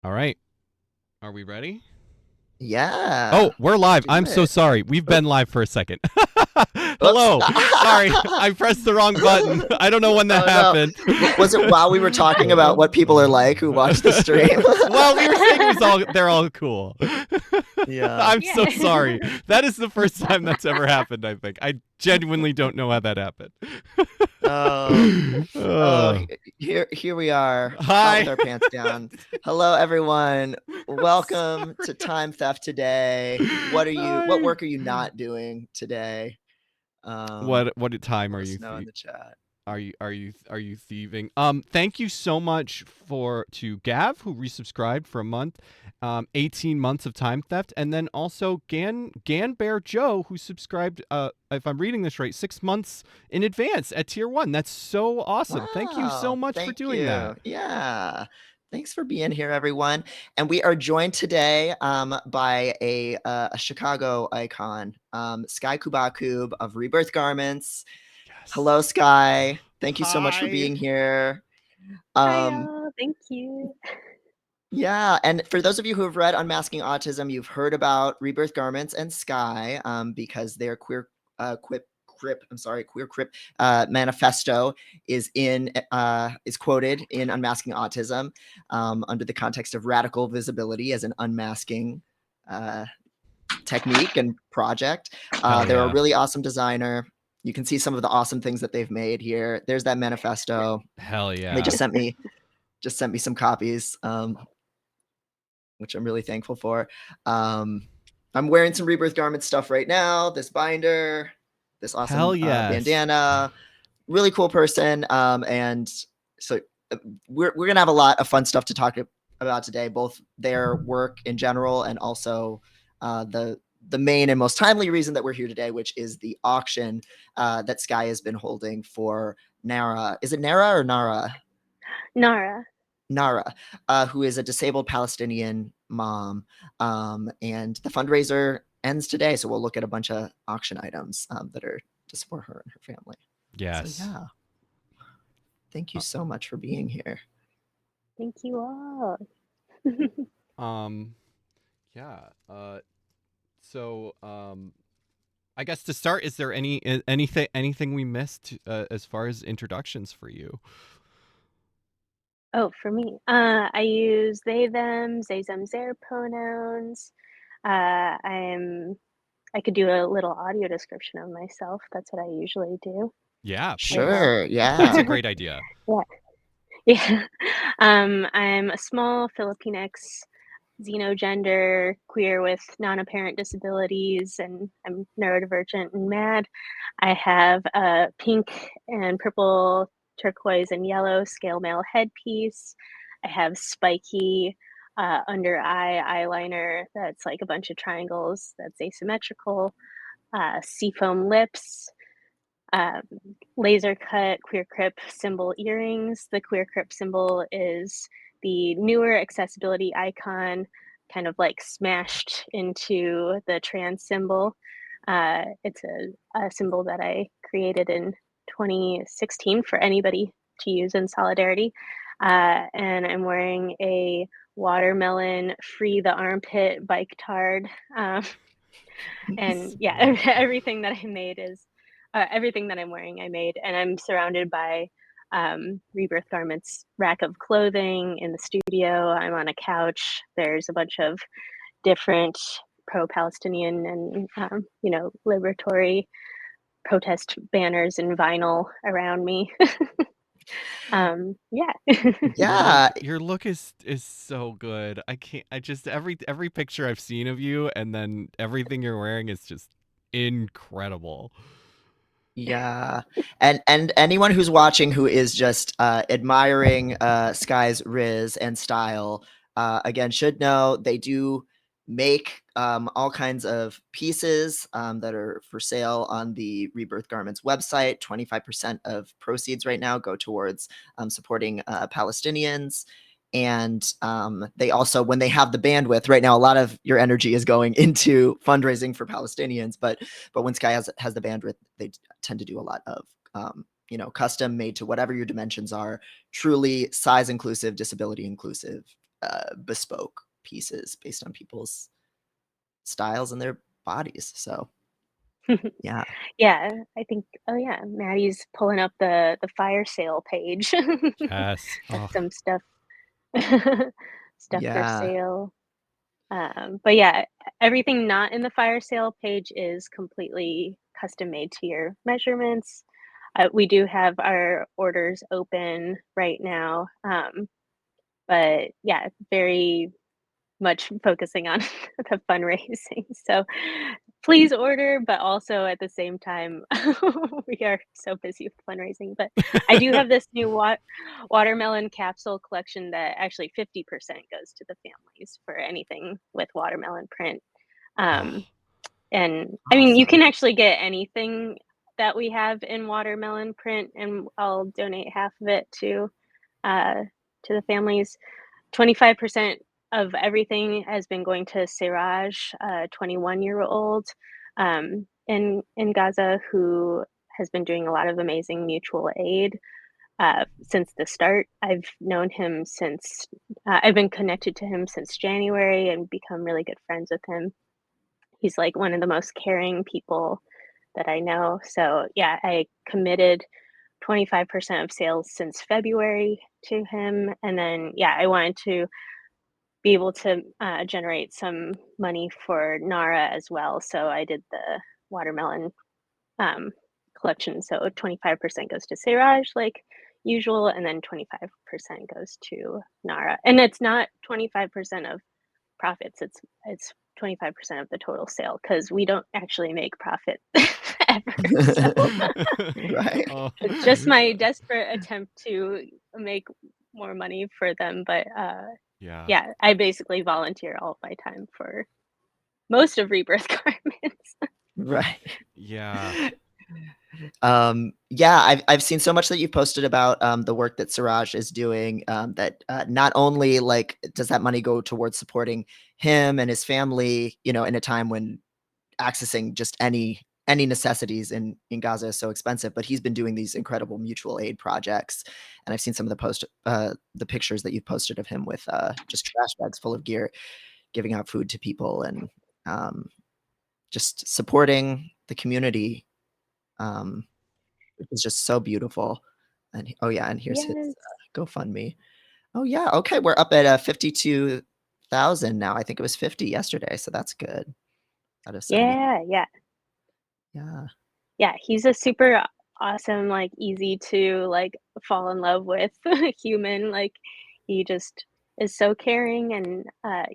All right. Are we ready? Yeah, Oh, we're live. do I'm so it. sorry. We've Oh, been live for a second. oops. Hello. Sorry. I pressed the wrong button. I don't know when that Oh no. happened. Was it while we were talking about what people are like who watch the stream? Well, we were saying it was all they're all cool. Yeah. I'm so Yeah. sorry. That is the first time that's ever happened, I think. I genuinely don't know how that happened. Oh, oh, uh, here we are, caught with Hi. our pants down. Hello, everyone. I'm Welcome to sorry. Time Theft today. What Hi. work are you not doing today? What time Let are us you know in the chat. are you thieving? Thank you so much to Gav who resubscribed for a month, 18 months of time theft, and then also Gan Bear Joe who subscribed, if I'm reading this right, 6 months in advance at tier 1. That's so awesome. Thank you so Wow, much for thank doing you. that. Yeah. Thanks for being here, everyone. And we are joined today by a Chicago icon, Sky Cubacub of Rebirth Garments. Yes. Hello, Sky. Thank you so much for Hi. being here. Hi, Um, y'all. Thank you. yeah, and for those of you who have read Unmasking Autism, you've heard about Rebirth Garments and Sky because their queer crip manifesto is quoted in Unmasking Autism under the context of radical visibility as an unmasking uh, technique and project. Hell They're a yeah. really awesome designer. You can see some of the awesome things that they've made here. There's that manifesto. Hell They yeah. just sent me some copies, which I'm really thankful for. I'm wearing some Rebirth Garment stuff right now. This binder, this Hell awesome yes. bandana, really cool person. And so we're gonna have a lot of fun stuff to talk about today, both their work in general and also the main and most timely reason that we're here today, which is the auction that Sky has been holding for Nara. Is it Nara or Nara? Nara. Nara, who is a disabled Palestinian mom. And the fundraiser ends today. So we'll look at a bunch of auction items that are to support her and her family. So, Yes. yeah, thank you Uh, so much for being here. Thank you all. um yeah. So I guess to start, is there anything we missed as far as introductions for you? Oh, for me, I use they, them, they, them, their pronouns. I'm. I could do a little audio description of myself. That's what I usually do. Yeah, Might help. please. Sure. That's Yeah. a great idea. Yeah. Yeah. I'm a small Filipinx, xenogender, queer with non-apparent disabilities, and I'm neurodivergent and mad. I have a pink and purple, turquoise and yellow scale mail headpiece. I have spiky under eye eyeliner that's like a bunch of triangles that's asymmetrical, seafoam lips, um, laser cut queer crip symbol earrings. The queer crip symbol is the newer accessibility icon, kind of like smashed into the trans symbol. It's a symbol that I created in 2016 for anybody to use in solidarity. And I'm wearing a watermelon free the armpit bike tard. And yeah, Sweet. everything that I made is everything that I'm wearing, I made, and I'm surrounded by Rebirth Garments rack of clothing in the studio. I'm on a couch. There's a bunch of different pro-Palestinian and liberatory protest banners and vinyl around me. Yeah. Yeah. Your look is so good. I can't I just every picture I've seen of you and then everything you're wearing is just incredible. Yeah. And anyone who's watching who is just admiring Sky's Riz and style, again, should know they do make all kinds of pieces that are for sale on the Rebirth Garments website. 25% of proceeds right now go towards supporting Palestinians. And they also, when they have the bandwidth, right now, a lot of your energy is going into fundraising for Palestinians, but when Sky has the bandwidth, they tend to do a lot of custom made to whatever your dimensions are, truly size inclusive, disability inclusive bespoke pieces based on people's styles and their bodies. So yeah. Yeah, I think oh yeah, Maddie's pulling up the fire sale page. Yes. Has Oh, some stuff stuff for Yeah. sale. But yeah, everything not in the fire sale page is completely custom made to your measurements. We do have our orders open right now, but yeah, very much focusing on the fundraising. So please order, but also at the same time, we are so busy with fundraising. But I do have this new watermelon capsule collection that actually 50% goes to the families for anything with watermelon print. oh, Um, and I mean, you Awesome. can actually get anything that we have in watermelon print, and I'll donate half of it uh, to the families. 25% of everything has been going to Siraj, a 21-year-old in Gaza who has been doing a lot of amazing mutual aid since the start. I've known him since I've been connected to him since January and become really good friends with him. He's like one of the most caring people that I know. So yeah, I committed 25% of sales since February to him. And then, yeah, I wanted to be able to generate some money for Nara as well. So I did the watermelon um, collection. So 25% goes to Siraj, like usual, and then 25% goes to Nara. And it's not 25% of profits. It's 25% of the total sale because we don't actually make profit ever. So Right. oh, it's just my desperate attempt to make more money for them. But yeah. yeah, I basically volunteer all of my time for most of Rebirth Garments. Right. Yeah. Yeah, I've seen so much that you've posted about the work that Siraj is doing. That not only like does that money go towards supporting him and his family, you know, in a time when accessing just any necessities in Gaza is so expensive, but he's been doing these incredible mutual aid projects, and I've seen some of the pictures that you've posted of him with just trash bags full of gear, giving out food to people, and um, just supporting the community. Um, which is just so beautiful. And oh yeah, and here's his Yes. GoFundMe. Oh yeah, okay, we're up at 52,000 now. I think it was 50 yesterday, so that's good. Out of 70. Yeah, yeah. Yeah. Yeah, he's a super awesome, like, easy to, like, fall in love with human, like, he just is so caring, and,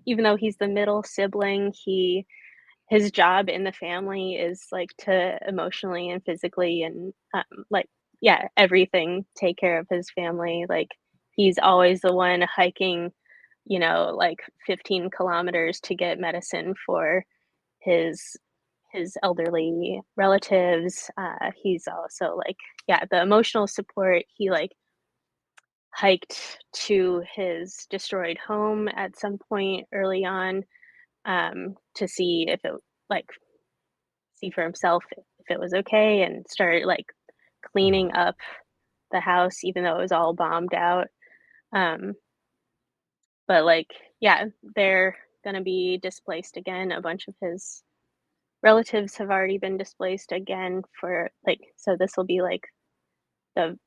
even though he's the middle sibling, his job in the family is, like, to emotionally and physically and, like yeah, everything, take care of his family, like, he's always the one hiking, like, 15 kilometers to get medicine for his his elderly relatives. He's also like, yeah, the emotional support. He like hiked to his destroyed home at some point early on to see if it like see for himself if it was okay, and started like cleaning up the house even though it was all bombed out. Um, but like, yeah, they're gonna be displaced again. A bunch of his relatives have already been displaced again for like so this will be like the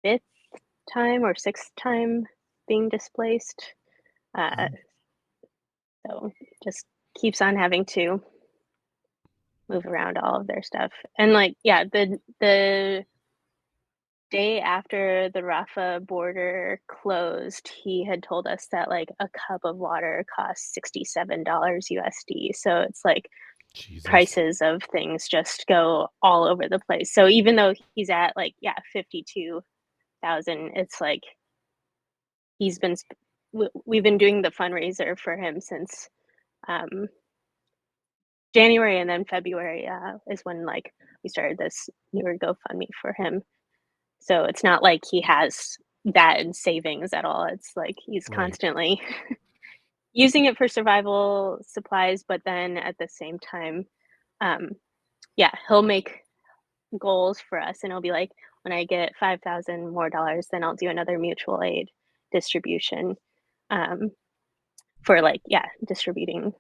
5th time or 6th time being displaced. Uh, Oh, so just keeps on having to move around all of their stuff. And like yeah, the day after the Rafah border closed, he had told us that like a cup of water costs $67 USD. So it's like Jesus. prices of things just go all over the place. So even though he's at like yeah, 52,000, it's like he's been we've been doing the fundraiser for him since um January, and then February is when like we started this newer GoFundMe for him. So it's not like he has that in savings at all. It's like he's Right. constantly using it for survival supplies, but then at the same time, um, yeah, he'll make goals for us, and it'll be like, when I get 5,000 more dollars, then I'll do another mutual aid distribution. for like distributing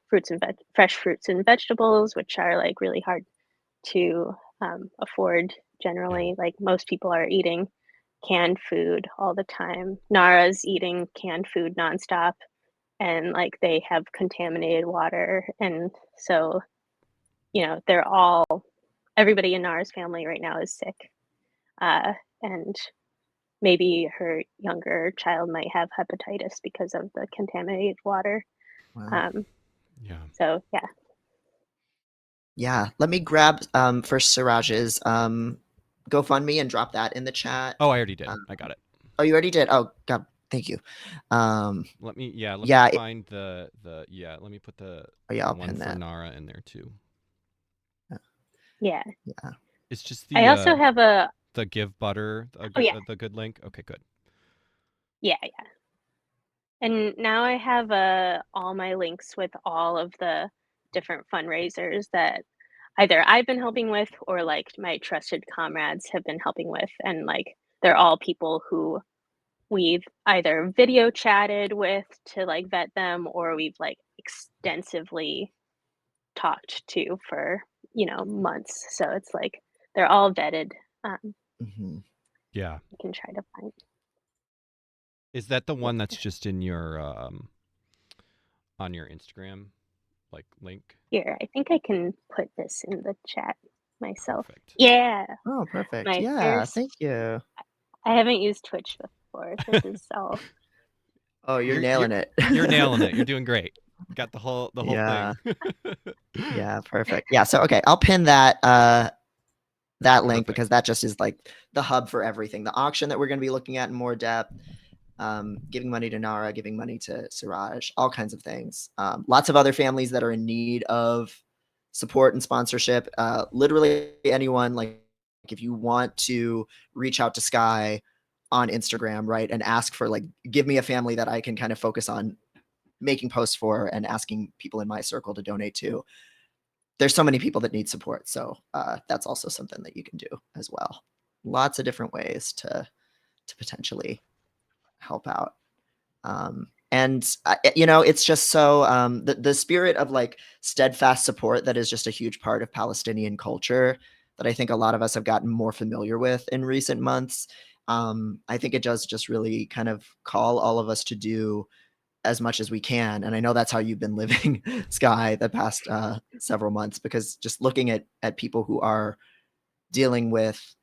fresh fruits and vegetables, which are like really hard to afford generally. Like most people are eating canned food all the time. Nara's eating canned food nonstop, and like they have contaminated water, and so they're all everybody in Nara's family right now is sick, and maybe her younger child might have hepatitis because of the contaminated water. Wow. Yeah. So yeah. Yeah, let me grab first Siraj's GoFundMe and drop that in the chat. Oh, I already did. I got it. Oh, you already did? Oh, God, thank you. Let me find the let me put the I'll one pin for that. Nara in there too. Yeah. It's just I also have the give butter, the good link. Okay, good. Yeah. And now I have all my links with all of the different fundraisers that either I've been helping with or like my trusted comrades have been helping with, and like they're all people who we've either video chatted with to like vet them, or we've like extensively talked to for months. So it's like they're all vetted. Yeah. You can try to find. Is that the one that's just in your on your Instagram like link? Here, I think I can put this in the chat myself. Perfect. Yeah. Oh, perfect. My Yeah, first. thank you. I haven't used Twitch before, so this is all. Oh, you're nailing it. You're nailing it. You're doing great. Got the whole Yeah. thing. Yeah, perfect. Yeah, so okay, I'll pin that link Perfect. because that just is like the hub for everything. The auction that we're going to be looking at in more depth, giving money to Nara, giving money to Siraj, all kinds of things. Lots of other families that are in need of support and sponsorship. Literally anyone, like if you want to reach out to Sky on Instagram, right, and ask for like, give me a family that I can kind of focus on making posts for and asking people in my circle to donate to. There's so many people that need support. So that's also something that you can do as well. Lots of different ways to potentially help out. And it's just so the spirit of like steadfast support that is just a huge part of Palestinian culture that I think a lot of us have gotten more familiar with in recent months. I think it does just really kind of call all of us to do as much as we can. And I know that's how you've been living, Sky, the past several months, because just looking at people who are dealing with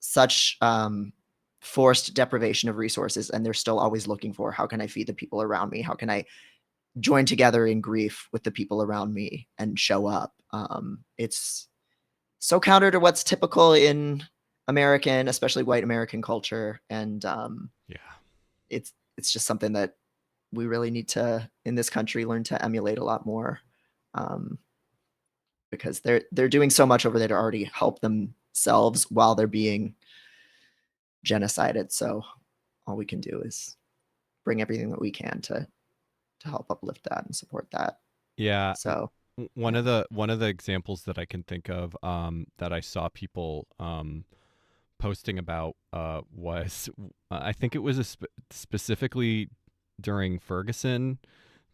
such forced deprivation of resources, and they're still always looking for, how can I feed the people around me? How can I join together in grief with the people around me and show up? It's so counter to what's typical in American, especially white American culture. And it's just something that we really need to, in this country, learn to emulate a lot more, because they're doing so much over there to already help themselves while they're being genocided. So all we can do is bring everything that we can to help uplift that and support that. Yeah. So one of the examples that I can think of that I saw people posting about was I think it was specifically during Ferguson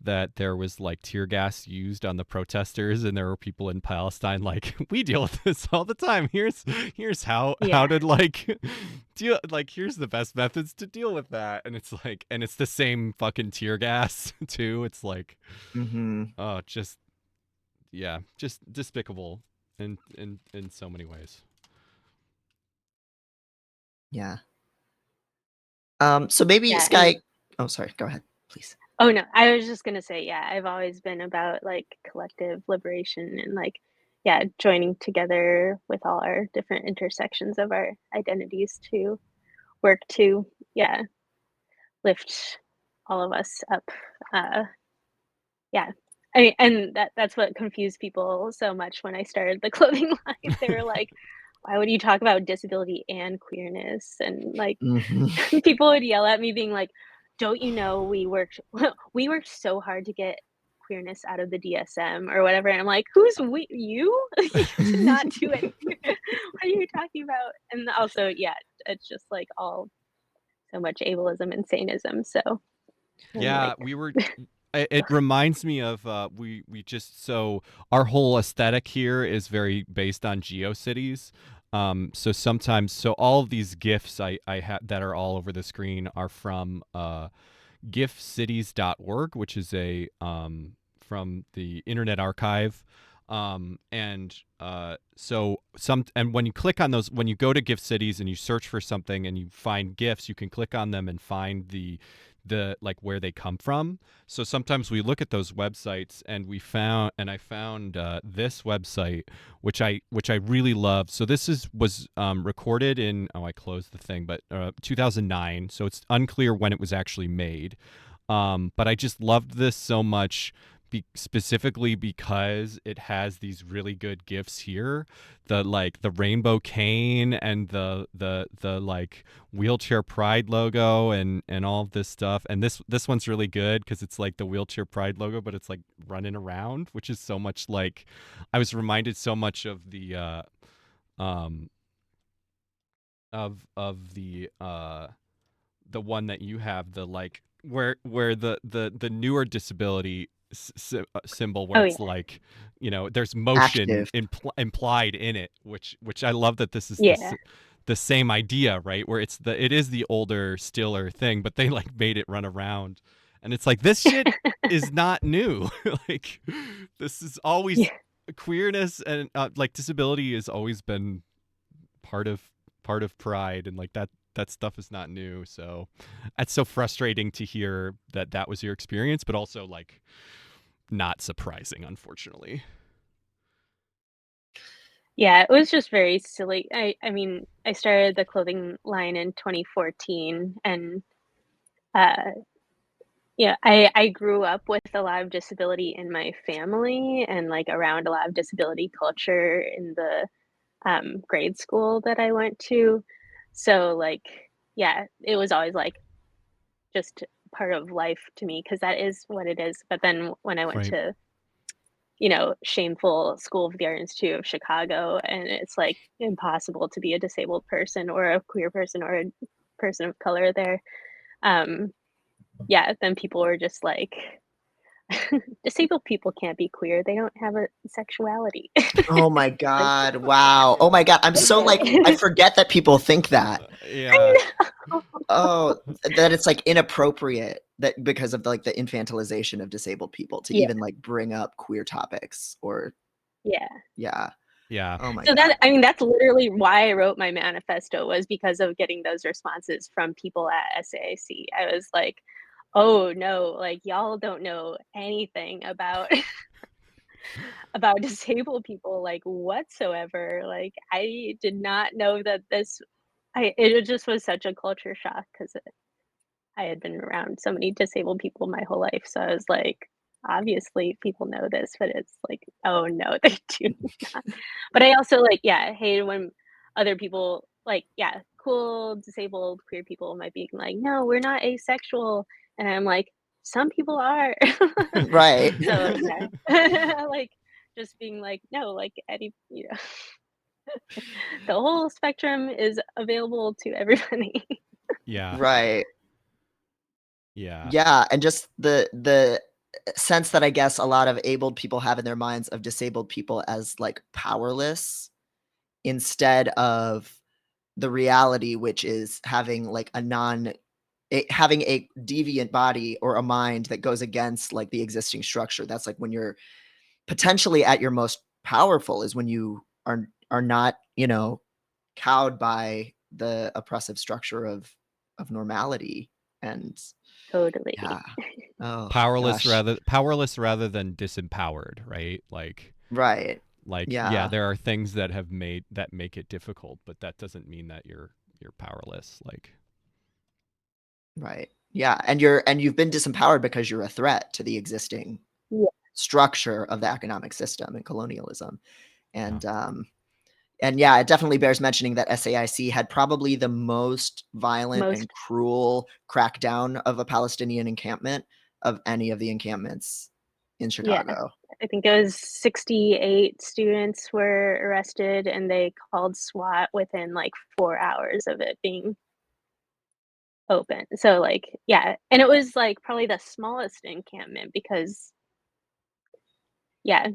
that there was like tear gas used on the protesters, and there were people in Palestine like, we deal with this all the time. Here's how to like deal, like here's the best methods to deal with that. And it's like, and it's the same fucking tear gas too. It's like just despicable in so many ways. Yeah. So maybe Sky. Oh, sorry. Go ahead, please. Oh no, I was just gonna say, I've always been about like collective liberation and like, joining together with all our different intersections of our identities to work to, lift all of us up. I mean, and that's what confused people so much when I started the clothing line. They were like, why would you talk about disability and queerness? And like people would yell at me being like, don't you know we worked so hard to get queerness out of the DSM or whatever. And I'm like, who's we? You? You did not do anything. What are you talking about? And also, it's just like all so much ableism and saneism. So And Yeah, like, we were. It reminds me of we just so our whole aesthetic here is very based on GeoCities. So sometimes all of these gifs I have that are all over the screen are from gifcities.org, which is a from the Internet Archive. And so some and when you click on those, when you go to gift cities and you search for something and you find gifts, you can click on them and find the like where they come from. So sometimes we look at those websites and I found this website which I really love. So this was recorded in, oh, I closed the thing, but 2009. So it's unclear when it was actually made. But I just loved this so much, specifically because it has these really good gifts here, the rainbow cane and the like wheelchair pride logo and all of this stuff. And this one's really good because it's like the wheelchair pride logo, but it's like running around, which is so much like, I was reminded so much of um the one that you have, the like where the newer disability symbol, where oh it's yeah, like, there's motion Active. implied in it, which I love, that this is yeah, the same idea, right, where it is the older stiller thing, but they like made it run around, and it's like, this shit is not new. Like, this is always, yeah. queerness and like disability has always been part of pride, and like that stuff is not new. So it's so frustrating to hear that that was your experience, but also like not surprising, unfortunately. Yeah, it was just very silly. I mean, I started the clothing line in 2014, and uh yeah, I grew up with a lot of disability in my family and like around a lot of disability culture in the grade school that I went to. So like, yeah, it was always like just part of life to me because that is what it is. But then when I went Right. to, shameful School of the Art Institute of Chicago, and it's like impossible to be a disabled person or a queer person or a person of color there. Um, yeah, then people were just like, disabled people can't be queer. They don't have a sexuality. Oh my It's like, god, wow. Oh my god, I'm so like, I I forget that people think that. Yeah. know. Oh, that it's like inappropriate, that because of like the infantilization of disabled people to Yeah, even like bring up queer topics, or yeah. yeah. Yeah. Oh my So god. that I mean, that's literally why I wrote my manifesto, was because of getting those responses from people at SAIC. I was like, "Oh, no, like, y'all don't know anything about about disabled people, like, whatsoever." Like, I did not know that this I it just was such a culture shock because I had been around so many disabled people my whole life, so I was like, "Obviously, people know this," but it's like, "Oh, no, they do not." But I also, like, yeah, I hated when other people, like, yeah, cool, disabled, queer people might be like, "No, we're not asexual," and I'm like, "Some people are." Right. So, yeah, like, just being like, "No, like, the whole spectrum is available to everybody." Yeah. Right. Yeah. Yeah, and just the sense that I guess a lot of abled people have in their minds of disabled people as like powerless, instead of the reality, which is having like having a deviant body or a mind that goes against like the existing structure. That's like when you're potentially at your most powerful, is when you are not, cowed by the oppressive structure of normality. And Totally. yeah. Oh Powerless gosh. rather than disempowered, right? Right. Yeah, Yeah. there are things that make it difficult, but that doesn't mean that you're powerless. Like, Right. Yeah, and you've been disempowered because you're a threat to the existing Yeah, structure of the economic system and colonialism. yeah. And yeah, it definitely bears mentioning that SAIC had probably the most violent and most cruel crackdown of a Palestinian encampment of any of the encampments in yeah, Chicago. I think it was 68 students were arrested, and they called SWAT within, like, 4 hours of it being open. So like, yeah, and it was like probably the smallest encampment because yeah,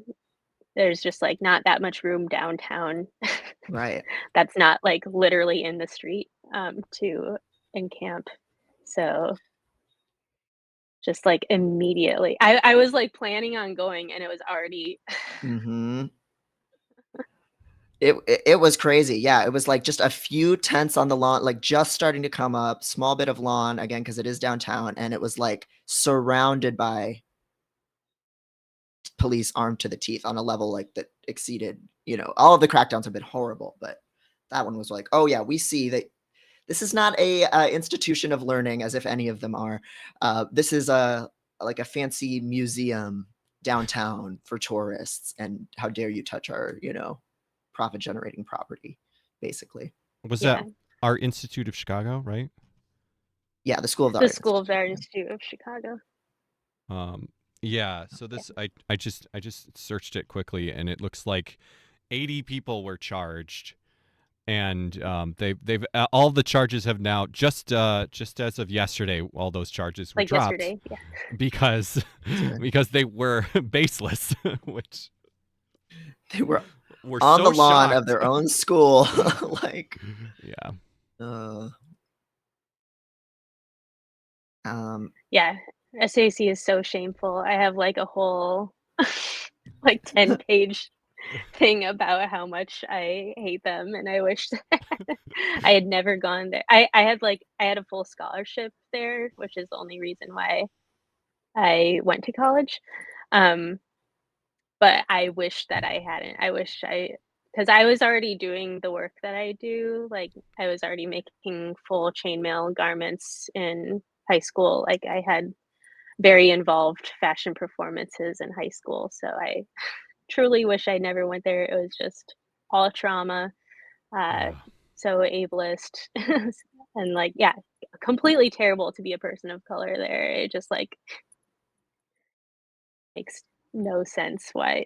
there's just like not that much room downtown. Right. That's not like literally in the street to encamp. So just like immediately, I was like planning on going and it was already Mm-hmm. It was crazy. Yeah, it was like just a few tents on the lawn, like just starting to come up, small bit of lawn again because it is downtown, and it was like surrounded by police armed to the teeth on a level like that exceeded, all of the crackdowns have been horrible, but that one was like, oh yeah, we see that this is not a institution of learning as if any of them are. This is like a fancy museum downtown for tourists, and how dare you touch our, profit generating property, basically. Was that yeah, Art Institute of Chicago, right? Yeah, the School of the the Art School of the Institute. Art Yeah. Institute of Chicago. Yeah. So Yeah. this, I just searched it quickly, and it looks like 80 people were charged, and they've all the charges have now just as of yesterday, all those charges were Like dropped yesterday. Yeah. because That's good. because they were baseless, which They were we're on the so lawn of shocked. their own school. Like, Yeah. uh, um, Yeah. SAC is so shameful. I have like a whole like 10-page thing about how much I hate them and I wish that I had never gone there. I had a full scholarship there, which is the only reason why I went to college. Um, but I wish that I hadn't. I wish I because I was already doing the work that I do. Like I was already making full chainmail garments in high school. Like I had very involved fashion performances in high school. So I truly wish I never went there. It was just all trauma, uh, Ugh. so ableist, and like, yeah, completely terrible to be a person of color there. It just like makes no sense why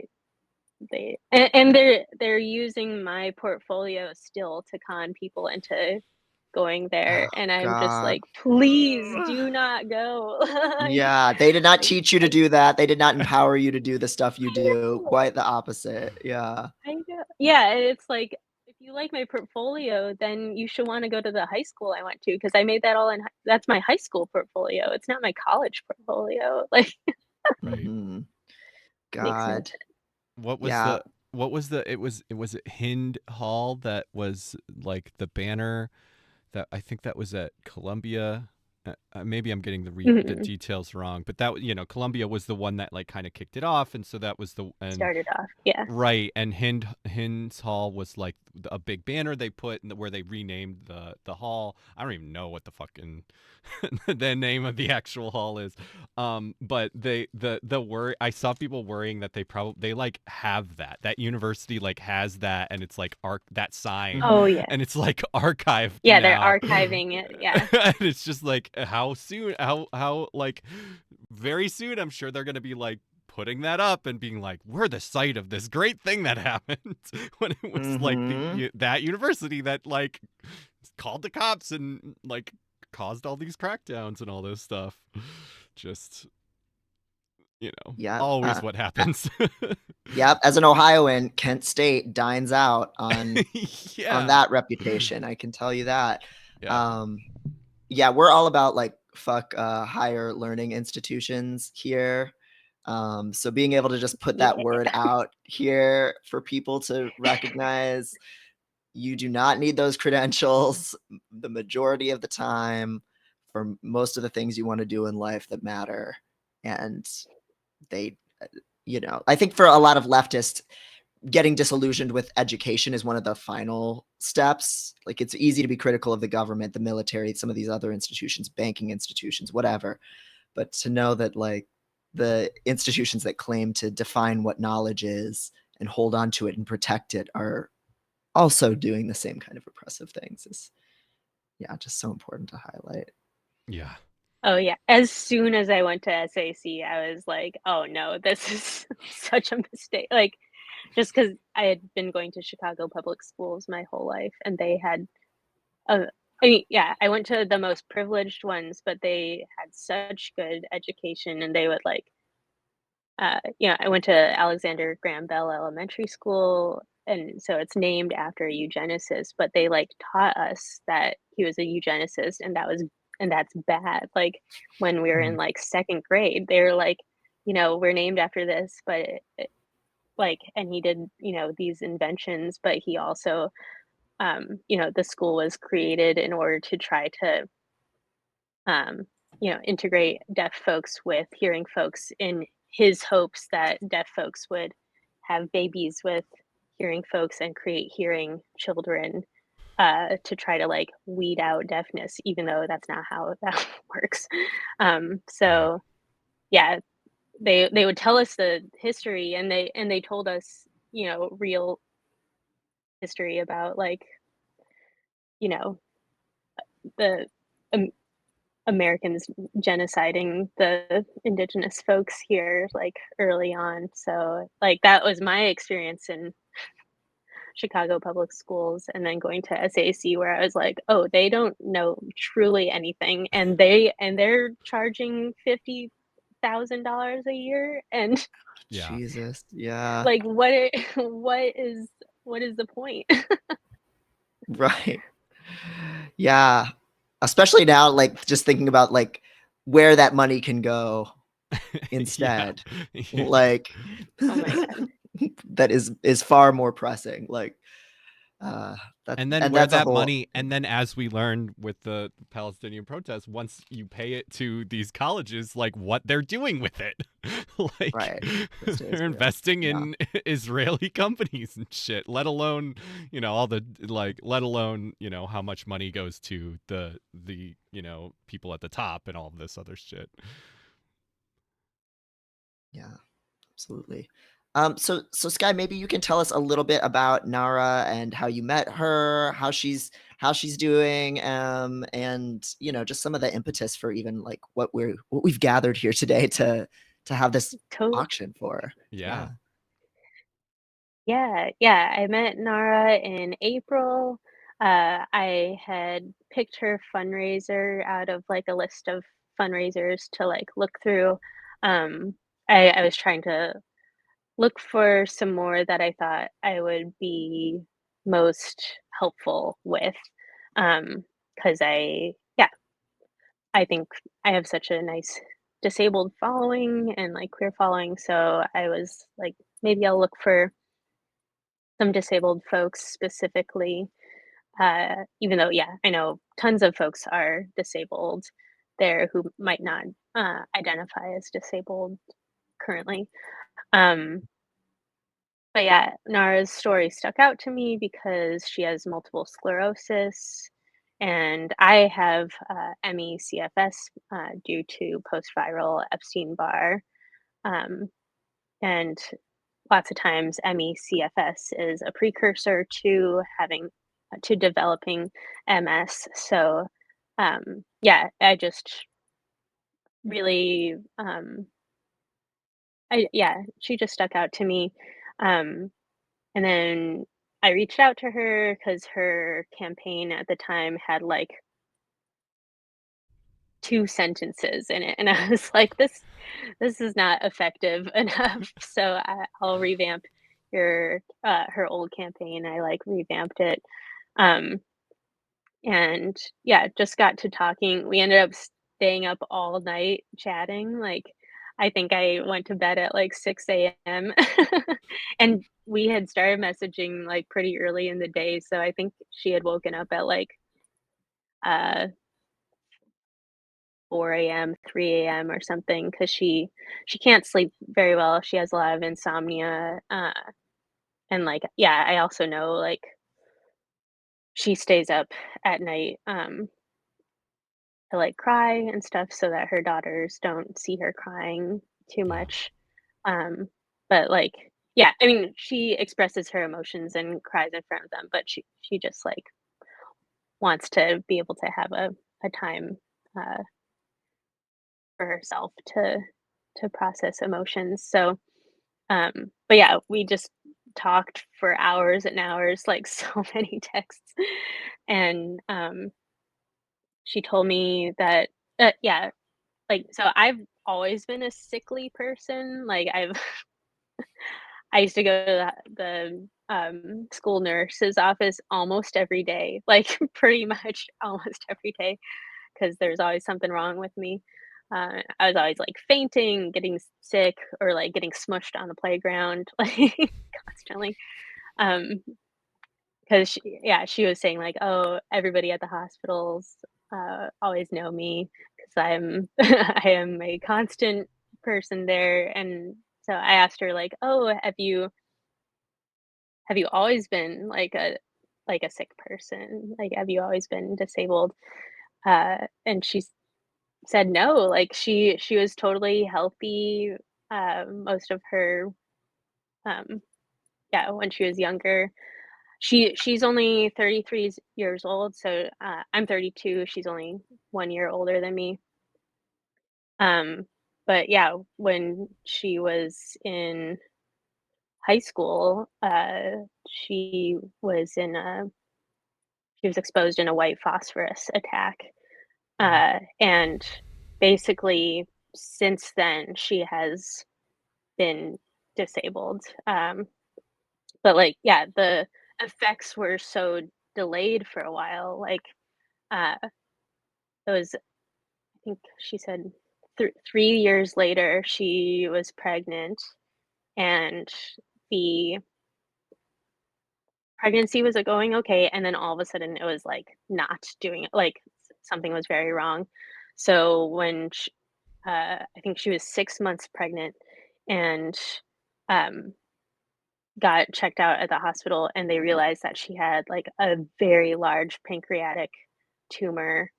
and they're using my portfolio still to con people into going there, oh and I'm just God. like, please do not go. Like, Yeah, they did not I, teach you to I, do that. They did not empower you to do the stuff you I do. know. Quite the opposite. Yeah. I know. Yeah, and it's like, if you like my portfolio, then you should wanna go to the high school I went to because I made that all in hi that's my high school portfolio, it's not my college portfolio, like, Right. Mhm. makes no God. sense. What was Yeah. the what was the it was it Hind Hall that was like the banner that I think that was at Columbia. Maybe I'm getting the Mhm. details wrong, but that Columbia was the one that like kind of kicked it off, and so that was the and Started off, yeah. right, and Hind's Hall was like a big banner they put where they renamed the hall. I don't even know what the fucking the name of the actual hall is. But the worry I saw people worrying that they like have that university like has that, and it's like that sign, Oh, Mhm. yeah. and it's like archived Yeah, they're now. archiving it, yeah. And it's just like how soon how like very soon I'm sure they're gonna be like putting that up and being like, we're the site of this great thing that happened when it was like Mhm. that university that like called the cops and like caused all these crackdowns and all this stuff. Just Yeah. always what happens. Yep. As an Ohioan, Kent State dines out on Yeah. that reputation. I can tell you that. Yeah. Um, yeah, we're all about like fuck higher learning institutions here. So being able to just put that Yeah. word out here for people to recognize you do not need those credentials the majority of the time for most of the things you want to do in life that matter. And they, I think for a lot of leftists, getting disillusioned with education is one of the final steps. Like it's easy to be critical of the government, the military, some of these other institutions, banking institutions, whatever. But to know that like the institutions that claim to define what knowledge is and hold on to it and protect it are also doing the same kind of oppressive things is yeah, just so important to highlight. Yeah. Oh, yeah. As soon as I went to SAC, I was like, "Oh, no, this is such a mistake." Like, just because I had been going to Chicago public schools my whole life, and they had a I mean, yeah, I went to the most privileged ones, but they had such good education, and they would like, I went to Alexander Graham Bell Elementary School, and so it's named after a eugenicist, but they like taught us that he was a eugenicist, and that's bad. Like when we were in like second grade, they were like, we're named after this, but like, and he did, these inventions, but he also, the school was created in order to try to um, integrate deaf folks with hearing folks in his hopes that deaf folks would have babies with hearing folks and create hearing children to try to like weed out deafness, even though that's not how that works. Right. So yeah, they would tell us the history, and they told us real history about like you know the Americans genociding the indigenous folks here, like, early on, so, like, that was my experience in Chicago public schools, and then going to SAC where I was like, "Oh, they don't know truly anything, and they're charging $50,000 a year, and, Yeah. Jesus, yeah, like, what is what is the point?" right. Yeah, especially now, like, just thinking about, like, where that money can go Yeah. instead, Yeah. like, Oh my god. that is far more pressing, like, uh, And then and where that's a that whole money, and then as we learned with the Palestinian protests, once you pay it to these colleges, like what they're doing with it. Like right, this to they're Israel. investing Yeah, in Israeli companies and shit, let alone, all the like let alone, how much money goes to the, people at the top and all of this other shit. yeah, absolutely. So Sky, maybe you can tell us a little bit about Nara and how you met her, how she's doing, and just some of the impetus for even like what we've gathered here today to have this To auction for. Yeah. Yeah. Yeah, yeah, I met Nara in April. I had picked her fundraiser out of like a list of fundraisers to like look through. I was trying to look for some more that I thought I would be most helpful with. Because yeah, I think I have such a nice disabled following and like queer following. So I was like, maybe I'll look for some disabled folks specifically, even though, yeah, I know tons of folks are disabled there who might not identify as disabled currently. Um, but yeah, Nara's story stuck out to me because she has multiple sclerosis, and I have ME/CFS due to post-viral Epstein-Barr, um, and lots of times ME/CFS is a precursor to developing MS. So, yeah, I just really, she just stuck out to me. Um, and then I reached out to her because her campaign at the time had like 2 sentences in it, and I was like, "This is not effective enough, so I'll revamp her old campaign." I, like, revamped it, um, and, yeah, just got to talking. We ended up staying up all night chatting, like, I think I went to bed at, like, 6 AM, and we had started messaging, like, pretty early in the day, so I think she had woken up at, like, uh 4 AM, 3 AM or something, because she can't sleep very well, she has a lot of insomnia, and, like, yeah, I also know, like, she stays up at night, to, like, cry and stuff so that her daughters don't see her crying too Yeah. much, um, but, like, yeah, I mean, she expresses her emotions and cries in front of them, but she just, like, wants to be able to have a time, uh, for herself to process emotions, so but yeah, we just talked for hours and hours, like so many texts. And she told me that, yeah, like, so I've always been a sickly person. Like, I used to go to the school nurse's office almost every day, like, pretty much almost every day, because there's always something wrong with me. I was always, like, fainting, getting sick, or, like, getting smushed on the playground, like, constantly. Um, 'Cause she was saying like, "Oh, everybody at the hospitals, always know me because 'cause I'm I am a constant person there," and so I asked her like, "Oh, have you always been like a sick person? Like, have you always been disabled?" And she said no, like, she was totally healthy, most of her, um yeah, when she was younger. She's only 33 years old, so, I'm 32, she's only 1 year older than me. Um, but yeah, when she was in high school, she was in a she was exposed in a white phosphorus attack, and basically since then, she has been disabled, but, like, yeah, the effects were so delayed for a while, like, uh it was, I think she said 3 years later, she was pregnant, and the pregnancy was, going okay, and then all of a sudden it was, like, not doing it, like, something was very wrong. So when I think she was 6 months pregnant and, um, got checked out at the hospital, and they realized that she had, like, a very large pancreatic tumor,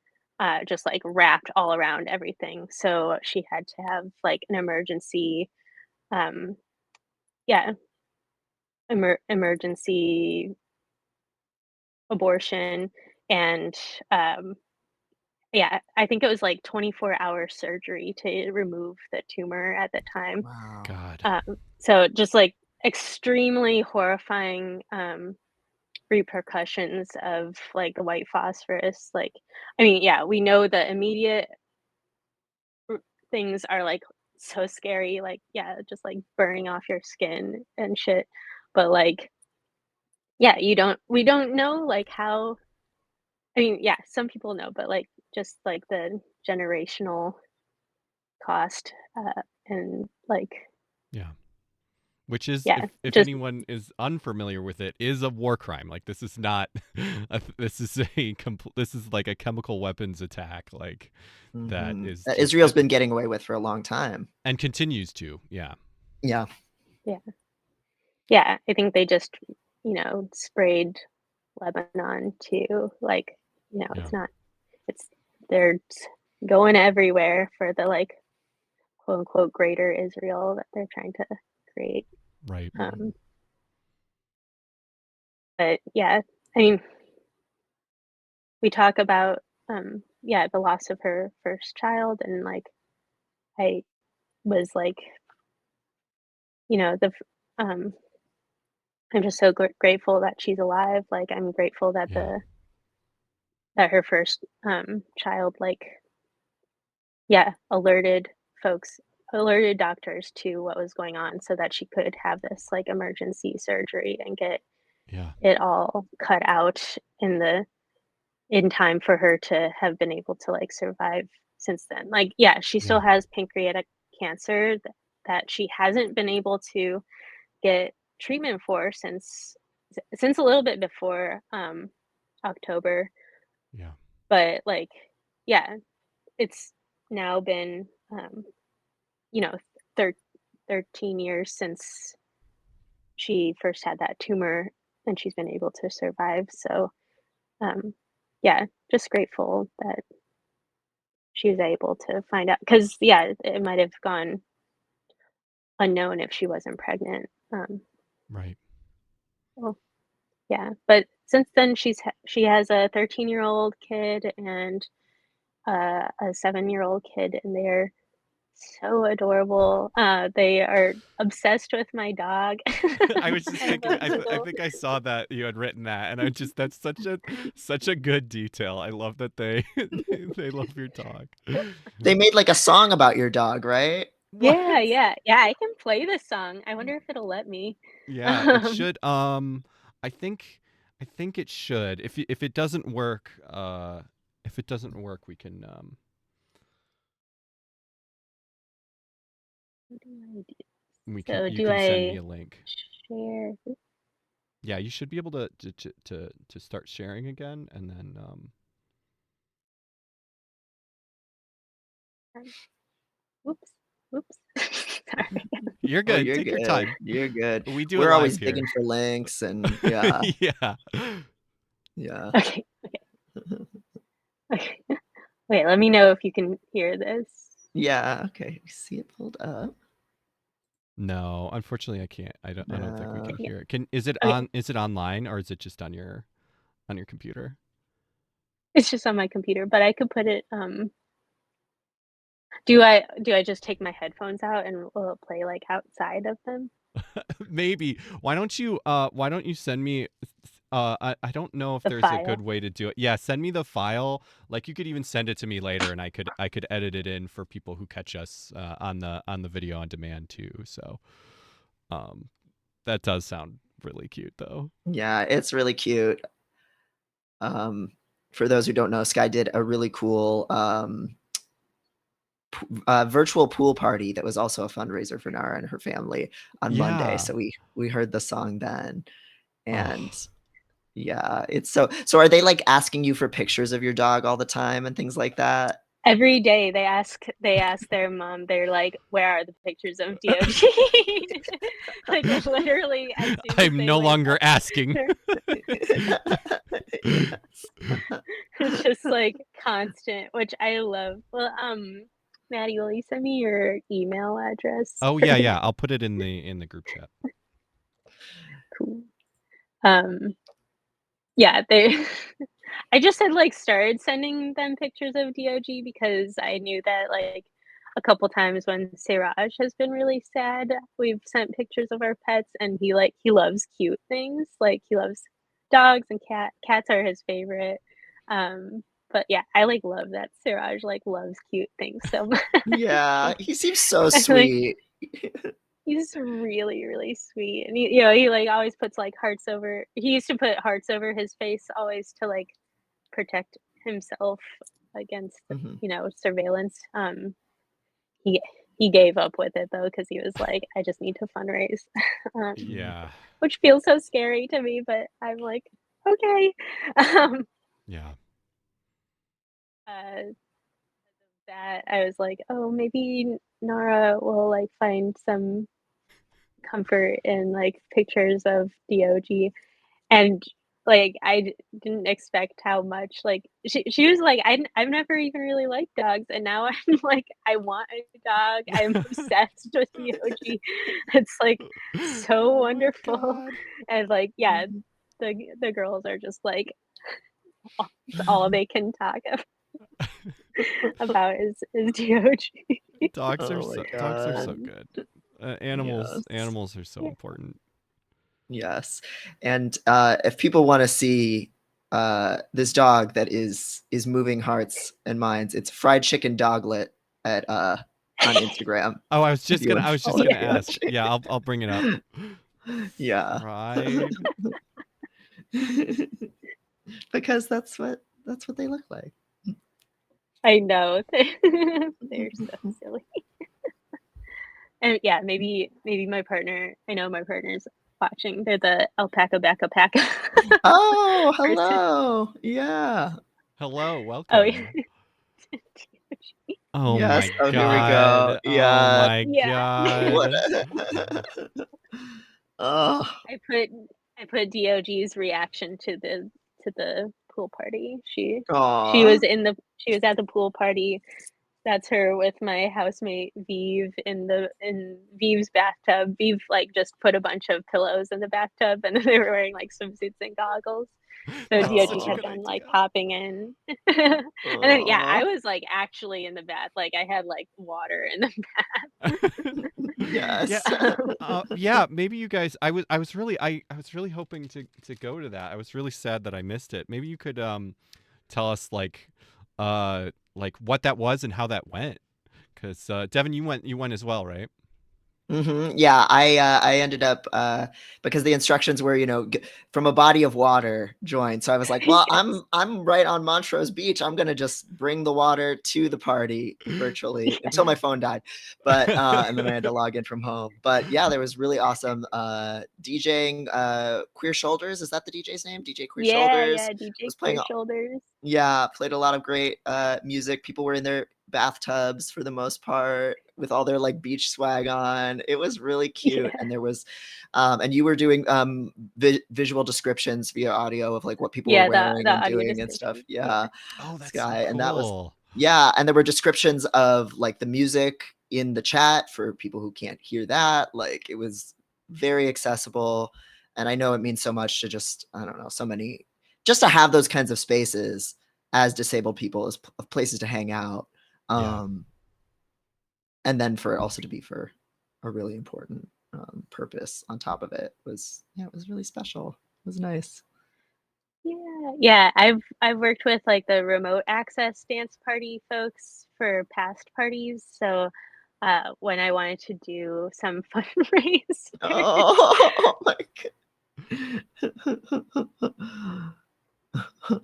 just, like, wrapped all around everything, so she had to have, like, an emergency, um yeah, emergency abortion, and, um, yeah, I think it was, like, 24-hour surgery to remove the tumor at the time. Wow. God. So just, like, extremely horrifying, repercussions of, like, the white phosphorus, like, I mean, yeah, we know the immediate r things are, like, so scary, like, yeah, just, like, burning off your skin and shit, but, like, yeah, we don't know, like, how, I mean, yeah, some people know, but, like, just, like, the generational cost, and, like, Yeah. Which is, yeah, if just anyone is unfamiliar with it, is a war crime. Like, this is not this is this is like a chemical weapons attack, like, that Mhm. is That just Israel's been getting away with for a long time. and continues to. Yeah. Yeah. yeah. Yeah, I think they just, sprayed Lebanon too, like, Yeah. it's not it's they're going everywhere for the, like, quote, unquote, "greater Israel" that they're trying to create, Right. Mhm. um, but yeah, I mean, we talk about, yeah, the loss of her first child, and, like, I was, like, you know, the f I'm just so grateful that she's alive, like, I'm grateful that Yeah. her first, child, like, yeah, alerted doctors to what was going on so that she could have this, like, emergency surgery and get Yeah. it all cut out in time for her to have been able to, like, survive since then. Like, yeah, she still Yeah. has pancreatic cancer that she hasn't been able to get treatment for since a little bit before, October, Yeah. but, like, yeah, it's now been, you know, thir 13 years since she first had that tumor, and she's been able to survive, so, um, yeah, just grateful that she was able to find out, because yeah, it might have gone unknown if she wasn't pregnant, Right. so, yeah, but since then, she has a 13-year-old kid and, a 7-year-old kid, and they're so adorable. They are obsessed with my dog. I was just I have thinking. a I little think I saw that you had written that, and I just that's such a good detail. I love that they they love your dog. They made like a song about your dog, right? What? yeah. I can play this song. I wonder if it'll let me. Yeah, it Um, should. I think it should. If it doesn't work, if it doesn't work, we can what do I do? we can So you do can send me I a link. share? Yeah, you should be able to start sharing again, and then Whoops, whoops. Sorry. you're Oh, good. you're Take your good. time. You're good. We do it We're always live here. digging for links and yeah, Yeah. yeah. Okay, okay. Wait, let me know if you can hear this. Yeah, okay. See it pulled up. No, unfortunately, I can't. I don't think we No. can Okay, hear it. Can is it okay. on? Is it online or is it just on your computer? It's just on my computer, but I could put it. Do I just take my headphones out and will it play like outside of them? Maybe. Why don't you send me I don't know if The there's a good file. way to do it. Yeah, send me the file. Like you could even send it to me later and I could edit it in for people who catch us on the video on demand too. So um that does sound really cute though. Yeah, it's really cute. Um, for those who don't know, Sky did a really cool virtual pool party that was also a fundraiser for Nara and her family on Monday. Yeah. So we heard the song then, and Oh. yeah, it's so. Are they like asking you for pictures of your dog all the time and things like that? Every day they ask their mom, they're like, "Where are the pictures of DOG?" Like literally as soon as I'm they no wake longer up, asking. Yes. it's just like constant, which I love. Well, Maddie, will you send me your email address? Oh yeah. I'll put it in the group chat. Cool. Um, yeah, they I just had like started sending them pictures of DOG because I knew that like a couple times when Siraj has been really sad, we've sent pictures of our pets and he loves cute things. Like he loves dogs and cats are his favorite. But yeah, I like love that Siraj like loves cute things so much. Yeah, he seems so I like sweet. he's really, really sweet. And he like always puts like hearts over he used to put hearts over his face always to like protect himself against, Mhm. surveillance. He he gave up with it though because he was like, I just need to fundraise, um, Yeah. which feels so scary to me. But I'm like, okay. Um, Yeah. uh, that I was like, oh, maybe Nara will like find some comfort in like pictures of Dog. And like didn't expect how much like she was like I've never even really liked dogs and now I'm like I want a dog. I'm obsessed with Yoji. It's like so Oh my wonderful. god. And like yeah, the girls are just like it's all they can talk about is Yoji. Oh my Dogs are so god. good. Yes. Animals are so Yeah. important. Yes. And if people want to see this dog that is moving hearts and minds, it's fried chicken doglet at on Instagram. Oh, If you want I to was just follow gonna Yeah. ask. Yoshi. Yeah, I'll bring it up. Yeah. Fried. Because that's what they look like. I know. They're so silly. And yeah, maybe my partner. I know my partner's watching. They're the alpaca backa pack Oh, person. hello. Yeah. Hello, Oh yeah, welcome. Oh Yes. my Oh, here we go. god. Oh Yeah. my yeah. What? god. Oh. I put I put Dog's reaction to the pool party. Aw. She was at the pool party. That's her with my housemate Vive in Vive's bathtub. Vive like just put a bunch of pillows in the bathtub and they were wearing like swimsuits and goggles. So That's DOT such a Oh. good kept on idea. like popping in. And then yeah, Aw. I was like actually in the bath. Like I had like water in the Yeah. Yes. Yeah, maybe you guys I was really hoping to go to that. I was really sad that I missed it. Maybe you could tell us like what that was and how that went. Cuz Devin, you went as well, right? Yeah, I ended up because the instructions were, from a body of water join. So I was like, well, yes. I'm right on Montrose Beach. I'm gonna just bring the water to the party virtually Yeah. until my phone died. But and then I had to log in from home. But yeah, there was really awesome DJing. Queer Shoulders, is that the DJ's name? DJ Queer Yeah, Shoulders yeah, DJ was playing. Queer Shoulders. Yeah, played a lot of great music. People were in their bathtubs for the most part with all their like beach swag on. It was really cute. Yeah. And there was and you were doing visual descriptions via audio of like what people were Yeah, the wearing the and audio doing and stuff. description. Yeah. Yeah, Oh, that's so Sky. And that was, cool. yeah, and there were descriptions of like the music in the chat for people who can't hear that. Like it was very accessible. And I know it means so much to just, I don't know, so many, just to have those kinds of spaces as disabled people, as places to hang out. Yeah. And then for it also to be for a really important purpose on top of it was, yeah, it was really special. It was nice. Yeah. Yeah, I've worked with like the remote access dance party folks for past parties. So when I wanted to do some fundraiser. Oh my god.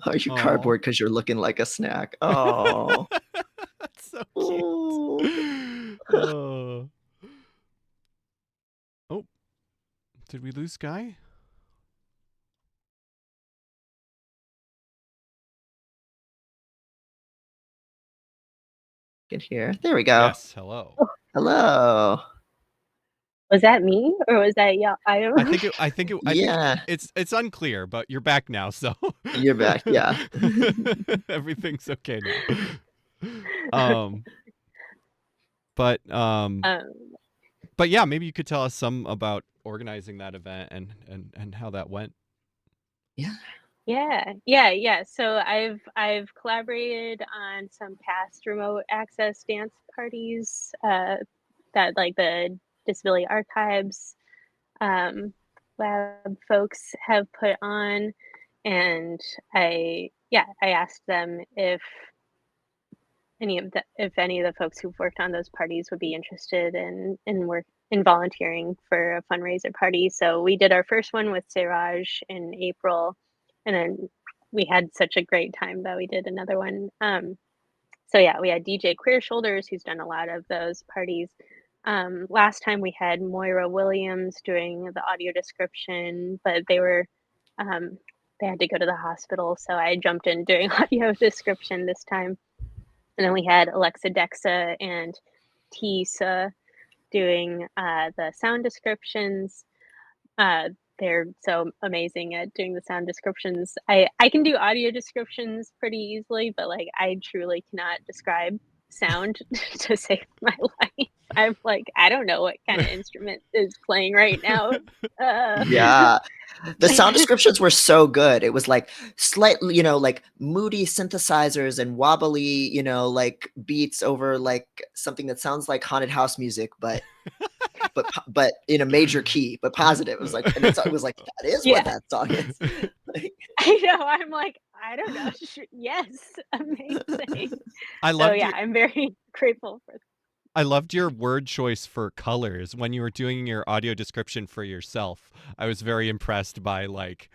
Are you Oh. cardboard because you're looking like a snack? Oh. That's so cute. Ooh. Oh. Oh, did we lose Sky? Get here. There we go. Yes, hello. Hello. Was that me or was that y'all? I don't I know. think Yeah, it's unclear, but you're back now, so you're back. Yeah. everything's okay now. Um, but Um, yeah, maybe you could tell us some about organizing that event and how that went. Yeah. yeah. So I've collaborated on some past remote access dance parties that like the Disability Archives lab folks have put on, and I asked them if any of the folks who've worked on those parties would be interested in volunteering for a fundraiser party. So we did our first one with Siraj in April, and then we had such a great time that we did another one. So yeah, we had DJ Queer Shoulders, who's done a lot of those parties. Last time we had Moira Williams doing the audio description, but they had to go to the hospital, so I jumped in doing audio description this time. And then we had Alexa Dexa and Tisa doing the sound descriptions. They're so amazing at doing the sound descriptions. I can do audio descriptions pretty easily, but like I truly cannot describe sound to save my life. I'm like, I don't know what kind of instrument is playing right now. Yeah. The sound descriptions were so good. It was like slightly, like moody synthesizers and wobbly, like beats over like something that sounds like haunted house music, but in a major key, but positive. It was like, and it was like, that is what Yeah, that song is. Like, I know. I'm like, I don't know. Yes, amazing. I So loved yeah, your I'm very grateful for. I loved your word choice for colors when you were doing your audio description for yourself. I was very impressed by like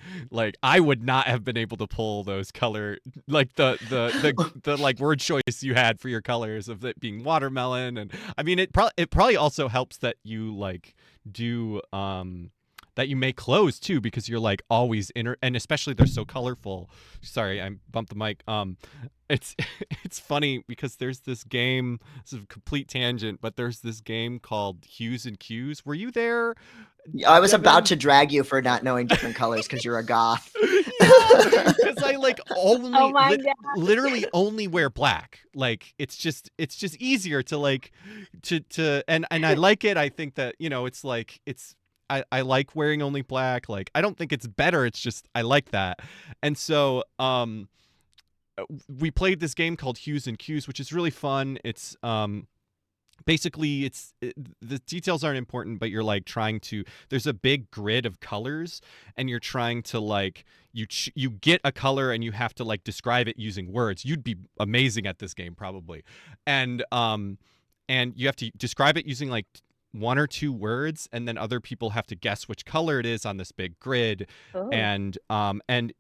I would not have been able to pull those color like the like word choice you had for your colors of it being watermelon. And I mean it probably also helps that you like do that you make clothes too, because you're like always and especially they're so colorful. Sorry, I bumped the mic. It's it's funny because there's this game. This is a complete tangent, but there's this game called Hues and Cues. Were you there, I was about Devin? to drag you for not knowing different colors because you're a goth. Yeah, because I like Oh only my god. literally only wear black. Like it's just easier to like to and I like it. I think that it's like I like wearing only black. Like, I don't think it's better. It's just I like that. And so we played this game called Hues and Cues, which is really fun. It's basically the details aren't important, but you're like trying to, there's a big grid of colors and you're trying to like you get a color and you have to like describe it using words. You'd be amazing at this game probably. And you have to describe it using like one or two words, and then other people have to guess which color it is on this big grid. Oh. And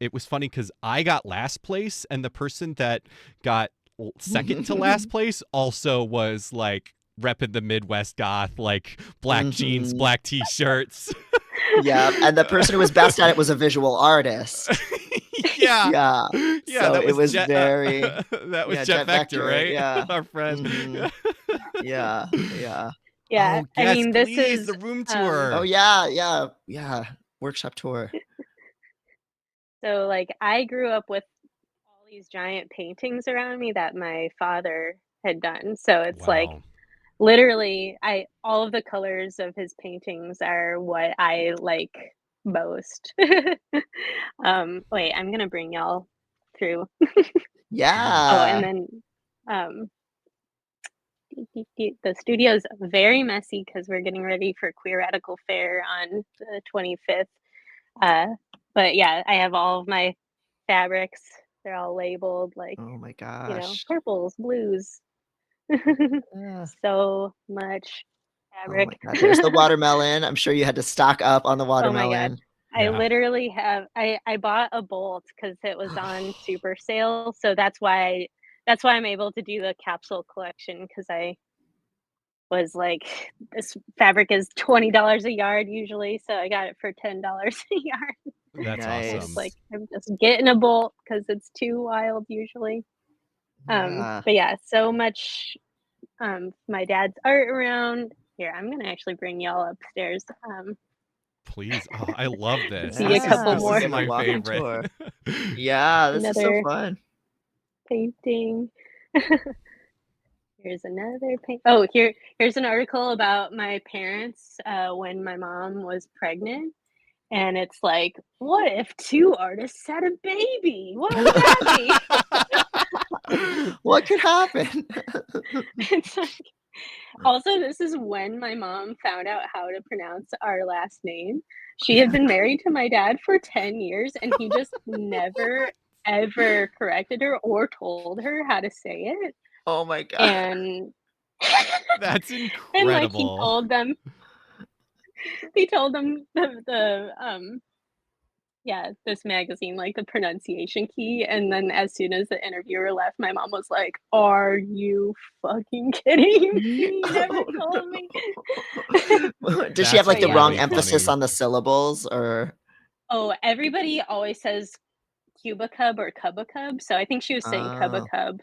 it was funny because I got last place, and the person that got second to last place also was like repping the Midwest goth, like black jeans, black t-shirts. Yeah, and the person who was best at it was a visual artist. Yeah. So that it was Jet, very that was yeah, Jet Vector, right? Yeah. Our friend. Yeah. Yeah, Oh, yes, I mean, this please, is the room tour. Oh yeah. Workshop tour. so like I grew up with all these giant paintings around me that my father had done. So it's like Wow. literally all of the colors of his paintings are what I like most. Wait, I'm gonna bring y'all through. Oh, and Yeah. then um the studio's very messy because we're getting ready for Queer Radical Fair on the 25th. But yeah, I have all of my fabrics. They're all labeled like, Oh my gosh. purples, blues. Yeah. So much Oh my fabric. god. There's the watermelon. I'm sure you had to stock up on the Oh my god. watermelon. I literally have I bought a bolt because it was on super sale. So that's why I'm able to do the capsule collection, because I was like, this fabric is $20 a yard usually, so I got it for $10 a yard. That's I awesome. was like, I'm just getting a bolt because it's too wild usually. Yeah. But yeah, so much my dad's art around. Here, I'm gonna actually bring y'all upstairs. Please. Oh, I love this. See a couple We're more. getting a My walking favorite. tour. Yeah, this is so Another fun. painting. Here's another paint. Oh, here's an article about my parents when my mom was pregnant. And it's like, what if two artists had a baby? What would that be? What could happen? It's like, also, this is when my mom found out how to pronounce our last name. She had been married to my dad for 10 years, and he just never, ever corrected her or told her how to say it. Oh my god. And That's and like incredible. he told them this magazine, like the pronunciation key, and then as soon as the interviewer left, my mom was like, "Are you fucking kidding me? You never Oh, told me." no. Does she have That's like But the yeah, wrong really emphasis funny. on the syllables or oh, everybody always says Cubacub or Cubacub, so I think she was saying oh. Cubacub,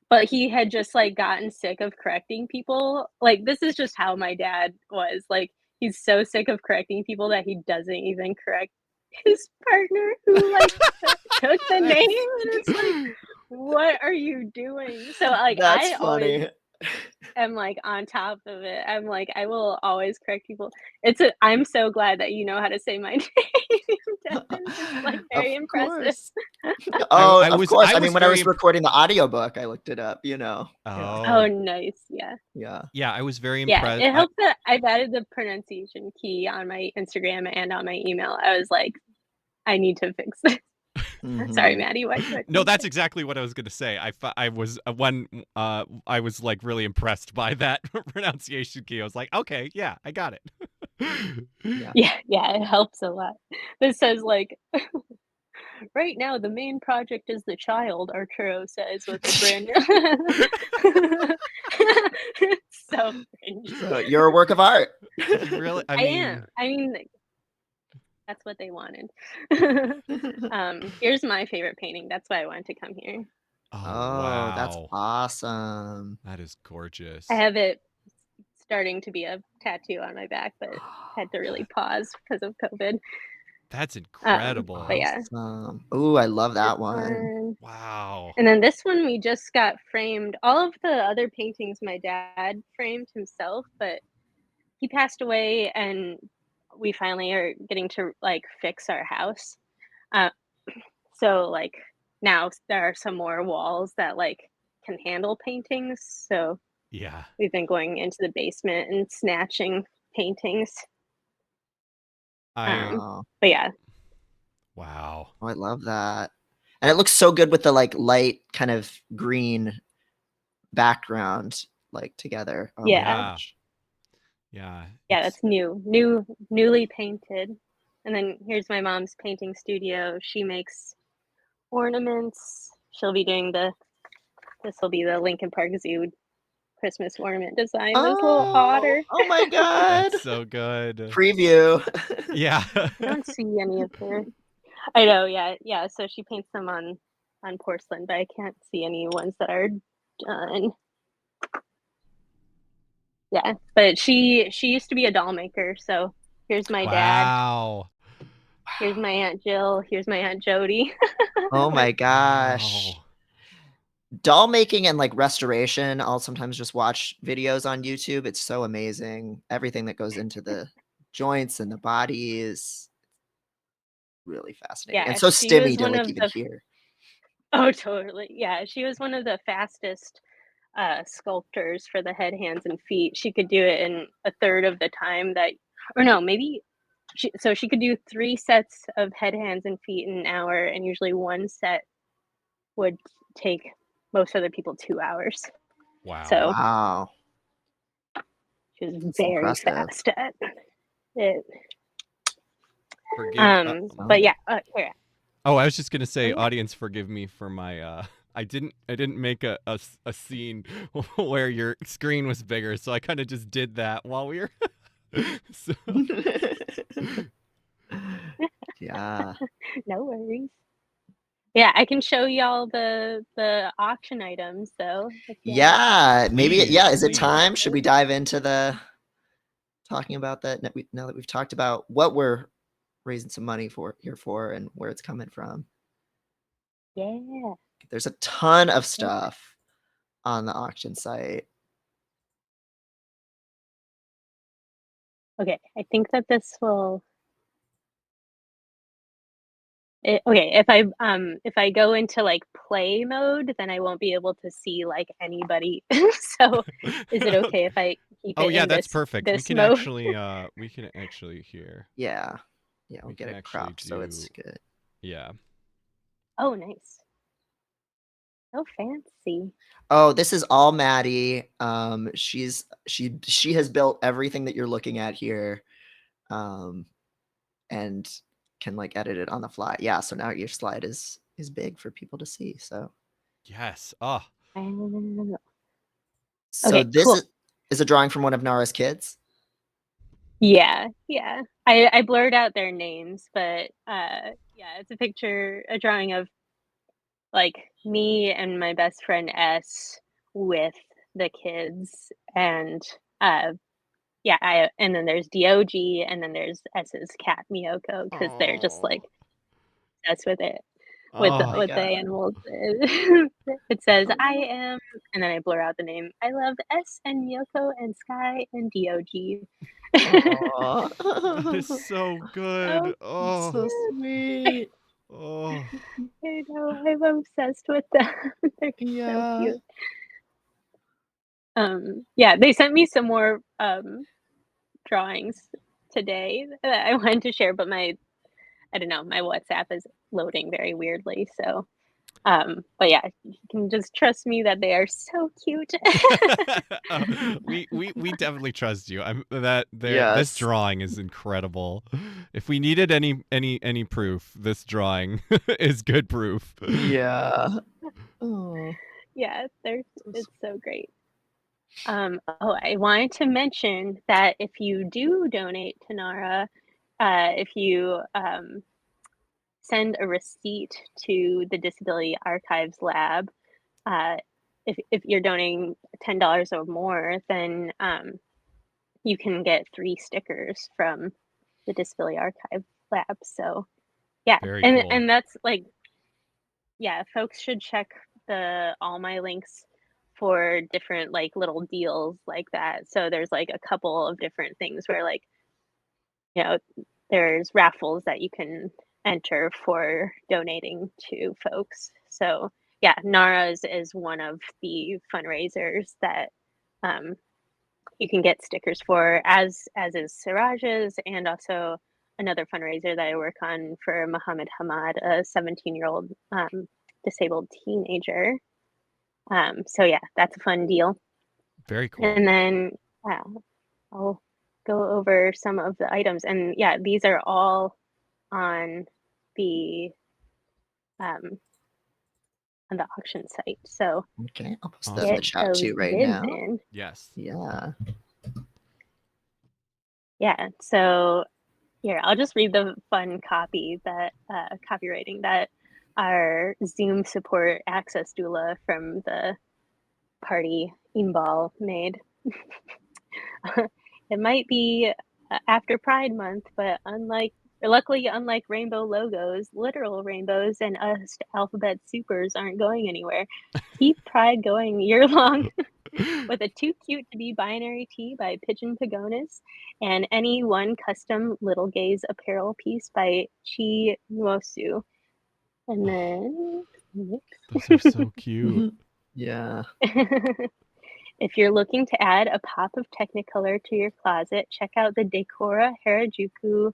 but he had just, like, gotten sick of correcting people. Like, this is just how my dad was, like, he's so sick of correcting people that he doesn't even correct his partner who, like, took the name, and it's like, "What are you doing?" So, like, That's I always funny. am, like, on top of it. I'm like, I will always correct people. I'm so glad that you know how to say my name, Devin. It's, like, Of very impressive. course. Oh, I of was course. I I was mean, when I very was recording the audiobook, I looked it up, you know. Yeah. Oh, Oh, nice, yeah. Yeah. yeah, I was very Yeah, impressed. it helps that I've added the pronunciation key on my Instagram and on my email. I was like, "I need to fix this." Sorry, Mhm. Maddie, why'd you No, come that's exactly what I was gonna say. I was when I was like really impressed by that pronunciation key. I was like, okay, yeah, I got it. Yeah. Yeah, it helps a lot. This says, like, "Right now, the main project is the child," Arturo says with a brand new It's so cringe. So you're a work of art. You really, I I am. mean, I mean, that's what they wanted. Here's my favorite painting. That's why I wanted to come here. oh Oh, that's wow, awesome. that is I gorgeous. have it starting to be a tattoo on my back, but had to really pause because of COVID. That's But incredible. yeah, Awesome. Ooh, I love this that one. one. Wow. And then this one we just got framed. All of the other paintings my dad framed himself, but he passed away, and we finally are getting to like fix our house. Uh, so like now there are some more walls that like can handle paintings. So Yeah. we've been going into the basement and snatching paintings. I Oh, But yeah, wow. I love that. And it looks so good with the like light kind of green background like together. Oh my yeah, Yeah. gosh. Yeah. yeah. It's That's newly painted. And then here's my mom's painting studio. She makes ornaments. She'll be doing this will be the Lincoln Park Zoo Christmas ornament design. That's a little Oh, hotter. oh my god. that's so good. Preview. Yeah. I don't see any of her. I know, yeah, yeah. So she paints them on porcelain, but I can't see any ones that are done. Yeah, but she used to be a doll maker. So here's my dad. Wow. Here's my Aunt Jill. Here's my Aunt Jody. Oh my gosh. Wow. Doll making and like restoration. I'll sometimes just watch videos on YouTube. It's so amazing. Everything that goes into the joints and the bodies. Really fascinating. And Yeah, so she stimmy was to one like of even the. hear. Oh, totally. Yeah, she was one of the fastest sculptors for the head, hands, and feet. She could do it in a third of the time that, or no, maybe. So she could do 3 sets of head, hands, and feet in an hour, and usually one set would take most other people 2 hours. Wow. So Wow. she was That's very impressive. fast at it. Forgive But yeah, here. Oh, I was just gonna Oh say, yeah. audience, forgive me for my. I didn't make a scene where your screen was bigger, so I kind of just did that while we were. So, Yeah. No worries. Yeah, I can show y'all the auction items though. If y'all Yeah. Maybe, please, yeah. Is it please. time? Should we dive into the talking about that now that we've talked about what we're raising some money for here for and where it's coming from? Yeah. There's a ton of Yeah. stuff on the auction site. Okay, I think that this will. Okay, if I go into like play mode, then I won't be able to see like anybody. So, is it okay if I keep Oh it yeah, in that's perfect. this mode? We can actually hear. Yeah. Yeah, we'll We get can it actually cropped so it's do. good. Yeah. Oh, nice. So fancy. Oh, this is all Maddie. She has built everything that you're looking at here. And can like edit it on the fly. Yeah, so now your slide is big for people to see. So Yes. Oh. so Okay, this cool. is a drawing from one of Nara's kids. Yeah, yeah. I blurred out their names, but yeah, it's a picture, a drawing of like me and my best friend S with the kids, and uh yeah, I and then there's Dog, and then there's S's cat Miyoko because they're just Oh. like obsessed with it Oh my with the god. animals. It says I am, and then I blur out the name. I love S and Miyoko and Sky and Dog. That Oh, is so So good. Oh. so cute. sweet. Oh. I know, I'm obsessed with them. They're so Yeah. cute. Yeah, they sent me some more drawings today that I wanted to share, but I don't know, my WhatsApp is loading very weirdly. So, but yeah, you can just trust me that they are so cute. We definitely trust you. I'm that there. This Yes. drawing is incredible. If we needed any proof, this drawing is good proof. Yeah. Oh. Yeah, So it's sweet. so great. Oh, I wanted to mention that if you do donate to Nara, if you send a receipt to the Disability Archives Lab, uh, if you're donating $10 or more, then you can get 3 stickers from the Disability Archive Lab. So yeah, Very cool. and that's like, yeah, folks should check the all my links for different like little deals like that. So there's like a couple of different things where like you know, there's raffles that you can enter for donating to folks. So yeah, Nara's is one of the fundraisers that you can get stickers for, as is Siraj's, and also another fundraiser that I work on for Muhammad Hamad, a 17-year-old disabled teenager. So yeah, that's a fun deal. Very cool. And then I'll go over some of the items, and yeah, these are all on the auction site. So Okay, I'll post Awesome. that in get the chat those too right bids now. in. Yes. Yeah. Yeah. So here, I'll just read the fun copy that copywriting that our Zoom support access doula from the party Imbal made. It might be after Pride Month, but luckily, unlike rainbow logos, literal rainbows and us alphabet supers aren't going anywhere. Keep Pride going year long with a Too Cute to Be Binary tee by Pigeon Pagonis and any one custom Little Gaze apparel piece by Chi Nuosu. And then Those are so cute. Yeah. if you're looking to add a pop of Technicolor to your closet, check out the Decora Harajuku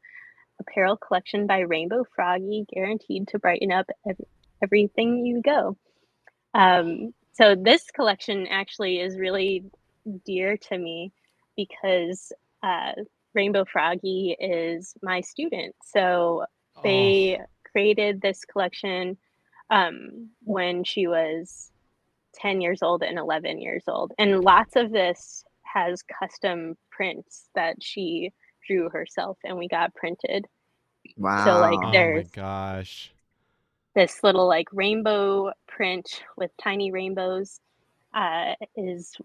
apparel collection by Rainbow Froggy, guaranteed to brighten up everything you go. So this collection actually is really dear to me because Rainbow Froggy is my student. So they created this collection when she was 10 years old and 11 years old. And lots of this has custom prints that she drew herself and we got printed. Wow. So like Oh my there's gosh. this little like rainbow print with tiny rainbows is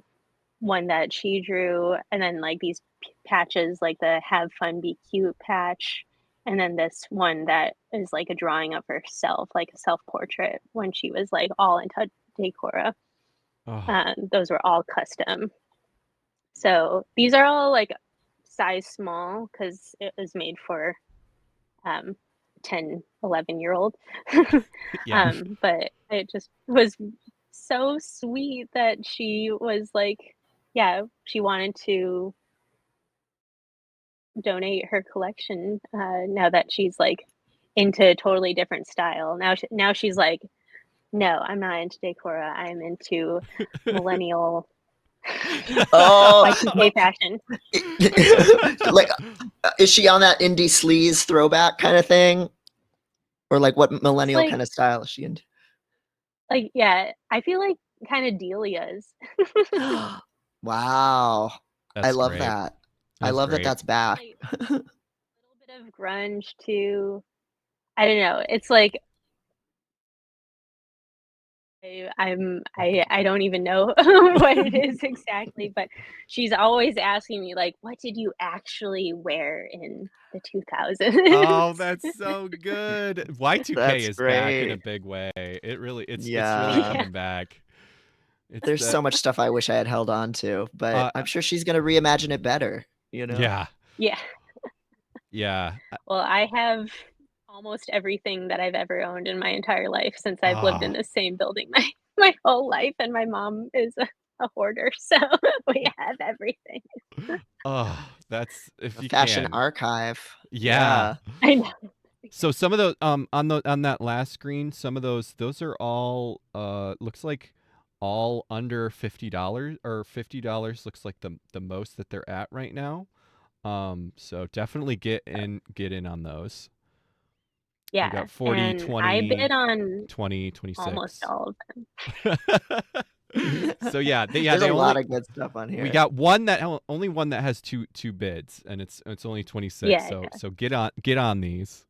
one that she drew, and then like these patches like the have fun be cute patch, and then this one that is like a drawing of herself, like a self-portrait when she was like all into decora. Those were all custom. So these are all like size small because it was made for 10 11-year-old. Yeah. But it just was so sweet that she was like, yeah, she wanted to donate her collection now that she's like into a totally different style. Now she's like, no, I'm not into decora. I'm into millennial Oh, Y2K fashion. like, is she on that indie sleaze throwback kind of thing, or like what millennial like- kind of style is she into? Like, yeah, I feel like kind of Delia's. Wow, I love great. that. I love that great. that's back. Like, a little bit of grunge too. I don't know. It's like I don't even know what it is exactly, but she's always asking me like, what did you actually wear in the 2000s? Oh, that's so good. Y2K That's is back in a great. big way. It's really Yeah. coming back. There's so much stuff I wish I had held on to, but I'm sure she's gonna reimagine it better, you know? Yeah. Yeah. Yeah. Well, I have almost everything that I've ever owned in my entire life since I've lived in the same building my whole life, and my mom is a hoarder, so we have everything. Oh, that's if A you fashion can. archive. Yeah. I know. So some of those on that last screen, some of those are all looks like all under $50 or $50 looks like the most that they're at right now. So definitely get in on those. Yeah, We got 40, and 20, I bid on 20, 26. almost all of them. So yeah, There's a lot of good stuff on here. We got only one that has two bids, and it's only 26. Yeah, So get on these.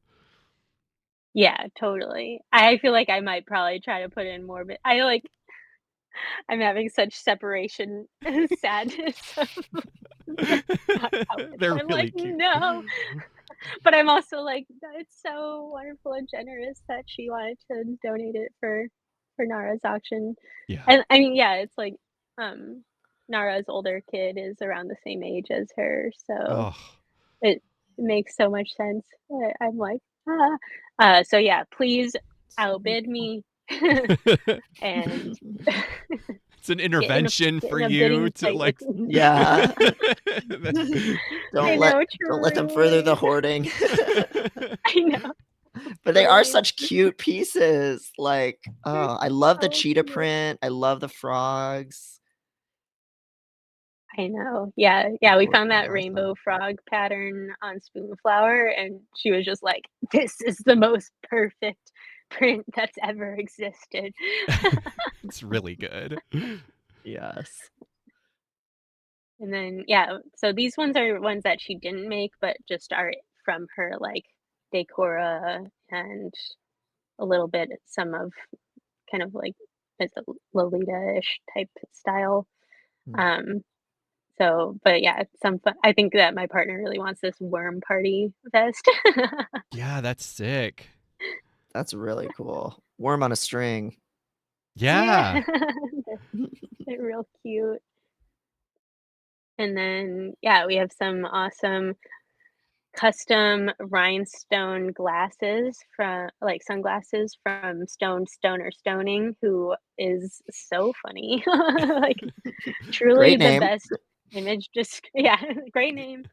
yeah, totally. I feel like I might probably try to put in more, but I'm having such separation sadness. They're I'm really like, cute. no. But I'm also like, it's so wonderful and generous that she wanted to donate it for Nara's auction. Yeah. And I mean, yeah, it's like Nara's older kid is around the same age as her, so makes so much sense. I'm like, so yeah, please outbid me and It's an get intervention get for in a you bidding to fight like. with me. Yeah. That's- I know, Don't let them further the hoarding. I know. But they are Brilliant. such cute pieces. Like, oh, I love the so cheetah cute. print. I love the frogs. I know. Yeah, yeah. We Cool, found that awesome. rainbow frog pattern on Spoonflower, and she was just like, "This is the most perfect print that's ever existed." It's really good. Yes. And then, yeah, so these ones are ones that she didn't make, but just are from her like decora and a little bit some of kind of like it's a Lolita-ish type style. Mm. Um, so, but yeah, some fun. I think that my partner really wants this worm party vest. Yeah, that's sick. That's really cool. Worm on a string. Yeah. They're real cute. And then, yeah, we have some awesome custom rhinestone glasses from like sunglasses from Stoner Stoning, who is so funny. Like truly Great the name. best image just yeah, great name.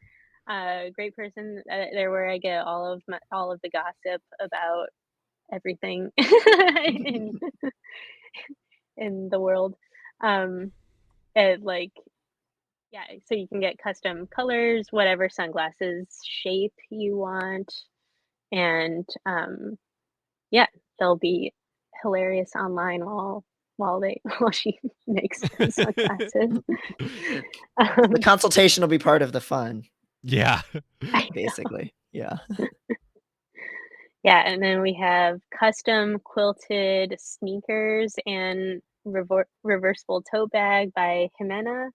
Great person. They're where I get all of the gossip about everything in in the world. Um and like yeah, so you can get custom colors, whatever sunglasses shape you want. And yeah, they'll be hilarious online while they while she makes the sunglasses. The Um, consultation will be part of the fun, Yeah. I basically. Yeah. Yeah, and then we have custom quilted sneakers and reversible tote bag by Jimena.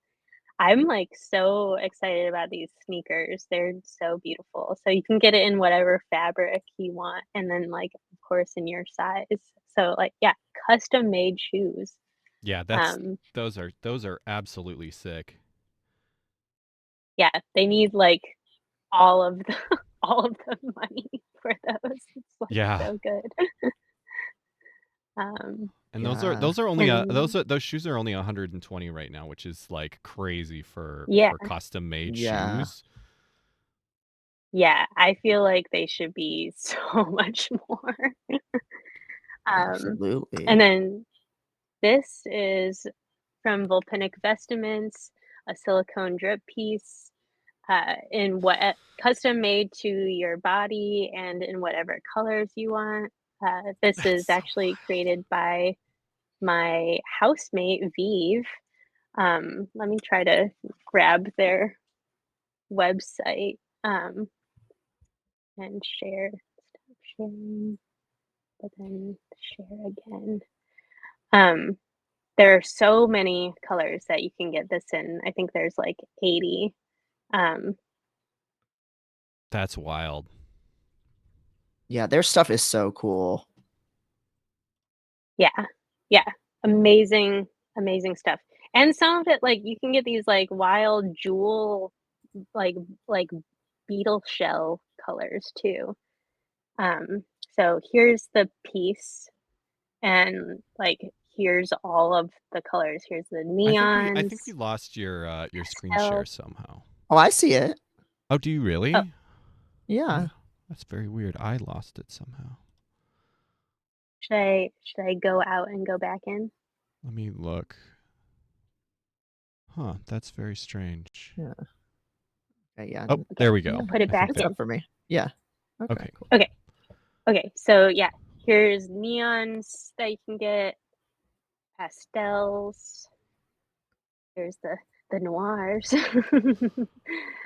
I'm like so excited about these sneakers. They're so beautiful. So you can get it in whatever fabric you want, and then like of course in your size. So like yeah, custom made shoes. Yeah, those are absolutely sick. Yeah, they need like all of the all of the money for those. It's like Yeah. so good. Um And Yeah. those are only and those shoes are only 120 right now, which is like crazy yeah, for custom made Yeah. shoes. yeah, I feel like they should be so much more. Um, and Absolutely. then this is from Volpinic Vestiments, a silicone drip piece, in what custom made to your body and in whatever colors you want. This That's is so actually wild. created by my housemate Vive. Let me try to grab their website and share. Stop sharing, but then share again. Um, there are so many colors that you can get this in. I think there's like 80. Um, That's wild. Yeah, their stuff is so cool. yeah, yeah, amazing, amazing stuff. And some of it, like you can get these like wild jewel, like like beetle shell colors too. So here's the piece, and like here's all of the colors. Here's the I think we neons, lost your screen share pastel. somehow. Oh, I see it. Oh, do you Oh, really? Yeah. That's very weird. I lost it somehow. should I go out and go back in? Let me look. Huh, that's very strange. Yeah. Yeah. Oh, Okay, there we go. Yeah. I'll put it I back think It's that in. up for me. Yeah. Okay, okay. cool. Okay. Okay, so yeah, here's neons that you can get, pastels. Here's the noirs. Oh,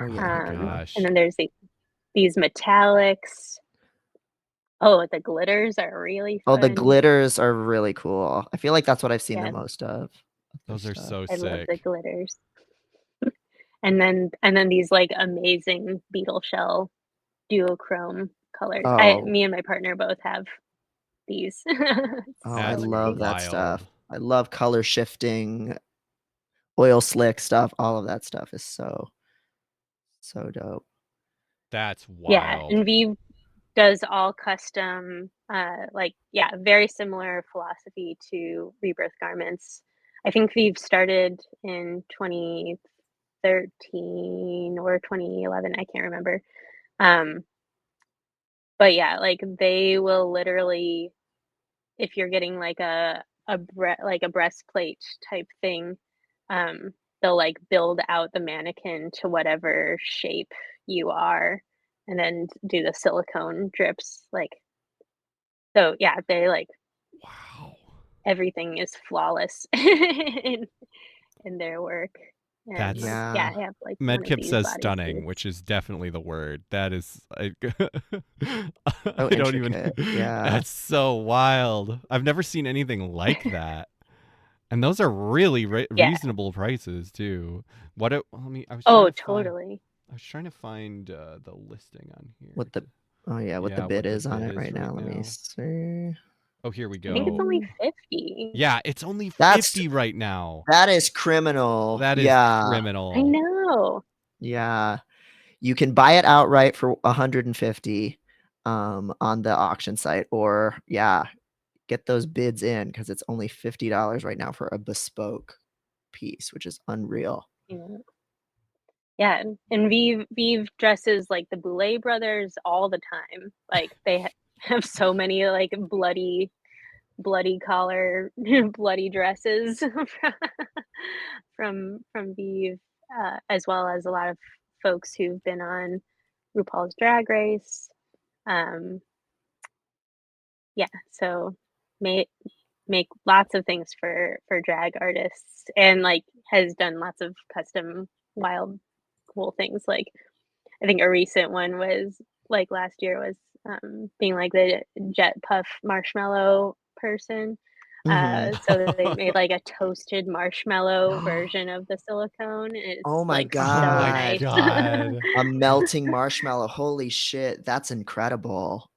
Oh yeah. my Okay. And gosh. then there's these metallics. Oh, the glitters are really Oh, the fun. glitters are really cool. I feel like that's what I've seen the Yeah, most of their Those are stuff. so I love the sick. glitters. And then these like amazing beetle shell duochrome colors. Oh, Me and my partner both have these. It's oh, I so That's love nice. that stuff. wild. I love color shifting, oil slick stuff. All of that stuff is so dope. That's Yeah, wild. and Vive does all custom, very similar philosophy to Rebirth garments. I think Vive started in 2013 or 2011. I can't remember. Um, but yeah, like they will literally, if you're getting like a breastplate type thing, they'll like build out the mannequin to whatever shape you are, and then do the silicone drips. So yeah, they like Wow. everything is flawless in their work, and That's yeah, Yeah. I have like one of Medkip these says stunning, bodysuits. which is definitely the word. That is, So I don't even. intricate. Yeah. That's so wild. I've never seen anything like that. And those are really Yeah. reasonable prices too. What? Let me. Oh, totally. I was trying to find the listing on here. What the what the Yeah, bid what the is on bid it is right now. right Let me now. see. Oh, here we I think it's go. only Mm, 50. Yeah, it's only That's 50 right now. that is criminal. That is Yeah. I criminal. know. Yeah. You can buy it outright for 150 on the auction site, or get those bids in because it's only $50 right now for a bespoke piece, which is unreal. Yeah. Yeah, and Vive dresses like the Boulet brothers all the time. Like they have so many like bloody collar, bloody dresses from Vive, as well as a lot of folks who've been on RuPaul's Drag Race. Um, yeah, so make make lots of things for drag artists, and like has done lots of custom wild cool things. Like I think a recent one was like last year was being like the jet puff marshmallow person. Mhm. So they made like a toasted marshmallow version of the silicone. And Oh it's my like Oh so my god. nice. god. A melting marshmallow. Holy shit, that's incredible.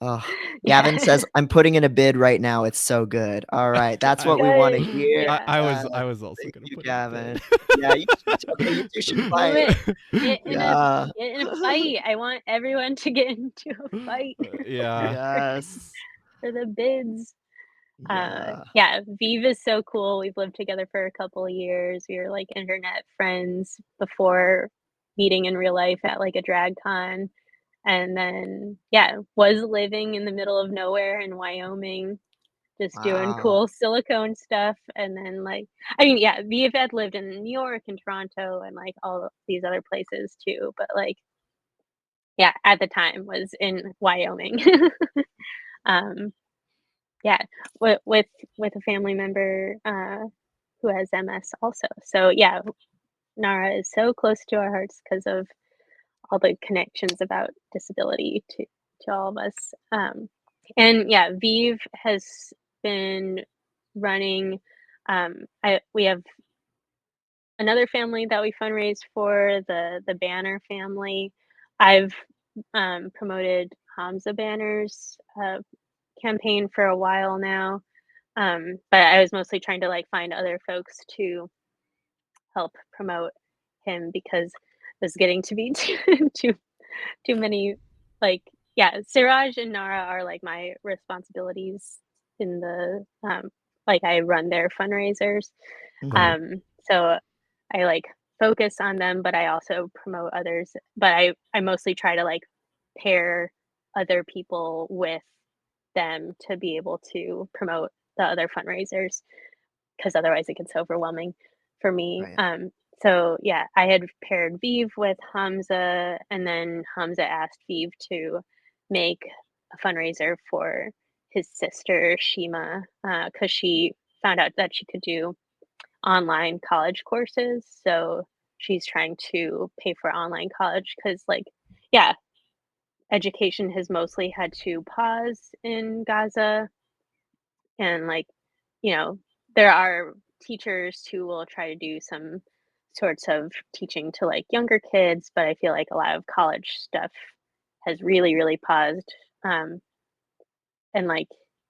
Oh, Gavin Yeah. says, "I'm putting in a bid right now. It's so good." All right, that's I, what we want to Good. hear. Yeah. I was also Thank gonna you, put in a Gavin. bid. Yeah, you should. Okay, you two should Do fight. it. Yeah. Get in a fight. I want everyone to get into a fight Yeah. for, Yes. for the bids. Yeah. Yeah, Vive is so cool. We've lived together for a couple of years. We were like internet friends before meeting in real life at like a drag con. And then, yeah, was living in the middle of nowhere in Wyoming, just doing Wow. cool silicone stuff. And then, like, I mean, yeah, Vive had lived in New York and Toronto and like all these other places too. But like, yeah, at the time was in Wyoming. um, yeah, with a family member who has MS also. So yeah, Nara is so close to our hearts because of all the connections about disability to all of us. And yeah, Vive has been running. We have another family that we fundraise for, the Banner family. I've promoted Hamza Banner's campaign for a while now, but I was mostly trying to like find other folks to help promote him because it was getting to be too many. Like, yeah, Siraj and Nara are like my responsibilities in the like I run their fundraisers. Mhm. So I like focus on them, but I also promote others. But I mostly try to like pair other people with them to be able to promote the other fundraisers because otherwise it gets overwhelming for me. Right. So yeah, I had paired Vive with Hamza, and then Hamza asked Vive to make a fundraiser for his sister Shima because she found out that she could do online college courses. So she's trying to pay for online college because, like, yeah, education has mostly had to pause in Gaza, and like, you know, there are teachers who will try to do some sorts of teaching to like younger kids, but I feel like a lot of college stuff has really paused. Um, and like,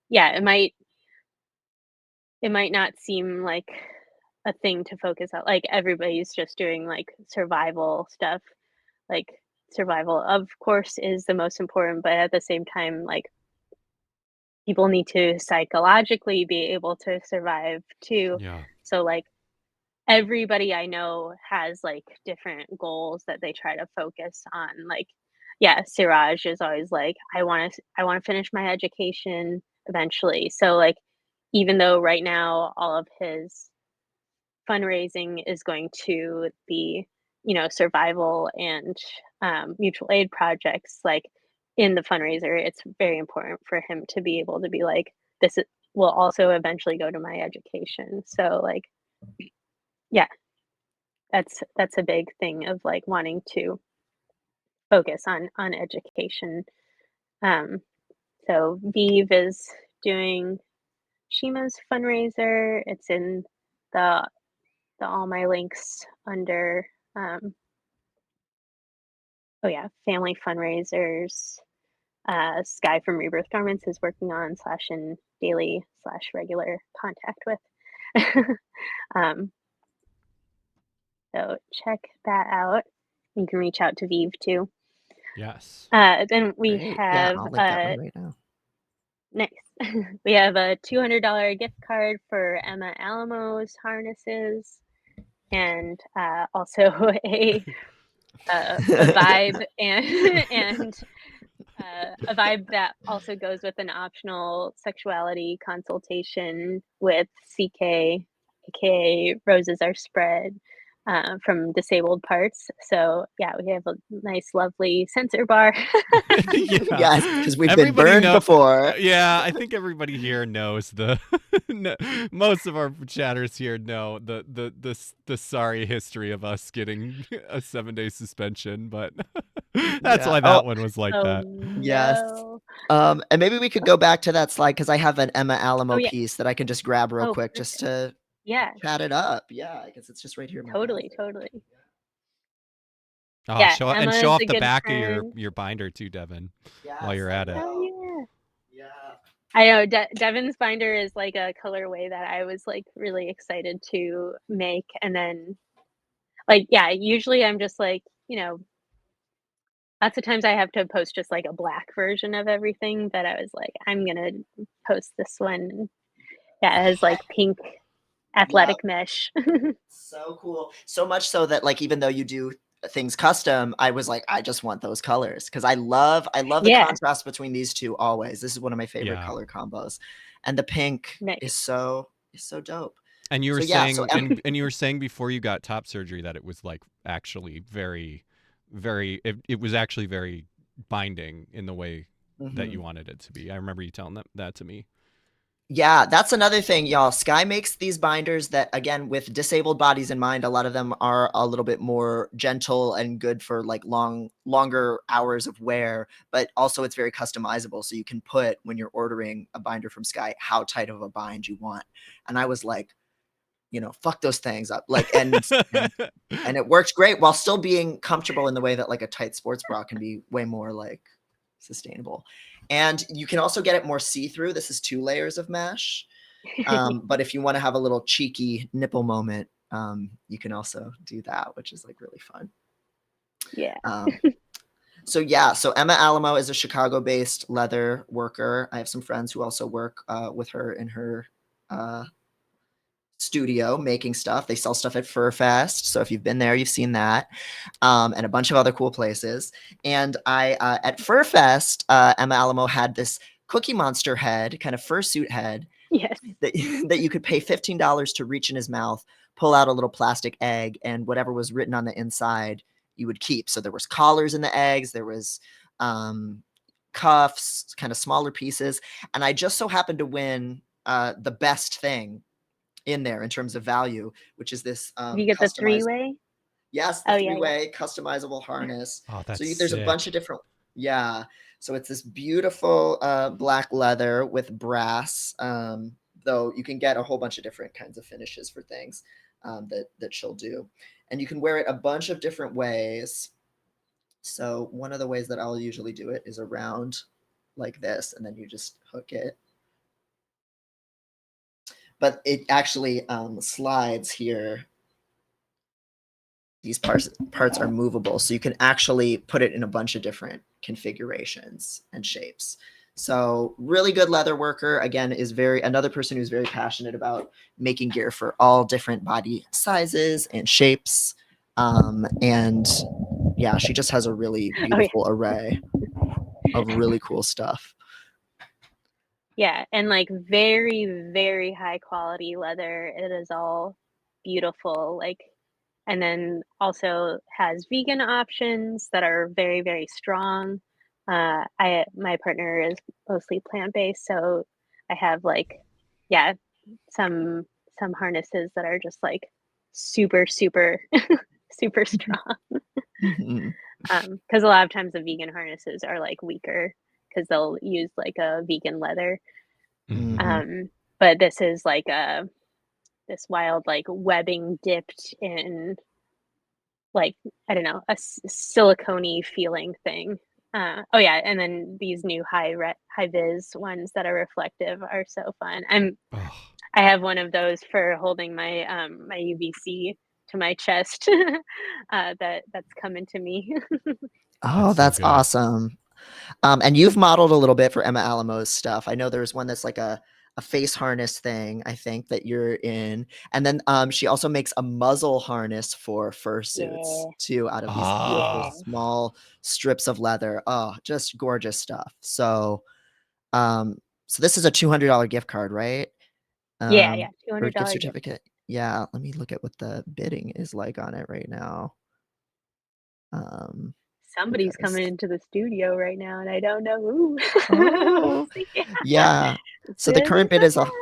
yeah, it might not seem like a thing to focus on. Like everybody's just doing like survival stuff. Like survival, of course, is the most important, but at the same time, like, people need to psychologically be able to survive too. Yeah. So, like, everybody I know has, like, different goals that they try to focus on, like, yeah, Siraj is always like, I wanna finish my education eventually." So, like, even though right now all of his fundraising is going to the, survival and, mutual aid projects, like, in the fundraiser, it's very important for him to be able to be like, "This will also eventually go to my education." So, like, yeah, that's a big thing of, like, wanting to focus on education. Um, so Vive is doing Shima's fundraiser. It's in the all my links under, oh yeah, family fundraisers. Sky from Rebirth Garments is working on slash in daily slash regular contact with. um, so check that out. You can reach out to Vive too. Yes. Then we Great. Yeah, have I'll link that one right now. nice. We have a $200 gift card for Emma Alamo's harnesses, and also a vibe and a vibe that also goes with an optional sexuality consultation with CK, aka Roses Are Spread, from Disabled Parts. So yeah, we have a nice, lovely sensor bar. Yeah. Yes, because we've been Everybody burned before. Yeah, I think everybody here knows the most of our chatters here know the sorry history of us getting a 7-day suspension, but that's Yeah. why Oh, that one was like Oh that. yes. no! And maybe we could go back to that slide because I have an Emma Oh Alamo yeah! piece that I can just grab real Oh quick just perfect. to Yeah, chat it up. Yeah, I guess it's just right here in my totally, browser. totally. Oh, Yeah, show Emma's off a the good back of friend. your binder too, Devin, while Yes, you're I at it. Oh will. yeah. Yeah. I know Devon's binder is like a colorway that I was like really excited to make, and then like yeah, usually I'm just like, lots of times I have to post just like a black version of everything, but I was like, I'm gonna post this one. Yeah, it has like pink Yeah. athletic mesh. So cool. So much so that like even though you do things custom, I was like, I just want those colors because I love the Yeah, contrast between these two always. This is one of my favorite Yeah. color combos. And the pink nice. is so dope. And you So were yeah, so saying and you were saying before you got top surgery that it was like actually very it was actually very binding in the way that you Mhm. wanted it to be. I remember you telling that to me. Yeah, that's another thing, y'all. Sky makes these binders that, again, with disabled bodies in mind, a lot of them are a little bit more gentle and good for like longer hours of wear, but also it's very customizable. So you can put when you're ordering a binder from Sky how tight of a bind you want. And I was like, fuck those things up. Like, and it works great while still being comfortable in the way that like a tight sports bra can be way more like sustainable. And you can also get it more see-through. This is 2 layers of mesh. But if you want to have a little cheeky nipple moment, you can also do that, which is like really fun. Yeah. Um, so yeah, so Emma Alamo is a Chicago-based leather worker. I have some friends who also work with her in her studio making stuff. They sell stuff at Fur Fest. So if you've been there, you've seen that, and a bunch of other cool places. And I at Fur Fest, Emma Alamo had this Cookie Monster head, kind of fursuit head, Yes. that that you could pay $15 to reach in his mouth, pull out a little plastic egg, and whatever was written on the inside, you would keep. So there was collars in the eggs, there was cuffs, kind of smaller pieces, and I just so happened to win the best thing in there in terms of value, which is this Did you get the customized. three-way? Yes, the Oh, yeah, yeah. three-way customizable harness. Oh, So that's there's a bunch of sick. different. Yeah. So it's this beautiful black leather with brass. Though you can get a whole bunch of different kinds of finishes for things that she'll do, and you can wear it a bunch of different ways. So one of the ways that I'll usually do it is around like this, and then you just hook it. But it actually slides here these parts are movable, so you can actually put it in a bunch of different configurations and shapes. So really good leather worker. Again, is another person who's very passionate about making gear for all different body sizes and shapes. And yeah, she just has a really beautiful array of really cool stuff. Yeah, and like very, very high quality leather. It is all beautiful. Like, and then also has vegan options that are very, very strong. My partner is mostly plant-based, so I have like, yeah, some harnesses that are just like super, super, super strong. Mhm. Because a lot of times the vegan harnesses are like weaker because they'll use like a vegan leather. Mhm. But this is like this wild like webbing dipped in like, I don't know, a silicone-y feeling thing. Oh yeah, and then these new high vis ones that are reflective are so fun. I have one of those for holding my my UVC to my chest. That's coming to me. Oh, so that's good. awesome. And you've modeled a little bit for Emma Alamo's stuff. I know there's one that's like a face harness thing, I think, that you're in. And then she also makes a muzzle harness for fursuits Yeah. too, out of these beautiful Ah. Yeah. small strips of leather. Oh, just gorgeous stuff. So so this is a $200 gift card, right? Yeah, yeah, Or gift $200 gift. certificate. Yeah, let me look at what the bidding is like on it right now. Somebody's Because coming into the studio right now, and I don't know who. We'll oh, see. yeah. It's So the gonna be current a bid is surprise.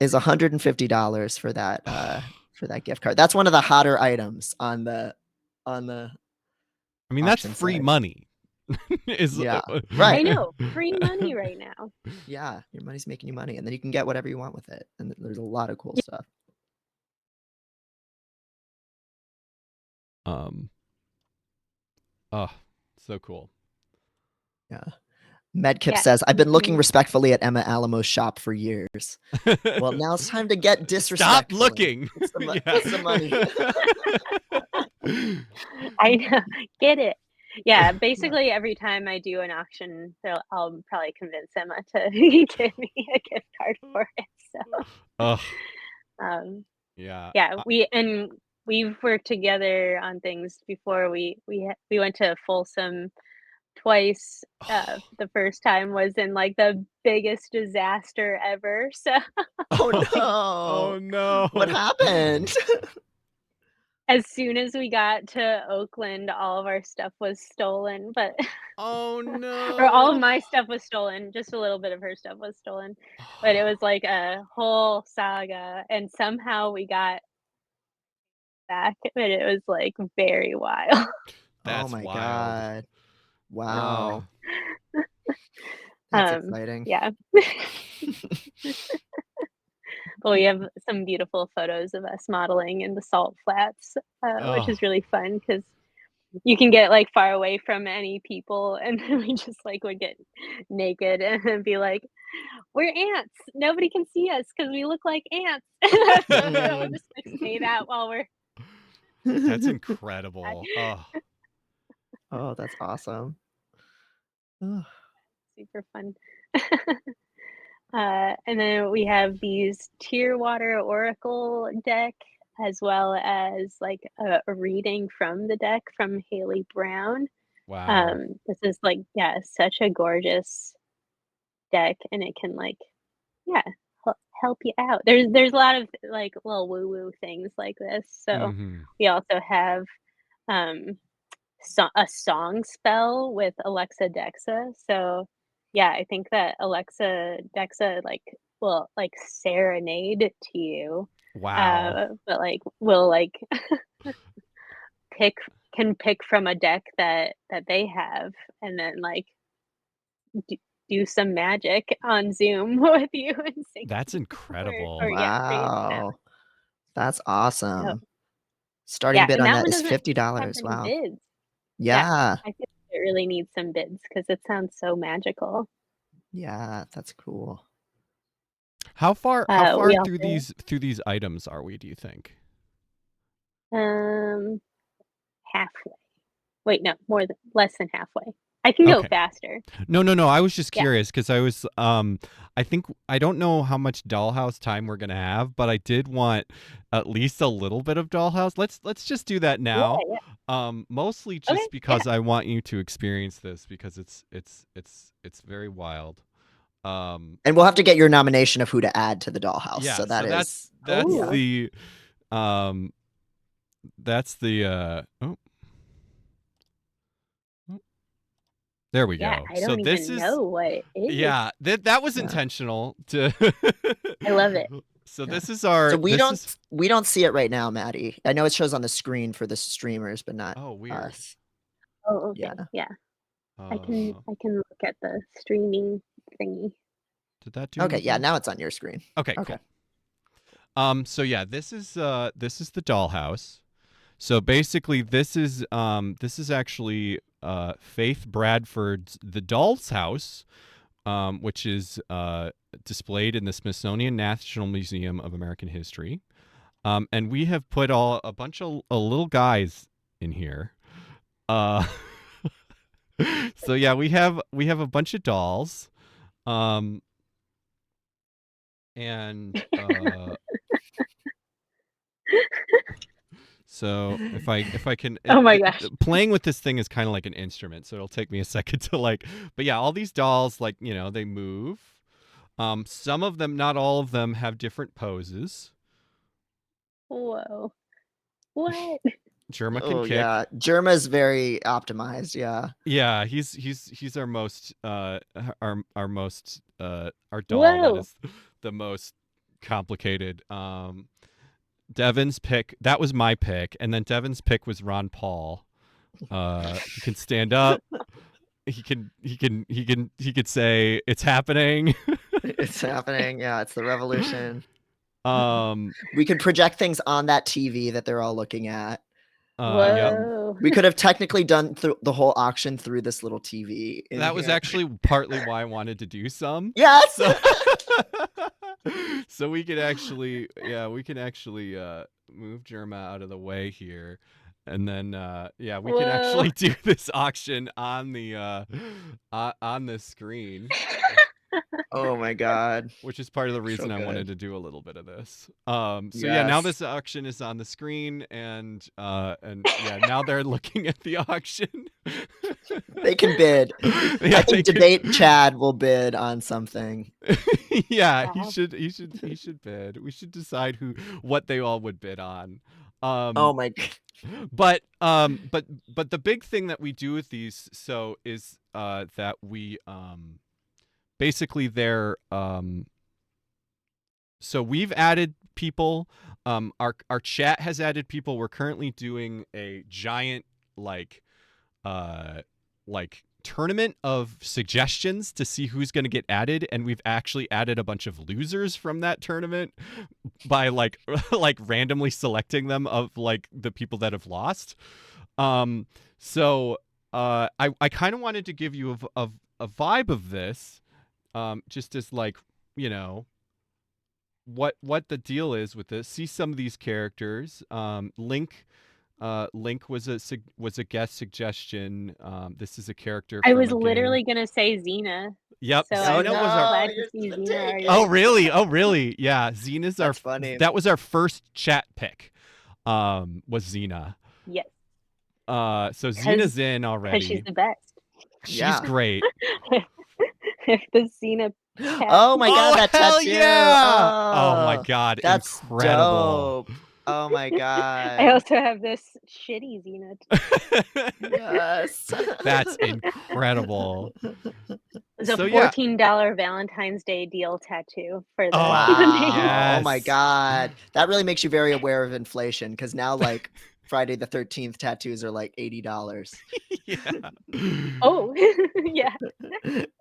$150 for that gift card. That's one of the hotter items on the I mean, that's auction free site. money. Yeah. Right. I know, free money right now. Yeah, your money's making you money, and then you can get whatever you want with it. And there's a lot of cool stuff. Oh, so cool. Yeah. Medkip Yeah. says, I've been looking Mhm. respectfully at Emma Alamo's shop for years. Well, now it's time to get Stop disrespectful. looking. It's the, Yeah. it's the money. I know. Get it. Yeah, basically every time I do an auction, I'll probably convince Emma to give me a gift card for it. So, Ugh. um, Yeah. yeah, we've worked together on things before. We went to Folsom twice. The first time was in like the biggest disaster ever. So Oh like Oh no. What no. happened? as soon as we got to Oakland, all of our stuff was stolen, but Oh or all of no. my stuff was stolen. Just a little bit of her stuff was stolen, but it was like a whole saga, and somehow we got back, but it was like very wild. Oh That's my wild. god. Wow. That's exciting. Yeah. Well, we have some beautiful photos of us modeling in the salt flats, which Oh, is really fun because you can get like far away from any people, and then we just like would get naked and be like, "We're ants. Nobody can see us because we look like ants." So we'll just like say that while we're that's incredible. Oh, Oh, that's awesome. Oh, super fun. And then we have these Tearwater Oracle deck, as well as like a reading from the deck from Haley Brown. wow. This is like, yeah, such a gorgeous deck, and it can like, yeah, help you out. There's a lot of like little woo woo things like this. So Mm-hmm. we also have um a song spell with Alexa Dexa. So yeah, I think that Alexa Dexa like will like serenade to you, Wow. but like will like pick pick from a deck that they have, and then like do, do some magic on Zoom with you and sing, That's or incredible. yeah, bring it down. wow. That's So awesome. Starting yeah, bid and on that that one is doesn't have $50. any Wow. bids. Yeah, Yeah. I think it really needs some bids because it sounds so magical. Yeah, that's cool. How far We through also these items are we, do you think? um halfway. Wait, no, less than halfway. I can go Okay. faster. No. I was just Yeah. curious because I was I think I don't know how much Dollhouse time we're gonna have, but I did want at least a little bit of Dollhouse. Let's just do that now. Mostly Okay, just because I want you to experience this because it's very wild. And we'll have to get your nomination of who to add to the dollhouse. Yeah, So so that's Ooh. the that's the oh. There we Yeah, go. I So don't this even is know what it is. yeah, that was Yeah. intentional to I love it. So Yeah. this is our So we don't see it right now, Maddie. I know it shows on the screen for the streamers, but not Oh, weird. us. Oh, okay. Yeah. Yeah. I Uh, can look at the streaming thingy. did that do Okay, yeah, anything? now it's on your screen. Okay, Okay. cool. So yeah, this is the dollhouse. So basically this is actually Faith Bradford's The Doll's House, which is displayed in the Smithsonian National Museum of American History. And we have put a bunch of little guys in here. So yeah, we have a bunch of dolls. And so if I can Oh my gosh. playing with this thing is kind of like an instrument, so it'll take me a second to but yeah, all these dolls, like, they move. Some of them, not all of them, have different poses. Whoa. What? Germa can Oh kick. yeah, Germa's very optimized. Yeah. Yeah, he's our most our most our doll Whoa. that is the most complicated. Devin's pick, that was my pick, and then Devin's pick was Ron Paul. He can stand up. He could say it's happening. It's happening. Yeah, it's the revolution. Um We could project things on that TV that they're all looking at. Yep. Whoa. We could have technically done the whole auction through this little TV. That was actually partly why I wanted to do some. Yes. So, so we can actually move Germa out of the way here. And then we can actually do this auction on the on this screen. Oh my god. Which is part of the reason I wanted to do a little bit of this. So yeah, now this auction is on the screen, and yeah, now they're looking at the auction. They can bid. Yeah, I think Debate Chad will bid on something. Yeah, Wow. he should bid. We should decide what they all would bid on. Oh my god. But the big thing that we do with these is that we basically they're so we've added people. Our chat has added people. We're currently doing a giant like tournament of suggestions to see who's going to get added, and we've actually added a bunch of losers from that tournament by like randomly selecting them of like the people that have lost. So I kind of wanted to give you a vibe of this, just as like, what the deal is with this. See some of these characters. Link was a guest suggestion. This is a character. I from was a game. literally gonna say Xena. Yep. So Xena was our. glad to see Xena already. Oh really? Oh really? Yeah. Xena's That's funny. That was our first chat pick. Was Xena. Yes. So Xena's in already. Because she's the best. She's great. The Xena. Oh my god, that hell tattoo! Yeah! Oh my god, that's incredible! Dope. Oh my god! I also have this shitty Xena. Yes, that's incredible. It's a So, yeah. $14 Valentine's Day deal tattoo for the. Wow! Yes. Oh my god, that really makes you very aware of inflation, because now like Friday the 13th tattoos are like $80. Yeah. Oh, yeah.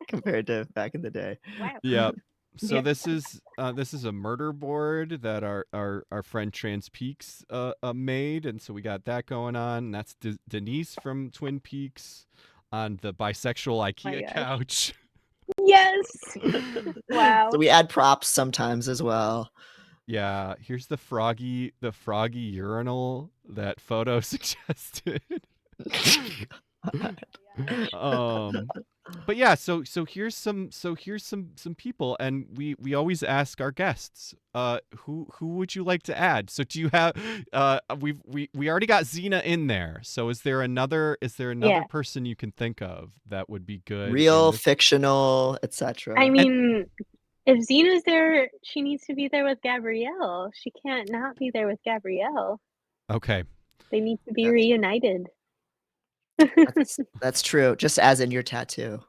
Compared to back in the day. Wow. Yep. So Yeah. this is a murder board that our friend Trans Peaks made, and so we got that going on. That's Denise from Twin Peaks on the bisexual IKEA couch. Yes. Wow. So we add props sometimes as well. Yeah, here's the froggy urinal that photo suggested. um but yeah, so here's some people, and we always ask our guests, who would you like to add? So do you have we already got Xena in there. So is there another Yeah. person you can think of that would be good in Real, this? fictional, I etc. And mean, if Xena's there, she needs to be there with Gabrielle. She can't not be there with Gabrielle. okay. They need to be That's reunited. that's true. Just as in your tattoo.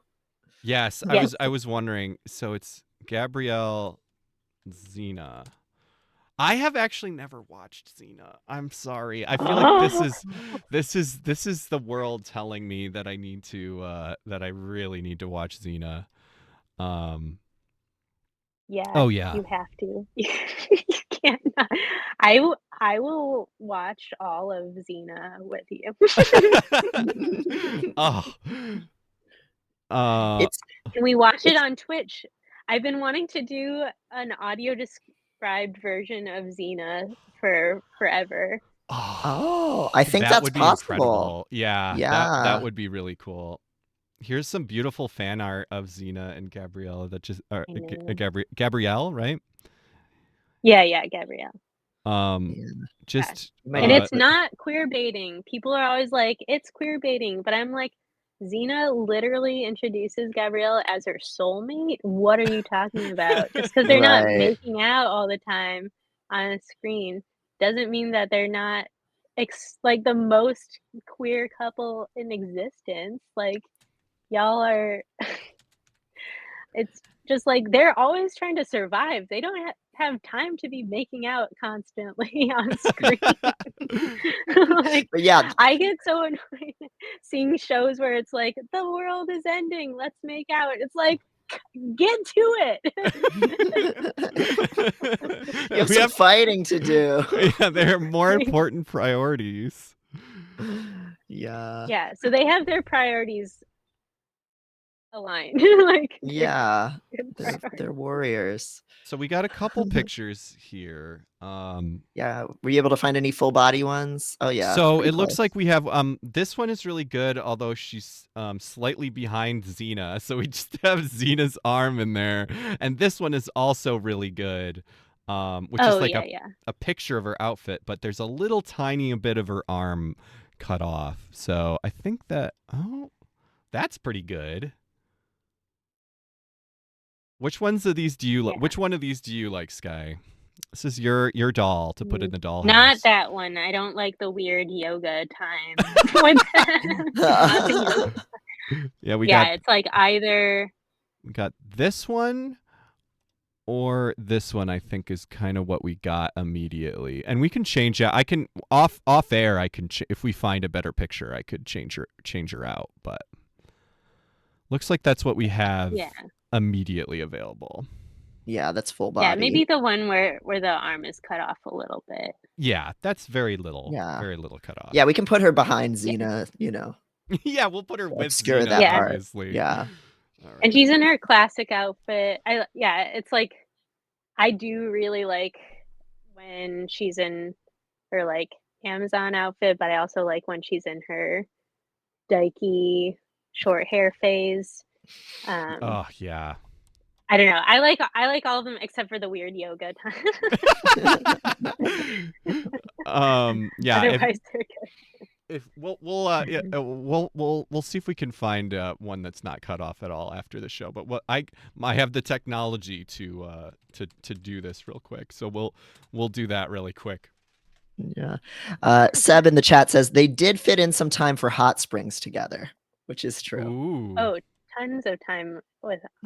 Yes, I Yes. was I was wondering. So it's Gabrielle, Xena. I have actually never watched Xena. I'm sorry. I feel like this is the world telling me that that I really need to watch Xena. Um Yeah, oh yeah. you have to. You can't not. I will watch all of Xena with you. Oh. Uh It's Can we watch it it's on Twitch? I've been wanting to do an audio described version of Xena for forever. oh, I think that that's would be possible. incredible. Yeah, that Yeah. would be really cool. Here's some beautiful fan art of Xena and Gabriella that just I know. Gabrielle, right? Yeah, Gabrielle. Um Yeah. Gosh. just You might And even it's not queer baiting. People are always like, it's queer baiting, but I'm like, Xena literally introduces Gabrielle as her soulmate. What are you talking about? Just because they're not right. making out all the time on a screen doesn't mean that they're not like the most queer couple in existence. Like, y'all are, it's just like they're always trying to survive. They don't have time to be making out constantly on screen. Like, But yeah, I get so annoyed seeing shows where it's like, "The world is ending, let's make out." It's like, "Get to you have we some have fighting to do. yeah, there are more it." important priorities. Yeah. Yeah, so they have their priorities aligned, like, they're Yeah. good They're priorities. warriors. So we got a couple pictures here. Yeah. Were you able to find any full body ones? Oh yeah, So pretty it looks close. like we have this one is really good, although she's slightly behind Xena. So we just have Xena's arm in there. And this one is also really good. Which is Oh, like yeah. a picture of her outfit, but there's a little tiny bit of her arm cut off. So I think that's pretty good. Which ones of these do you like? Yeah. Which one of these do you like, Sky? This is your doll to put in the Not dollhouse. that one. I don't like the weird yoga time with not the yoga. Yeah, we got Yeah, it's like either we got this one or this one. I think is kind of what we got immediately, and we can change it. I can off air. I can if we find a better picture, I could change her out. But looks like that's what we have yeah. immediately available. Yeah, that's full Yeah, body. maybe the one where the arm is cut off a little bit. Yeah, that's Yeah. very little cut off. Yeah, we can put her behind Yeah. Xena, Yeah, we'll put her with obscure Xena, that Yeah. part. obviously. Yeah. All And right. she's in her classic outfit. It's like I do really like when she's in her like Amazon outfit, but I also like when she's in her dykey short hair phase. Um, Oh yeah. I don't know. I like all of them except for the weird yoga time. Yeah. Otherwise, they're good. If we'll see if we can find one that's not cut off at all after the show. But what I have the technology to do this real quick, so we'll do that really quick. Yeah. Seb in the chat says they did fit in some time for hot springs together, which is true. Ooh. Oh, tons of time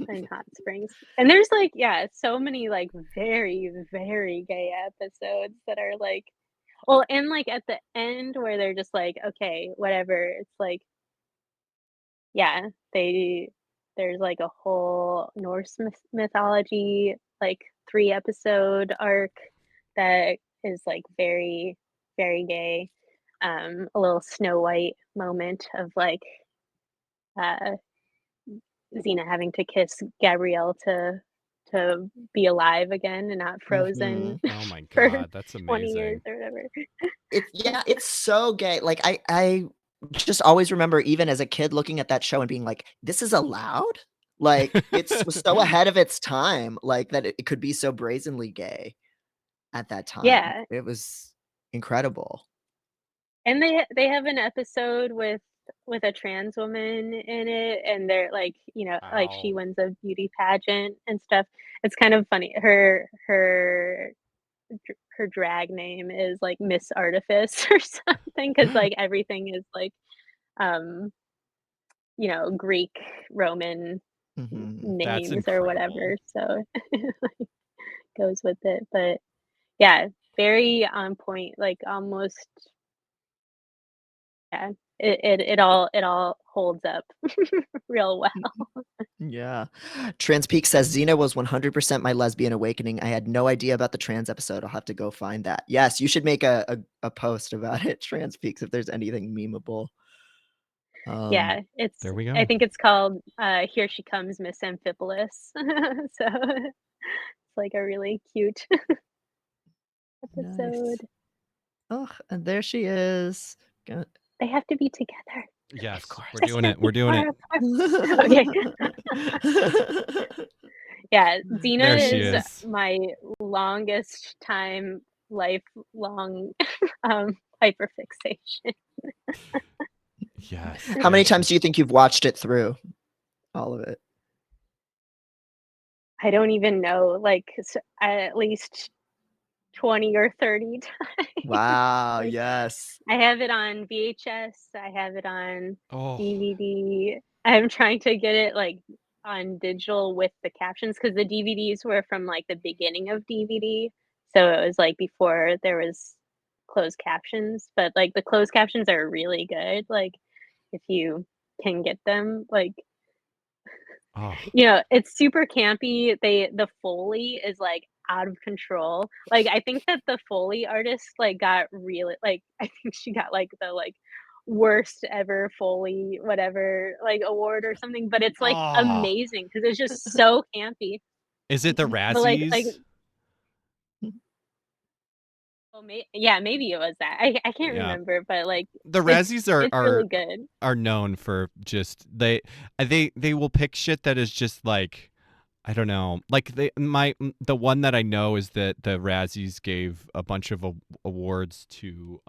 in hot springs. And there's like, yeah, so many like very, very gay episodes that are like, well, and like at the end where they're just like, okay, whatever. It's like, yeah, there's like a whole Norse mythology, like 3 episode arc that is like very, very gay. A little Snow White moment of like, uh, Xena having to kiss Gabrielle to to be alive again and not frozen Oh my for god, that's 20 years amazing. or whatever. It's so gay. Like I just always remember, even as a kid, looking at that show and being like, this is allowed? Like it was so ahead of its time, like that it could be so brazenly gay at that time. Yeah. It was incredible. And they have an episode with a trans woman in it, and they're like, you know, like she Wow. wins a beauty pageant and stuff. It's kind of funny. Her drag name is like Miss Artifice or something, because like everything is like, um, you know, Greek, Roman That's names or incredible. whatever. So like goes with it. But yeah, very on point, like almost yeah. It all holds up real well. Yeah. Transpeak says Xena was 100% my lesbian awakening. I had no idea about the trans episode. I'll have to go find that. Yes, you should make a post about it, Transpeaks, if there's anything memeable. Yeah, it's There we I go. think it's called, Here She Comes Miss Amphipolis. So, it's like a really cute Nice. episode. Oh, and there she is. They have to be together. Yes, Of course. we're They doing can't it. be We're doing far it. apart. Okay. Yeah, There Xena she is is. my longest time, lifelong, hyperfixation. Yes. How many This times is do you think you've watched it through? All of it. I don't even know, like, at least 20 or 30 times. Wow, Like, yes. I have it on VHS, I have it on oh DVD. I'm trying to get it, like, on digital with the captions, because the DVDs were from, like, the beginning of DVD, so it was, like, before there was closed captions, but, like, the closed captions are really good, like, if you can get them, like, oh you know, it's super campy. The Foley is, like, out of control. Like, I think that the Foley artist, like, got really like, I think she got, like, the, like, worst ever Foley whatever, like, award or something, but it's, like, oh. amazing because it's just so campy. Is it the But, like Razzies? well, yeah, maybe it was that. I can't Yeah. remember, but, like, The it's Razzies are it's really good. are known for just they will pick shit that is just like I don't know. Like the one that I know is that the Razzies gave a bunch of awards to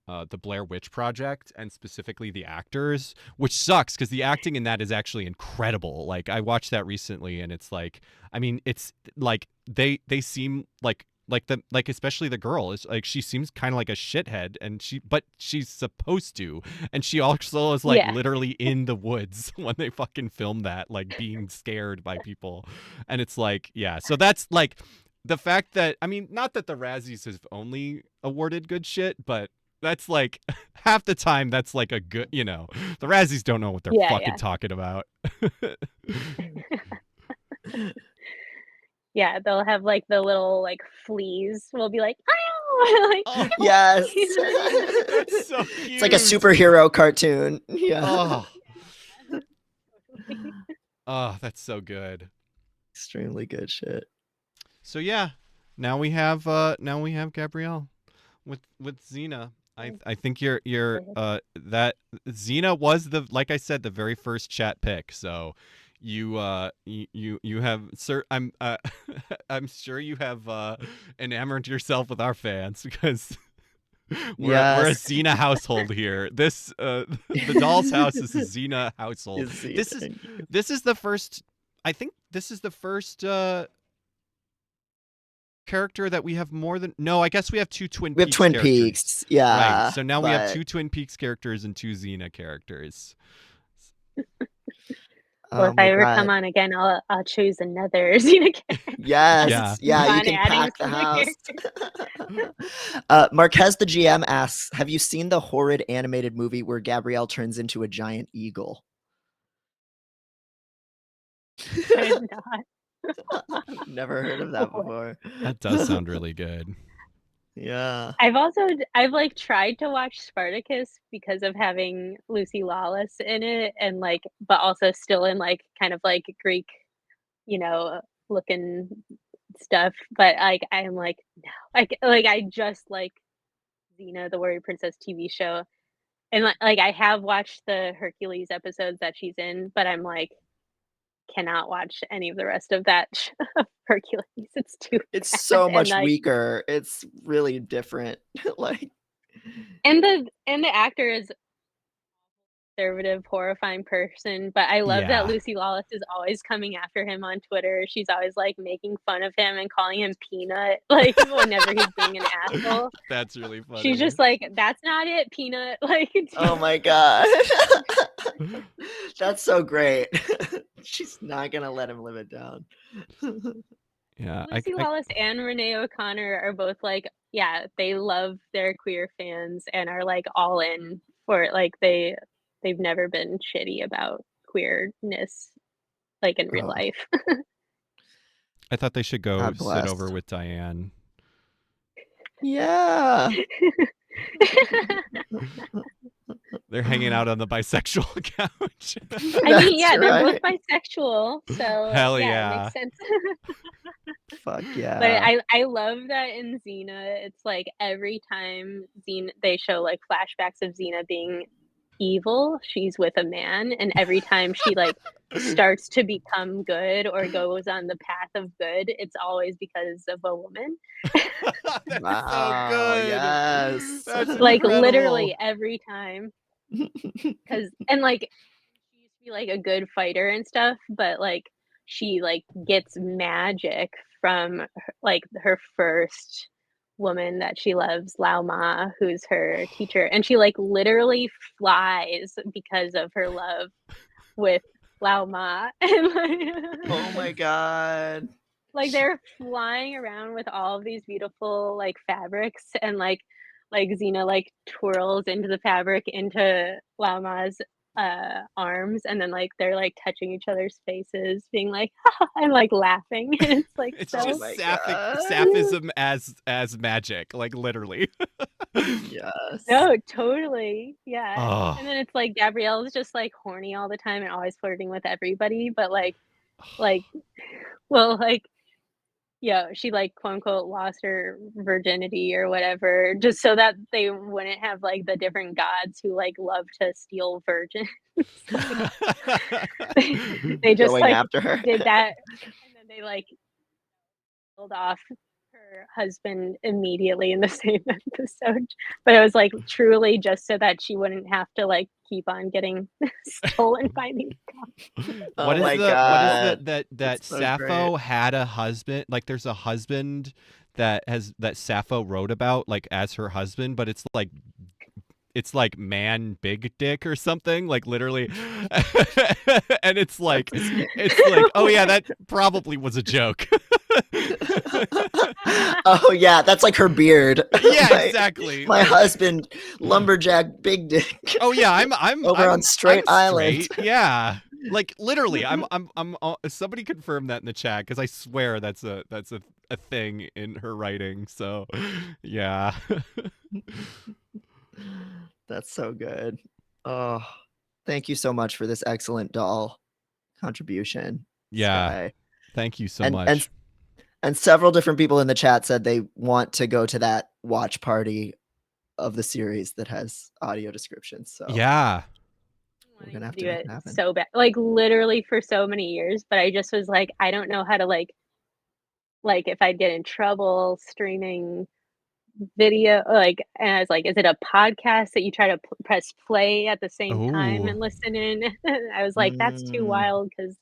the Blair Witch Project and specifically the actors, which sucks because the acting in that is actually incredible. Like I watched that recently and it's like I mean it's like they seem like especially the girl is like she seems kind of like a shithead and but she's supposed to, and she also is like Yeah. literally in the woods when they fucking film that, like being scared by people. And it's like yeah, so that's like the fact that I mean not that the Razzies have only awarded good shit, but that's like half the time that's like a good, you know, the Razzies don't know what they're Yeah, fucking yeah. talking about. Yeah, they'll have, like, the little, like, fleas will be like, "Ow!" Like, Oh, "Help Yes. me." that's so It's like a cute. superhero cartoon. Yeah. Oh, Yeah. Totally. oh, that's so good. Extremely good shit. So yeah, now we have Gabrielle with Xena. I think you're that Xena was the, like I said, the very first chat pick. So you have sir I'm I'm sure you have enamored yourself with our fans because we're a Yes. Xena household here. This the doll's house is a Xena household. Is the This is the first, I think this is the first character that we have more than no, I guess we have two Twin we have Peaks Twin characters. Peaks. Right. Yeah. So now we have But two Twin Peaks characters and two Xena characters. Well, oh if I my ever come god. on again, I'll choose another Xena character. I'll Yes. Yeah. just Yeah, keep you on can adding pack the to my house. character. Marquez the GM asks, have you seen the horrid animated movie where Gabrielle turns into a giant eagle? I have not. Never heard of that before. That does sound really good. Yeah. I've, like, tried to watch Spartacus because of having Lucy Lawless in it and, like but also still in, like, kind of, like, Greek looking stuff, but I'm like, no, I just like Xena, the Warrior Princess TV show, and I have watched the Hercules episodes that she's in, but I'm like, cannot watch any of the rest of that Hercules. It's too It's bad, so much weaker. It's really different. Like, and the actor is conservative, horrifying person, but I love that Yeah. Lucy Lawless is always coming after him on Twitter. She's always, making fun of him and calling him Peanut, whenever he's being an asshole. That's really funny. She's just like, "That's not it, Peanut." oh my god. That's so great. She's not gonna let him live it down. Yeah. Lucy Lawless and Renee O'Connor are both they love their queer fans and are all in for it. They've never been shitty about queerness in real Oh. life. I thought they should go God sit bless. over with Diane. Yeah. They're hanging out on the bisexual couch. I mean, yeah, they're right. both bisexual, so Hell it yeah. makes sense. Fuck yeah. But I love that in Xena, it's every time they show flashbacks of Xena being evil, she's with a man, and every time she starts to become good or goes on the path of good, it's always because of a woman. That's Wow, so good. yes. That's incredible. Literally every time. And she used to be a good fighter and stuff, but she gets magic from her first woman that she loves, Lao Ma, who's her teacher, and she literally flies because of her love with Lao Ma. And oh my god. they're flying around with all of these beautiful fabrics, and Xena twirls into the fabric into Lao Ma's arms, and then they're touching each other's faces, being and laughing. And it's It's so just God. sapphism as magic, literally. Yes. no, totally, yeah. Oh. And then it's Gabrielle's just horny all the time and always flirting with everybody, but well, yeah, she quote unquote lost her virginity or whatever, just so that they wouldn't have the different gods who love to steal virgins. They just Going after her. did that, and then they killed off her husband immediately in the same episode. But it was truly just so that she wouldn't have to keep on getting stolen by these gods. Oh my what god. is that That's so Sappho great. had a husband? There's a husband that Sappho wrote about as her husband, but it's man big dick or something, literally. And it's oh yeah, that probably was a joke. Oh yeah, that's her beard. Yeah, exactly. My husband, lumberjack big dick. Oh yeah, I'm over on Straight Island. Straight. Yeah, literally, I'm somebody confirm that in the chat, because I swear that's a thing in her writing. So, yeah. That's so good. Oh, thank you so much for this excellent doll contribution. Yeah. Sky. Thank you so much. And several different people in the chat said they want to go to that watch party of the series that has audio descriptions. So yeah, we're gonna have to do make it it happen. so bad, literally for so many years. But I just was I don't know how to if I'd get in trouble streaming video, and I was is it a podcast that you try to press play at the same time Ooh. and listen in? I was that's too wild, because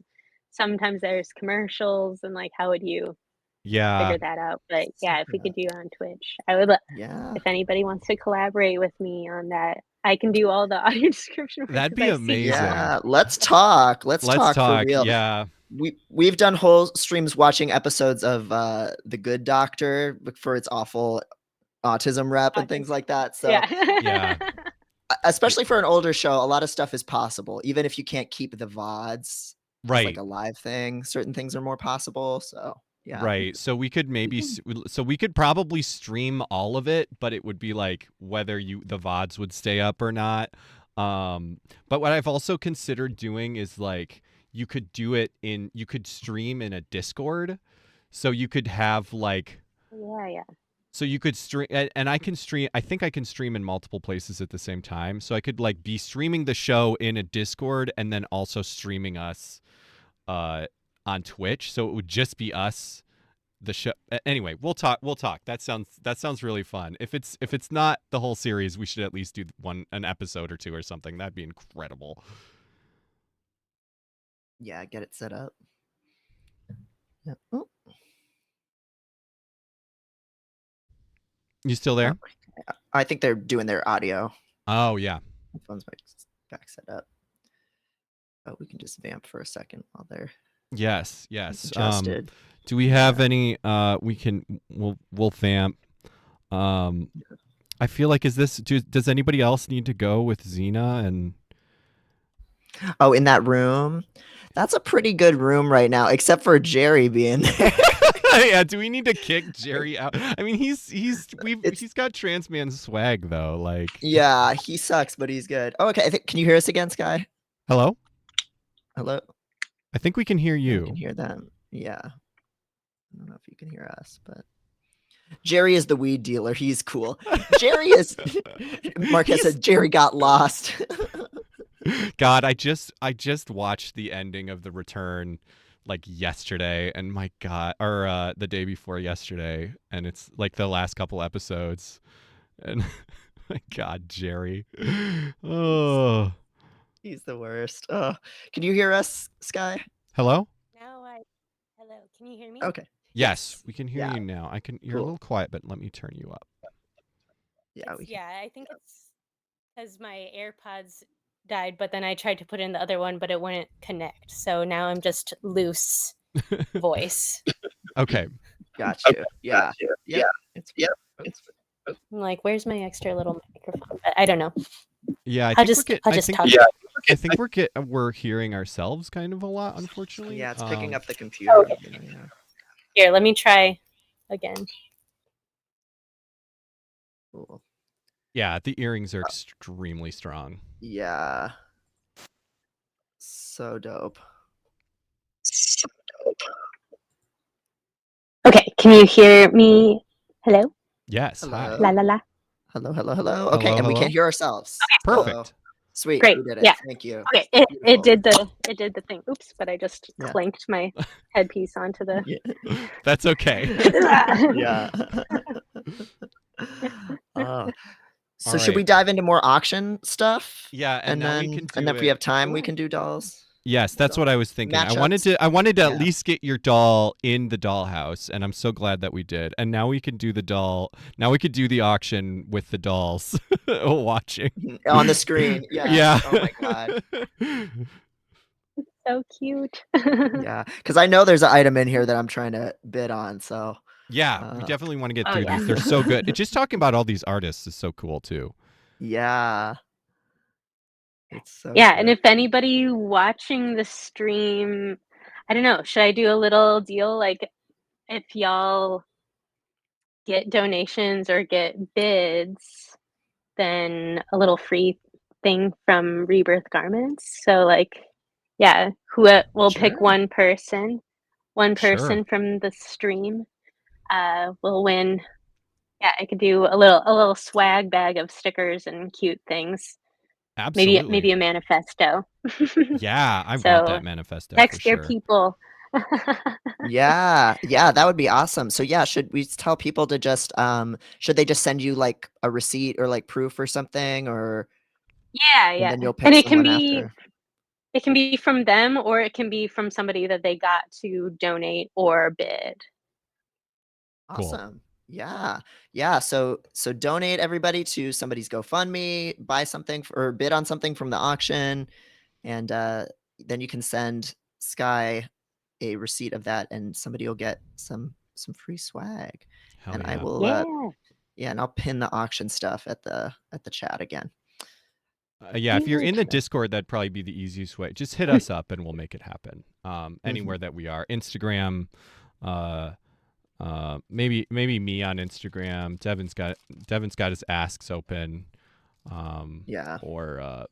sometimes there's commercials, and how would you figure that out? But yeah, if we could do on Twitch, I would. Yeah. If anybody wants to collaborate with me on that, I can do all the audio description. That'd be amazing. Yeah, let's talk. Let's talk for real. Yeah. We've done whole streams watching episodes of The Good Doctor for its awful autism rep and things like that. So yeah. Especially for an older show, a lot of stuff is possible, even if you can't keep the VODs. Right. A live thing. Certain things are more possible. So yeah. Right. So we could we could probably stream all of it, but it would be whether the VODs would stay up or not. But what I've also considered doing is you could do it you could stream in a Discord, so you could have like. Yeah. So you could stream, and I can stream. I think I can stream in multiple places at the same time. So I could like be streaming the show in a Discord and then also streaming us on Twitch. So it would just be us, the show. Anyway, we'll talk. We'll talk. That sounds really fun. If it's not the whole series, we should at least do an episode or two or something. That'd be incredible. Yeah, get it set up. Yeah. Oh. You still there? I think they're doing their audio. Oh yeah. My phone's back set up. Oh, we can just vamp for a second while they're Yes. adjusted. Do we have any? We'll vamp. I feel like does anybody else need to go with Xena and? Oh, in that room? That's a pretty good room right now, except for Jerry being there. Yeah, do we need to kick Jerry out? I mean, he's got trans man swag though. Like, yeah, he sucks, but he's good. Oh, okay. Can you hear us again, Sky? Hello. I think we can hear you. I can hear them. Yeah. I don't know if you can hear us, but Jerry is the weed dealer. He's cool. Jerry is. Marquez said Jerry got lost. God, I just watched the ending of The Return like yesterday, and my God, or the day before yesterday, and it's like the last couple episodes, and my God, Jerry, oh, he's the worst. Oh, can you hear us, Sky? Hello. Hello. Can you hear me? Okay. Yes, we can hear you now. You're a little quiet, but let me turn you up. Yeah. I think it's because my AirPods died, but then I tried to put in the other one, but it wouldn't connect. So now I'm just loose voice. Okay. Gotcha. Yeah. It's I'm like, where's my extra little microphone? But I don't know. Yeah, I'll just talk. I think we're hearing ourselves kind of a lot, unfortunately. Yeah, it's picking up the computer. Okay. Here, let me try again. Cool. Yeah, the earrings are extremely strong. Yeah. So dope. Okay, can you hear me? Hello? Yes. Hello. Hi. La la la. Hello. Okay, and we can't hear ourselves. Okay, perfect. So, sweet. Great. We did it. Yeah. Thank you. Okay, it did the thing. Oops, but I just clanked my headpiece onto the. Yeah. That's okay. Yeah. So All should we right. dive into more auction stuff? Yeah, and then we can do if we have time, we can do dolls. Yes, that's what I was thinking. Matchups. I wanted to at least get your doll in the dollhouse, and I'm so glad that we did. And now we can do the doll. Now we could do the auction with the dolls watching on the screen. Yeah. Yeah. Oh my God. So cute. Yeah, because I know there's an item in here that I'm trying to bid on. So yeah, we definitely want to get through these. They're so good. Just talking about all these artists is so cool too. Yeah. It's so yeah, good. and if anybody watching the stream, I don't know, should I do a little deal? Like if y'all get donations or get bids, then a little free thing from Rebirth Garments. So like, yeah, we'll pick one person from the stream will win. Yeah, I could do a little swag bag of stickers and cute things. Absolutely. Maybe a manifesto. Yeah, I So, want that manifesto. Text for your sure. people. Yeah, that would be awesome. So yeah, should we tell people to just should they just send you like a receipt or like proof or something, or Yeah. and then you'll pick And it can be from them, or it can be from somebody that they got to donate or bid. Awesome. Cool. Yeah. So donate, everybody, to somebody's GoFundMe, buy something or bid on something from the auction, and then you can send Sky a receipt of that, and somebody will get some free swag. Hell and yeah. I will and I'll pin the auction stuff at the chat again. Yeah, if you're in the Discord, that'd probably be the easiest way. Just hit us up and we'll make it happen. Anywhere that we are. Instagram, maybe me on Instagram. Devin's got his asks open. Or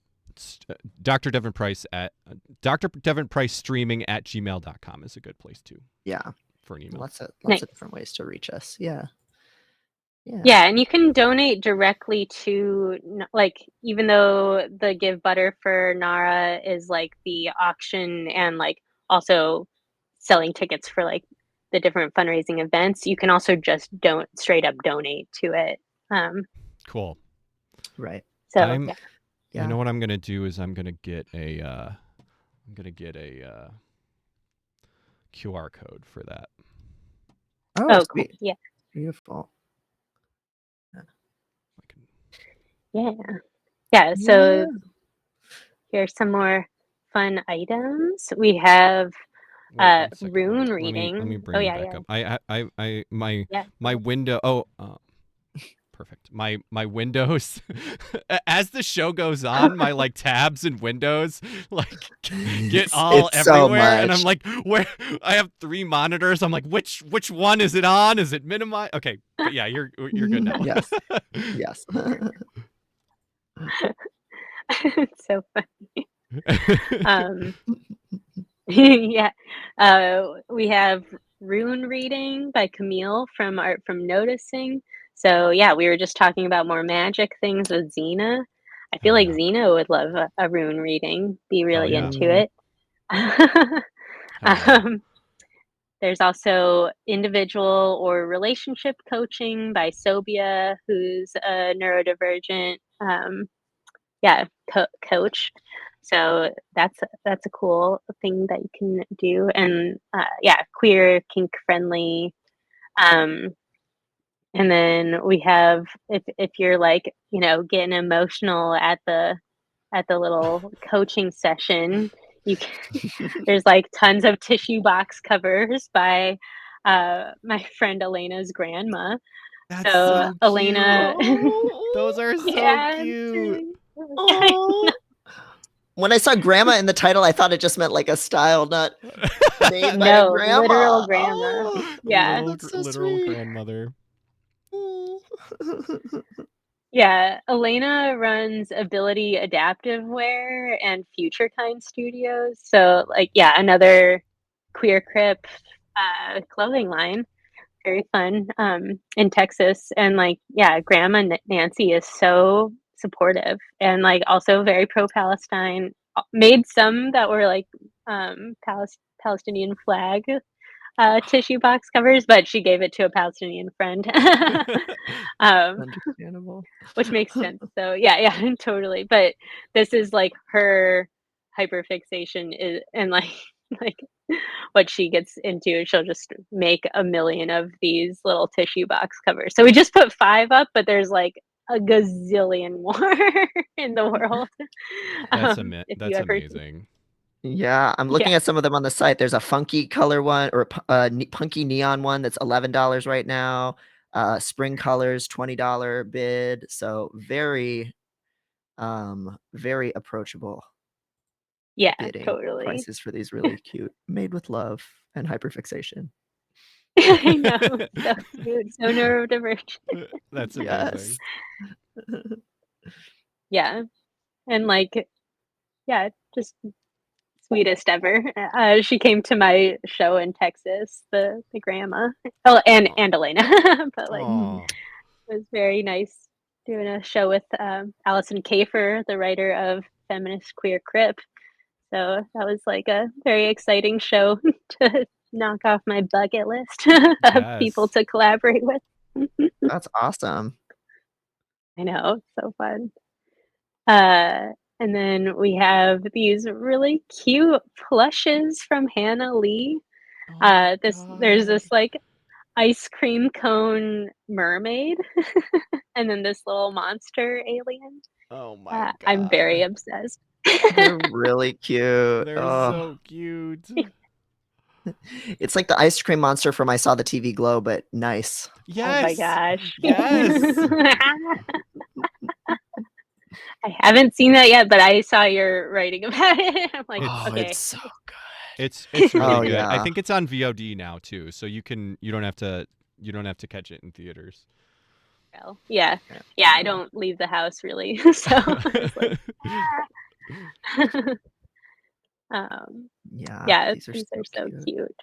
Dr. Devin Price at Dr. Devin Price streaming at gmail.com is a good place too. Yeah. For an email. Lots of Nice. different ways to reach us. Yeah. Yeah, and you can donate directly to, like, even though the Give Butter for Nara is like the auction and like also selling tickets for like the different fundraising events, you can also just don't straight up donate to it. Cool. Right. So I'm, Yeah. You know what I'm gonna do is I'm gonna get a QR code for that. Oh, cool. sweet. Yeah. Beautiful. Yeah. So here's some more fun items. We have Wait, 1 second. rune Let me reading. bring you back up. My window. Oh, perfect. My Windows. As the show goes on, my like tabs and windows like get all It's so everywhere, and I'm much. like, where? I have 3 monitors. I'm like, which one is it on? Is it minimized? Okay, but yeah, you're good now. Yes. Yes. It's so funny. Yeah. We have Rune Reading by Camille from Art from Noticing. So yeah, we were just talking about more magic things with Xena. I feel like Xena would love a rune reading, be really yeah. into it. There's also individual or relationship coaching by Sobia, who's a neurodivergent coach. So that's a cool thing that you can do. And queer, kink friendly. And then we have, if you're like, getting emotional at the little coaching session, you can, there's like tons of tissue box covers by my friend Elena's grandma. That's So so Elena, those are so yeah, cute. Oh. When I saw grandma in the title, I thought it just meant like a style nut made by a no, grandma. literal grandma. Oh, Yeah. Literal sweet. grandmother. Yeah, Elena runs Ability Adaptive Wear and Future Kind Studios. So, like, yeah, another queer crip clothing line. Very fun in Texas. And, like, yeah, Grandma Nancy is so supportive and, like, also very pro-Palestine. Made some that were, like, Palestinian flag tissue box covers, but she gave it to a Palestinian friend. Understandable. Which makes sense. So yeah, totally. But this is like her hyperfixation is, and like like what she gets into. She'll just make a million of these little tissue box covers. So we just put 5 up, but there's like a gazillion more in the world. If you That's ever, amazing. Yeah, I'm looking at some of them on the site. There's a funky color one or punky neon one that's $11 right now. Spring colors $20 bid. So very very approachable yeah, bidding totally. prices for these really cute, made with love and hyperfixation. I know, so cute, so neurodivergent. That's amazing. Yes. Yeah, and like, yeah, just sweetest ever. She came to my show in Texas, the grandma. Oh, and Elena, but like it was very nice doing a show with Allison Kafer, the writer of Feminist Queer Crip. So that was like a very exciting show to knock off my bucket list of people to collaborate with. That's awesome. I know, it's so fun. And then we have these really cute plushes from Hannah Lee. There's this like ice cream cone mermaid, and then this little monster alien. Oh my god! I'm very obsessed. They're really cute. They're so cute. It's like the ice cream monster from I Saw the TV Glow, but nice. Yes. Oh my gosh. Yes. I haven't seen that yet, but I saw your writing about it. I'm like, okay. It's so good. It's really good. Yeah. I think it's on VOD now too, so you don't have to catch it in theaters. Yeah. I don't leave the house really. So I was like, Yeah, these are these are so cute. cute.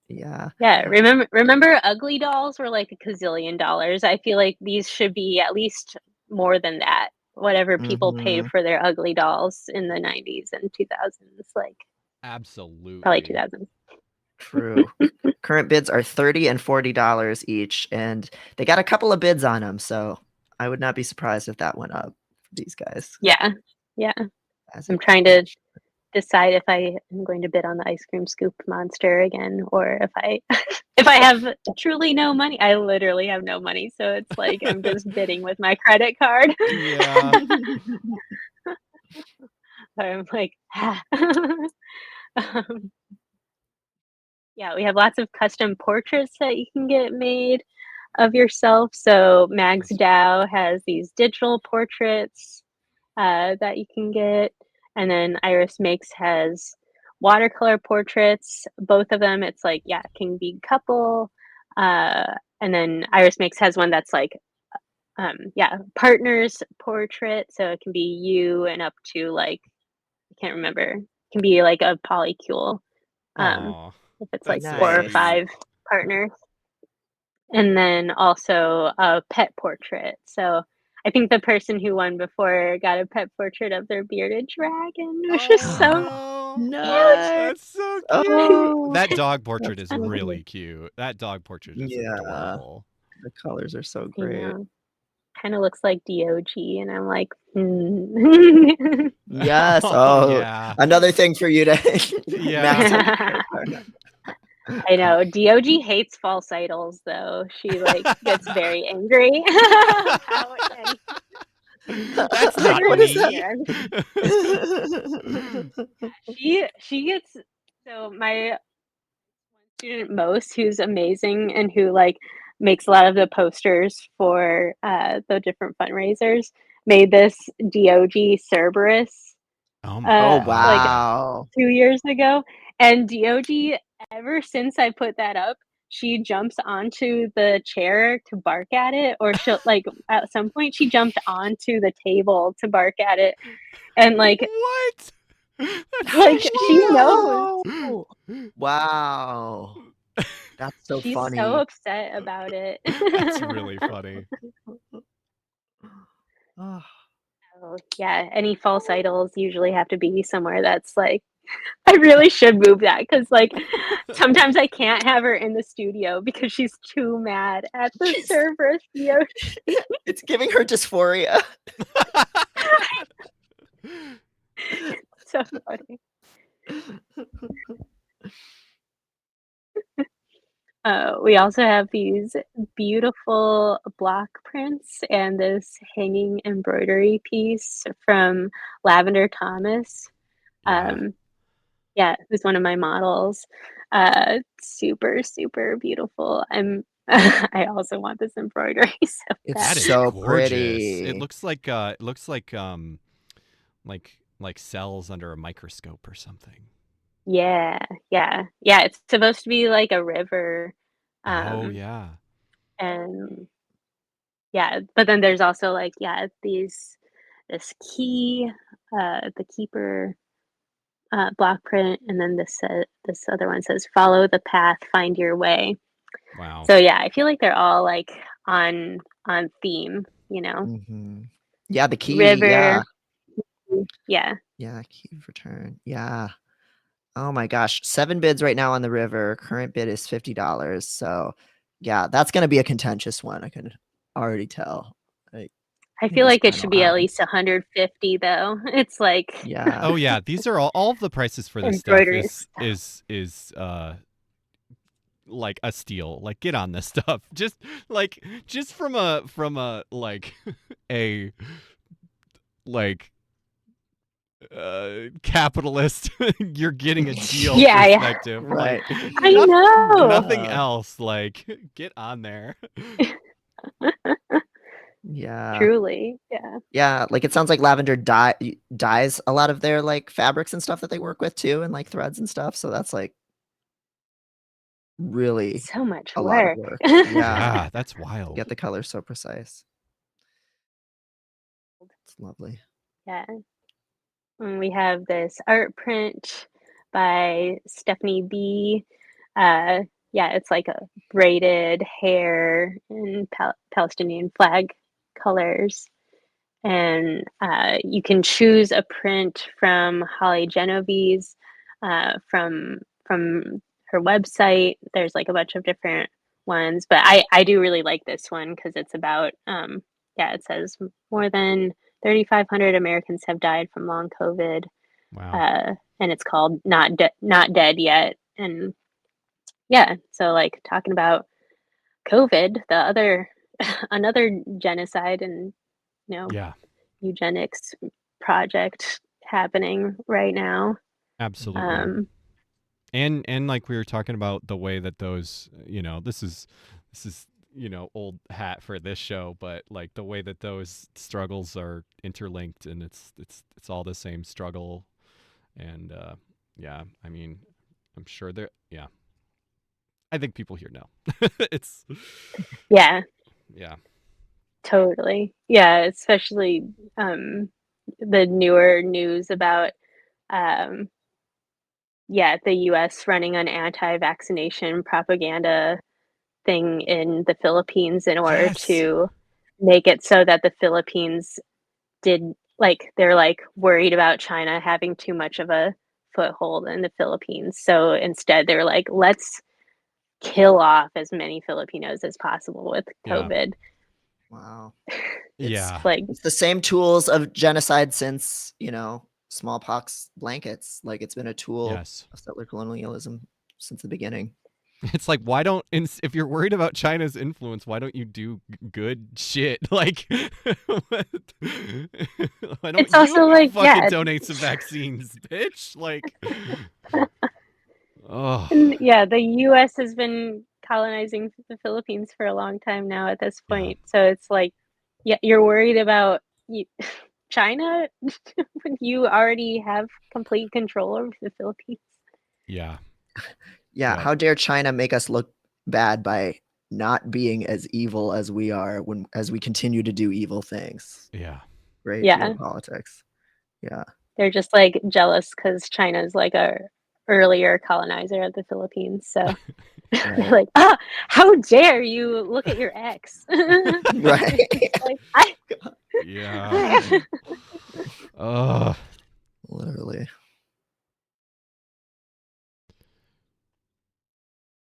Yeah. Yeah, remember ugly dolls were like $1 gazillion? I feel like these should be at least more than that. Whatever people paid Mhm. for their ugly dolls in the 90s and 2000s, like probably Absolutely. 2000s. True. Current bids are $30 and $40 each, and they got a couple of bids on them, so I would not be surprised if that went up for these guys. Yeah. Yeah. As I'm it trying to should. decide if I am going to bid on the ice cream scoop monster again, or if I if I have truly no money. I literally have no money, so it's like I'm just bidding with my credit card. Yeah. I'm like, um, yeah, we have lots of custom portraits that you can get made of yourself. So Mags That's Dow has these digital portraits that you can get, and then Iris Makes has watercolor portraits. Both of them, it's like can be couple, and then Iris Makes has one that's like partners portrait. So it can be you and up to like I can't remember. It can be like a polycule. Um, aw. if it's like That's so 4 or Nice. 5 sweet. partners. And then also a pet portrait. So I think the person who won before got a pet portrait of their bearded dragon, which is Oh so no. cute. Nice. That's so cute. Oh, That dog portrait that's is so really cool. cute. That dog portrait is Yeah, adorable. the colors are so I great. know. Kind of looks like DOG, and I'm like, hmm. Yes. Oh Oh, yeah. another thing for you to Yeah. max on your credit card. I know. DOG hates false idols, though. She like gets very angry about any That's not What is that? me. fundraiser. She gets so my student Most, who's amazing and who like makes a lot of the posters for the different fundraisers, made this DOG Cerberus Oh my Oh, like god. wow. 2 years ago, and DOG ever since I put that up, she jumps onto the chair to bark at it, or she'll like at some point she jumped onto the table to bark at it, and What? That's How so does like she she knows. know? Wow. That's so She's so funny. upset about it. That's really funny. Oh, So, yeah, any false idols usually have to be somewhere that's like I really should move that because like sometimes I can't have her in the studio because she's too mad at the she's server. it's giving her dysphoria. So funny. We also have these beautiful block prints and this hanging embroidery piece from Lavender Thomas. Yeah. Yeah, who's one of my models. Super, super beautiful. I also want this embroidery so It's That bad. is so gorgeous. pretty. It looks like cells under a microscope or something. Yeah, yeah, yeah. It's supposed to be like a river, Oh um, yeah. and yeah, but then there's also like this key, the keeper block print, and then this other one says follow the path, find your way. Wow. So yeah, I feel like they're all like on theme, you know. Mhm. Yeah, the key, River, yeah. yeah. Yeah, key of return. Yeah. Oh my gosh, 7 bids right now on the river. Current bid is $50. So, yeah, that's gonna be a contentious one. I can already tell. Like I in feel these like it final should be at least odds. 150 though. It's like Yeah. Oh yeah, these are all of the prices for this stuff embroidery stuff. is like a steal. Like get on this stuff. Just from a like a like capitalist you're getting a deal Yeah, yeah. perspective. Like Right. I know. nothing else. Like get on there. Yeah. Truly. Yeah. Yeah, like, it sounds like Lavender dyes a lot of their, like, fabrics and stuff that they work with too and, like, threads and stuff, so that's, like, really So much a lot of work. work. Yeah, Yeah, that's to wild. get the colors so precise. It's lovely. Yeah. We have this art print by Stephanie B. Yeah, it's like a braided hair in Palestinian flag colors. And you can choose a print from Holly Genovese from her website. There's like a bunch of different ones, but I do really like this one because it's about yeah, it says more than 3,500 Americans have died from long COVID, Wow. and it's called Not Dead Yet. And yeah, so like talking about COVID, the other another genocide and Yeah. eugenics project happening right now. Absolutely. Um, And like we were talking about the way that those, this is old hat for this show, but like the way that those struggles are interlinked, and it's all the same struggle. And yeah, I mean, I'm sure there, yeah, I think people here know. It's, yeah, yeah. totally. Yeah, especially the newer news about um, yeah, the US running an anti-vaccination propaganda thing in the Philippines in order Yes. to make it so that the Philippines did like they're like worried about China having too much of a foothold in the Philippines. So instead they're like, let's kill off as many Filipinos as possible with Yeah. COVID. Wow. It's Yeah. Like, it's the same tools of genocide since, smallpox blankets. Like it's been a tool Yes. of settler colonialism since the beginning. It's like, why don't, if you're worried about China's influence, why don't you do good shit? Like, why don't it's also you like, fucking yeah, donate some vaccines, bitch? Like, oh, and yeah, the US has been colonizing the Philippines for a long time now at this yeah, point. So it's like, yeah, you're worried about China when you already have complete control over the Philippines. yeah, Yeah, yeah, how dare China make us look bad by not being as evil as we are as we continue to do evil things. yeah, Great Yeah, geopolitics. Yeah. they're just like jealous because China's like a earlier colonizer of the Philippines. So they're Right. like, ah, how dare you look at your ex? Right. Like, yeah. Oh, Literally.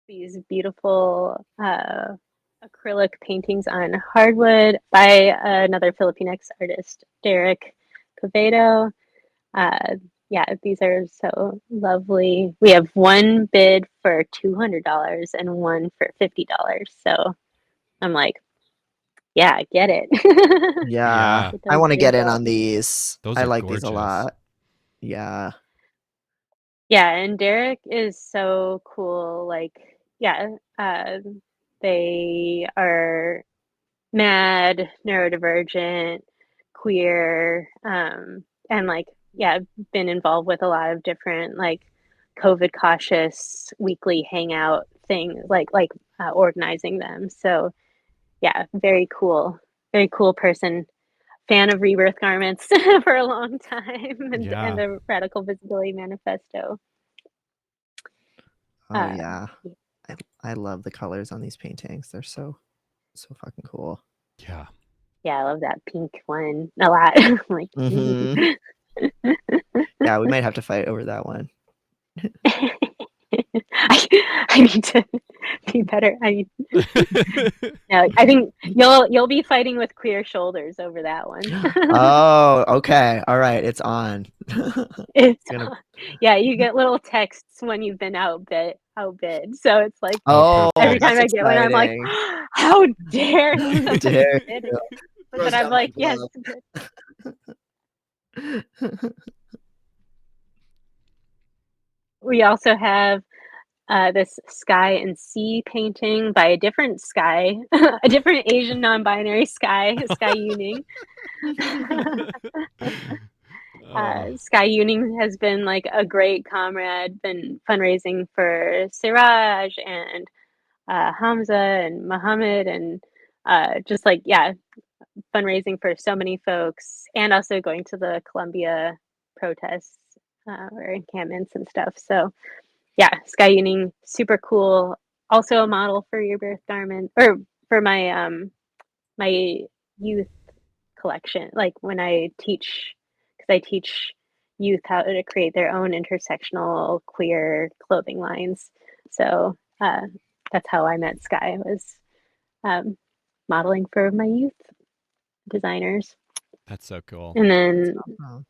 these beautiful acrylic paintings on hardwood by another Filipinx artist, Derek Covedo. Uh, yeah, these are so lovely. We have one bid for $200 and one for $50. So I'm like, yeah, get it. Yeah. yeah. Get I those want to get bids in up. on these. Those I are like these a gorgeous. lot. Yeah. Yeah, and Derek is so cool. Like, yeah, they are mad, neurodivergent, queer, and like, yeah, been involved with a lot of different like COVID cautious weekly hangout things, like organizing them. So yeah, very cool person. Fan of Rebirth garments for a long time, and Yeah, the Radical Visibility Manifesto. Oh Uh, yeah. I love the colors on these paintings. They're so fucking cool. yeah. yeah, I love that pink one a lot. Like, Mm-hmm. Yeah, we might have to fight over that one. I need to be better. No, I think you'll be fighting with queer shoulders over that one. Oh, okay. All right. It's on. It's Gonna. yeah, you get little texts when you've been outbid. So it's like Oh, Oh, every perfect. time that's I get one, I'm like, exciting. how dare How somebody dare bid you. it? But then Throws I'm down my like, yes, glove. we also have this sky and sea painting by a different sky, a different Asian non-binary sky, Sky Yuning. Oh, Sky Yuning has been like a great comrade, been fundraising for Siraj and Hamza and Muhammad, and just fundraising for so many folks, and also going to the Columbia protests or encampments and stuff. So yeah, Sky Union, super cool. Also a model for Rebirth garment, or for my youth collection. Like when I teach, because I teach youth how to create their own intersectional queer clothing lines. So that's how I met Sky, was um, modeling for my youth designers. That's so cool. And then Oh.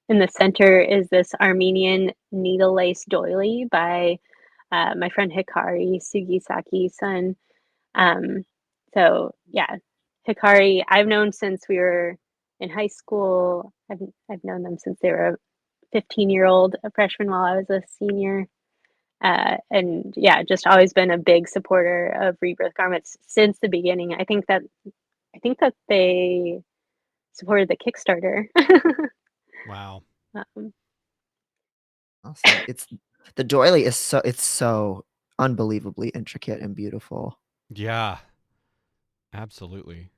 in the center is this Armenian needle lace doily by my friend Hikari Sugisaki-san. So yeah, Hikari, I've known since we were in high school. I've known them since they were a 15-year-old, a freshman while I was a senior. And yeah, just always been a big supporter of Rebirth garments since the beginning. I think that they supported the Kickstarter. Wow. Awesome. It's the doily is so unbelievably intricate and beautiful. Yeah. Absolutely.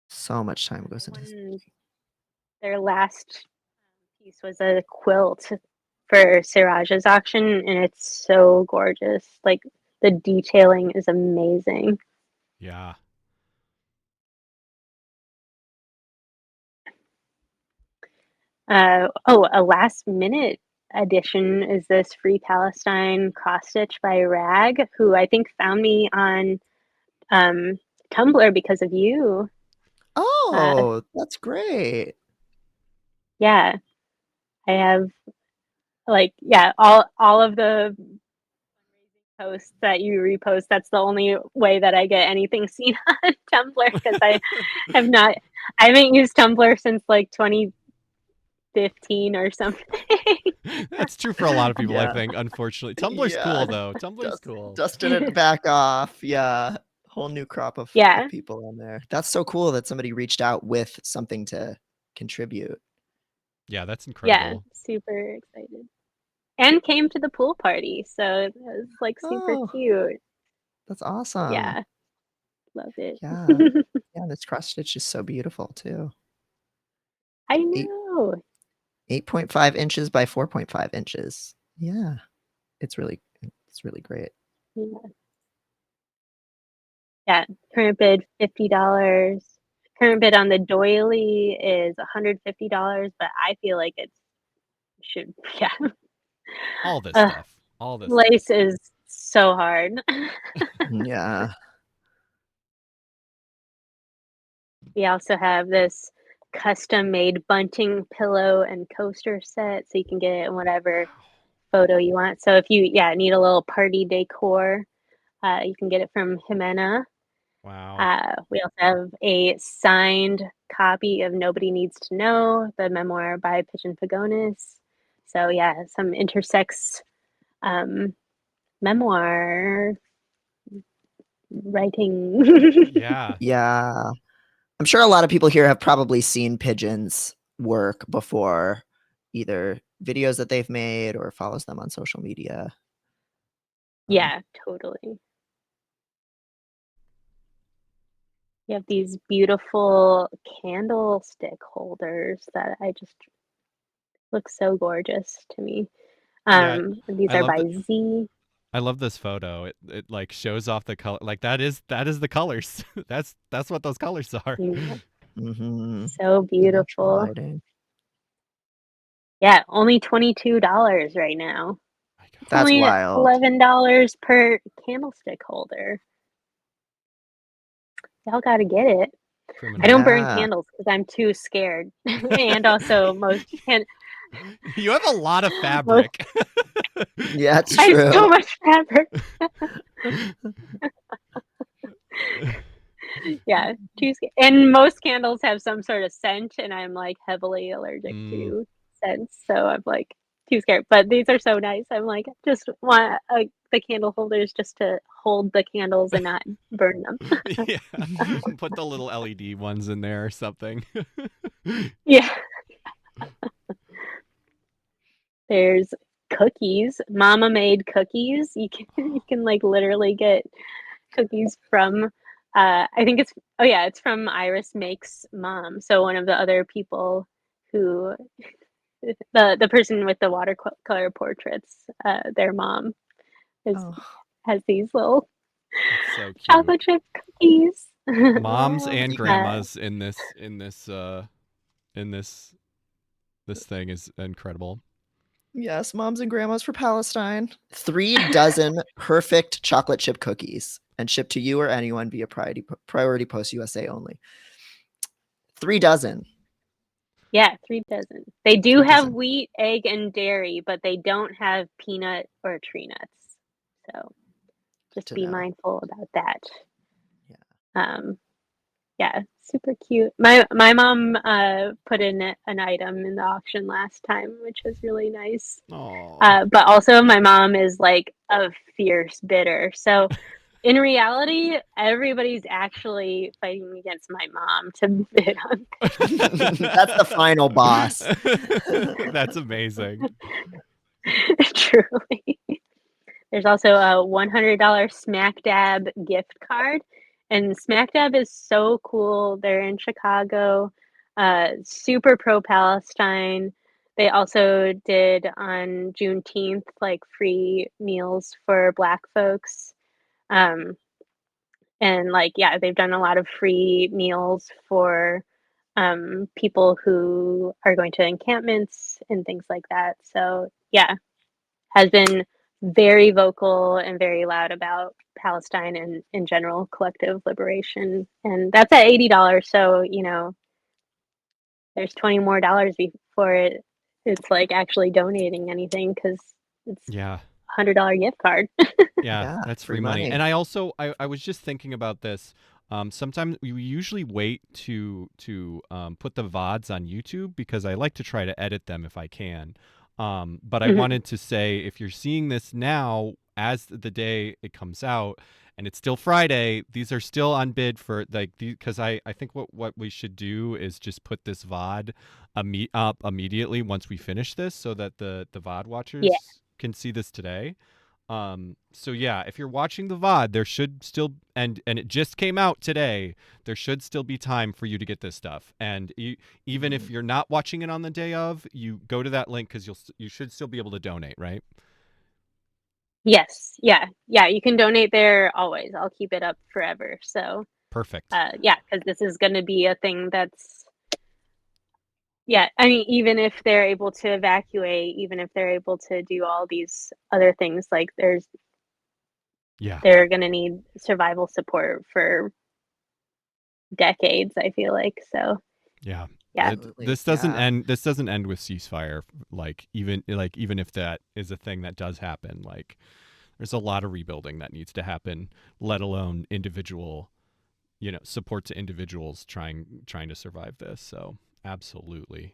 So much time goes into this. Their last piece was a quilt for Siraj's auction, and it's so gorgeous. Like the detailing is amazing. Yeah. A last minute addition is this Free Palestine cross stitch by Rag, who I think found me on Tumblr because of you. Oh, that's great. Yeah, I have all of the posts that you repost. That's the only way that I get anything seen on Tumblr, because I haven't used Tumblr since like 2015 or something. That's true for a lot of people, I Yeah. think, unfortunately. Tumblr's cool, though. Tumblr's cool. Dusting it back off. Yeah. Whole new crop of people on there. That's so cool that somebody reached out with something to contribute. Yeah, that's Yeah, incredible. super excited. And came to the pool party, so it was like super cute. That's awesome. Yeah, love it. Yeah. Yeah, this cross stitch is so beautiful too. I know. 8.5 inches by 4.5 inches. Yeah. It's really great. Yeah, current bid $50. Current bid on the doily is $150, but I feel like it should, yeah. All this stuff. All this Lace stuff. is so hard. Yeah. We also have this custom made bunting pillow and coaster set, so you can get it in whatever photo you want. So if you need a little party decor, you can get it from Jimena. Wow. We also have a signed copy of Nobody Needs to Know, the memoir by Pigeon Pagonis. So yeah, some intersex memoir writing. Yeah. Yeah. I'm sure a lot of people here have probably seen Pigeon's work before, either videos that they've made or follows them on social media. Yeah, totally. You have these beautiful candlestick holders that I just look so gorgeous to me. Yeah. These I are love by Z. I love this photo. It like shows off the color. Like that is the colors. that's what those colors are. Yeah. Mm-hmm. So beautiful. Lighting. Yeah, only $22 right now. That's only wild. $11 per candlestick holder. Y'all got to get it. Criminal. I don't burn candles because I'm too scared, and also you have a lot of fabric. Yeah, it's I true. have so much fabric. Yeah, too scared. And most candles have some sort of scent, and I'm like heavily allergic to scents, so I'm like too scared. But these are so nice. I'm like, just want the candle holders just to hold the candles and not burn them. Yeah, put the little LED ones in there or something. Yeah. There's cookies, mama made cookies. You can like literally get cookies from I think it's from Iris Makes Mom. So one of the other people who the person with the watercolor portraits, their mom has these little That's so cute. chocolate chip cookies. Moms and You grandmas in this this thing is incredible. Yes, moms and grandmas for Palestine. 3 dozen perfect chocolate chip cookies and shipped to you or anyone via Priority Post USA only. 3 dozen. Yeah, 3 dozen. They do 3 have dozen. wheat, egg, and dairy, but they don't have peanut or tree nuts. So just to be know. mindful about that. Yeah. Yeah, super cute. My mom put in an item in the auction last time, which was really nice. Aw. But also my mom is like a fierce bidder. So in reality, everybody's actually fighting against my mom to bid on things. That's the final boss. That's amazing. Truly. There's also a $100 Smack Dab gift card. And Smack Dab is so cool. They're in Chicago, super pro-Palestine. They also did on Juneteenth, like free meals for Black folks. And like, yeah, they've done a lot of free meals for people who are going to encampments and things like that. So yeah, has been very vocal and very loud about Palestine and in general collective liberation. And that's at $80. So, you know, there's $20 more before it's like actually donating anything because it's Yeah. $100 gift card. Yeah, that's free money. And I also I was just thinking about this. Sometimes we usually wait to put the VODs on YouTube because I like to try to edit them if I can. But I wanted to say if you're seeing this now as the day it comes out and it's still Friday, these are still on bid for like because I think what we should do is just put this VOD up immediately once we finish this so that the VOD watchers can see this today. So yeah, if you're watching the VOD, there should still and it just came out today. There should still be time for you to get this stuff. And even if you're not watching it on the day of, you go to that link because you should still be able to donate, right? Yes. Yeah. You can donate there always. I'll keep it up forever. So Perfect. yeah, because this is going to be a thing that's yeah, I mean, even if they're able to evacuate, even if they're able to do all these other things, like they're gonna need survival support for decades, I feel like. So yeah. Yeah. This doesn't end with ceasefire. Like even if that is a thing that does happen, like there's a lot of rebuilding that needs to happen, let alone individual, support to individuals trying to survive this. So absolutely.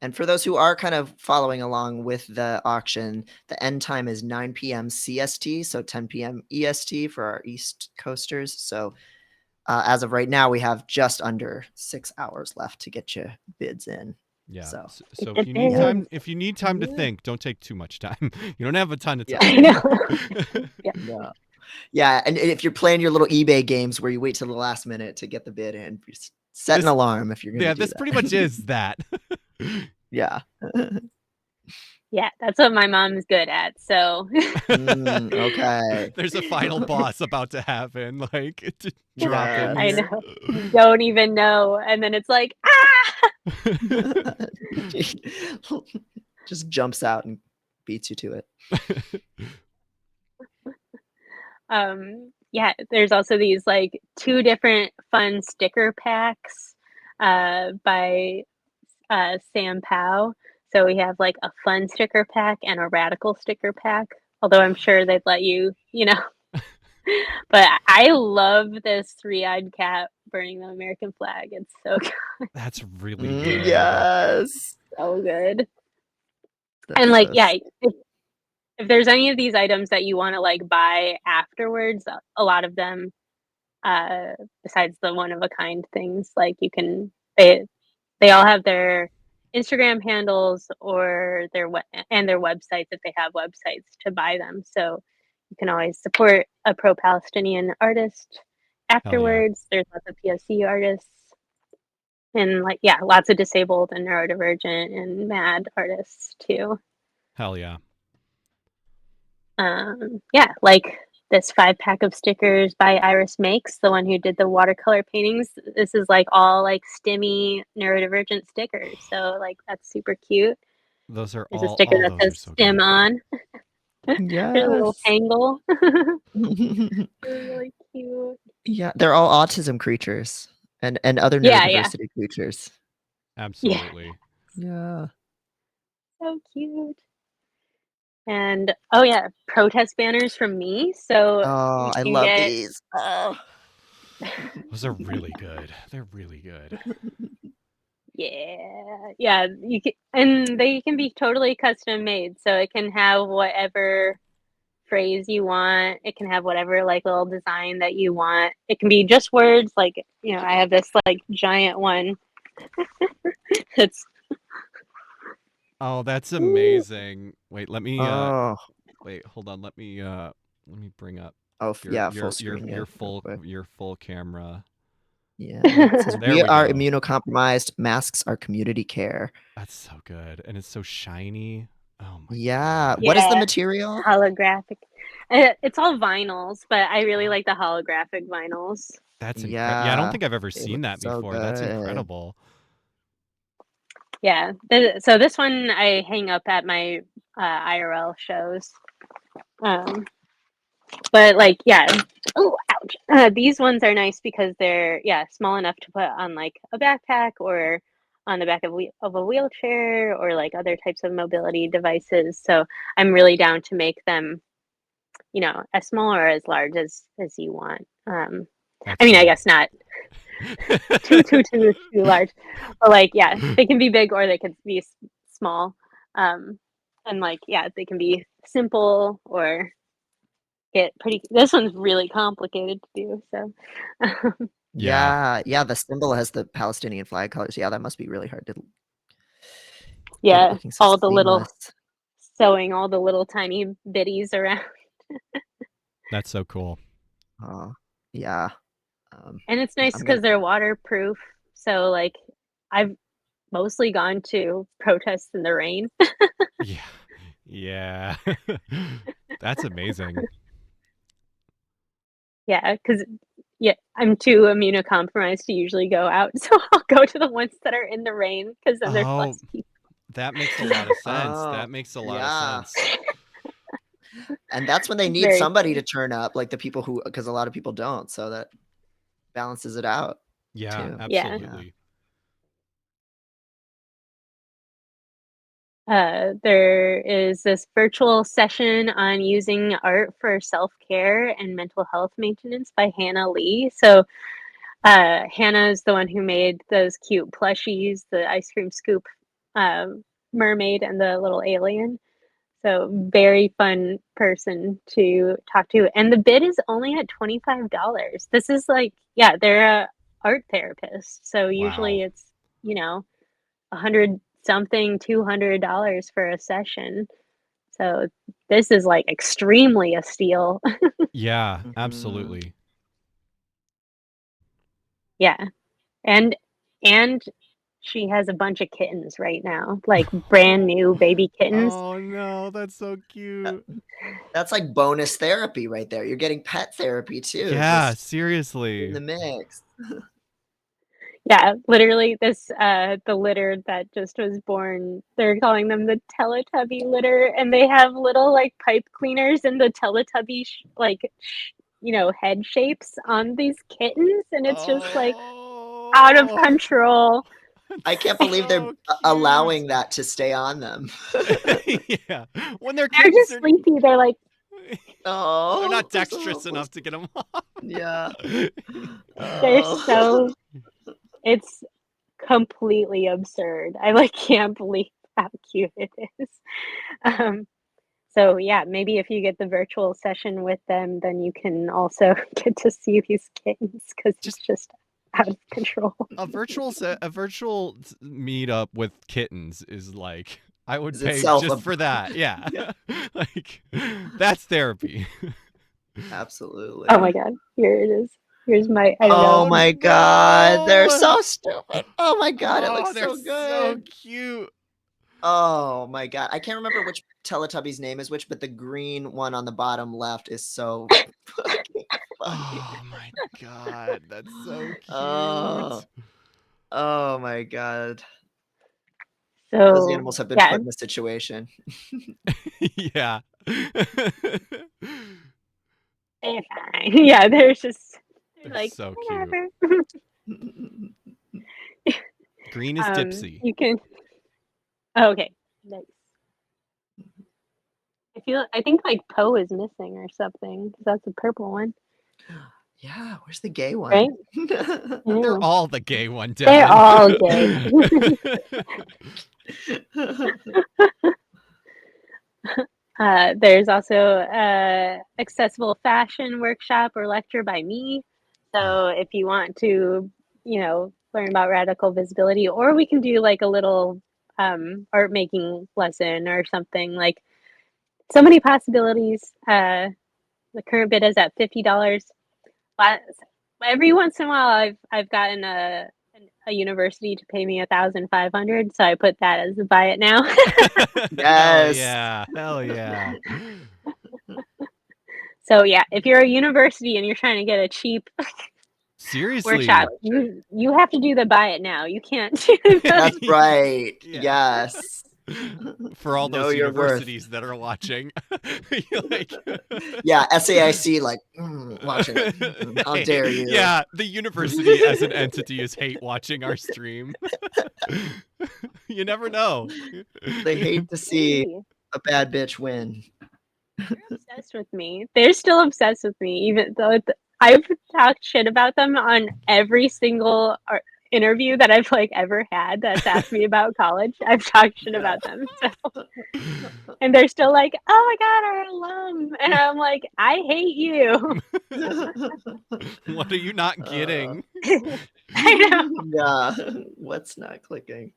And for those who are kind of following along with the auction, the end time is 9 p.m. CST, so 10 p.m. EST for our East Coasters. So as of right now, we have just under 6 hours left to get your bids in. Yeah. So if you need time to think, don't take too much time. You don't have a ton of time. I know. Yeah, and if you're playing your little eBay games where you wait till the last minute to get the bid in, just set an alarm if you're going to do this that. pretty much is that. Yeah. Yeah, that's what my mom's good at. So okay. There's a final boss about to happen, like to drop in I here. know. You don't even know. And then it's like, Just jumps out and beats you to it. Yeah, there's also these like 2 different fun sticker packs by Sam Pow. So we have like a fun sticker pack and a radical sticker pack. Although I'm sure they'd let you, But I love this 3-eyed cat burning the American flag. It's so good. That's really good. Yes. So good. And like, yeah, if there's any of these items that you want to like buy afterwards, a lot of them, besides the one of a kind things, like you can they all have their Instagram handles or their websites if they have websites to buy them. So you can always support a pro-Palestinian artist afterwards. There's lots of POC artists. and like lots of disabled and neurodivergent and mad artists too. Hell yeah. Like this 5-pack of stickers by Iris Makes, the one who did the watercolor paintings. This is like all like STEMmy neurodivergent stickers. So like that's super cute. Those are There's a sticker that those are says so STEM good. on. There's a little Yes. tangle. They're really cute. Yeah, they're all autism creatures and other Yeah, neurodiversity creatures. Absolutely. Yeah. so cute. And oh yeah, protest banners from me. So Oh, you I can love get these. Oh. Those are really good. They're really good. yeah, you can, and they can be totally custom made. So it can have whatever phrase you want. It can have whatever like little design that you want. It can be just words. Like I have this like giant one. It's Oh, that's amazing. Wait, let me Oh. wait, hold on. Let me bring up Oh, yeah, full your screen. Yeah, real quick. your full camera. Yeah. It says, There we we are go. immunocompromised. Masks are community care. That's so good. And it's so shiny. Oh my Yeah. God. What is the Yeah. material? holographic. It's all vinyls, but I really like the holographic vinyls. That's incredible. Yeah, I don't Yeah. think I've ever They seen look that so before. That's good. incredible. Yeah. So this one I hang up at my IRL shows. But like, oh, ouch. These ones are nice because they're small enough to put on like a backpack or on the back of a wheelchair or like other types of mobility devices. So I'm really down to make them, as small or as large as you want. That's I mean, I cool. guess not too large, but like, they can be big or they can be small. And like, they can be simple or get pretty. This one's really complicated to do. So, Yeah. Yeah. The symbol has the Palestinian flag colors. Yeah, that must be really hard to get it yeah, looking so all the little seamless. sewing all the little tiny bitties around, That's so cool. Oh, yeah. and it's nice I'm gonna. because they're waterproof. So like, I've mostly gone to protests in the rain. Yeah. Yeah. That's amazing. Yeah, because I'm too immunocompromised to usually go out, so I'll go to the ones that are in the rain because then there's Oh, less people. that makes a lot of sense. Oh, That makes a lot yeah. of sense. And that's when they It's need very somebody funny. to turn up, like the people who, because a lot of people don't, so that balances it out Yeah, too. Yeah. absolutely. There is this virtual session on using art for self-care and mental health maintenance by Hannah Lee. So Hannah is the one who made those cute plushies, the ice cream scoop mermaid and the little alien. So very fun person to talk to. And the bid is only at $25. This is like, they're a art therapist. So usually Wow. it's, 100 something, $200 for a session. So this is like extremely a steal. Yeah, Mhm. absolutely. Yeah. And and she has a bunch of kittens right now, like brand new baby kittens. Oh no, that's so cute. That's like bonus therapy right there. You're getting pet therapy too, Yeah, just in seriously. the mix. Yeah, literally this the litter that just was born, they're calling them the Teletubby litter, and they have little like pipe cleaners in the Teletubby head shapes on these kittens, and it's just like out of Oh, control. I that's can't believe they're so cute. allowing that to stay on them. Yeah, when they're They're kittens, just sleepy. They're like they're Oh, not they're so dexterous helpless. enough to get them off. Yeah. they're Oh. so it's completely absurd. I like can't believe how cute it is. Um So yeah, maybe if you get the virtual session with them, then you can also get to see these kittens because it's Just just out of control. a virtual meetup with kittens is like I would Is pay itself just a for that. Yeah. yeah, Like that's therapy. absolutely. Oh my god, here it is. Here's my, I don't know. Oh my god, they're no! so stupid. Oh my god, it Oh, looks they're so so good. cute. Oh my god, I can't remember which Teletubby's name is which, but the green one on the bottom left is so fucking funny. Oh my god, that's so Oh, cute. oh my god. Those So animals have been yeah, put in a situation. Yeah. they're fine. Yeah, they're just they're They're like so cute. whatever. Green is Dipsy. You can. Oh, okay, nice. I think like Poe is missing or something because that's a purple one, Yeah, where's the gay one? right? They're Yeah. all the gay one, They're Devin. all gay. There's also accessible fashion workshop or lecture by me. So if you want to, learn about radical visibility, or we can do like a little art making lesson or something. Like so many possibilities. The current bid is at $50. But every once in a while, I've gotten a university to pay me $1,500, so I put that as a buy it now. Hell Yes. yeah. Hell yeah. So yeah, if you're a university and you're trying to get a cheap Seriously. workshop, you have to do the buy it now. You can't do the That's right. Yeah. Yes. For all Know those your worth. universities that are watching. Like, Yeah, SAIC like watching it. How dare you? Yeah, the university as an entity is hate watching our stream. You never know. They hate to see Maybe. a bad bitch win. They're obsessed with me. They're still obsessed with me, even though I've talked shit about them on every single interview that I've like ever had that's asked me about college. I've talked shit about them. So. And they're still like, oh my god, our alum. And I'm like, I hate you. What are you not getting? I know. Yeah. What's not clicking?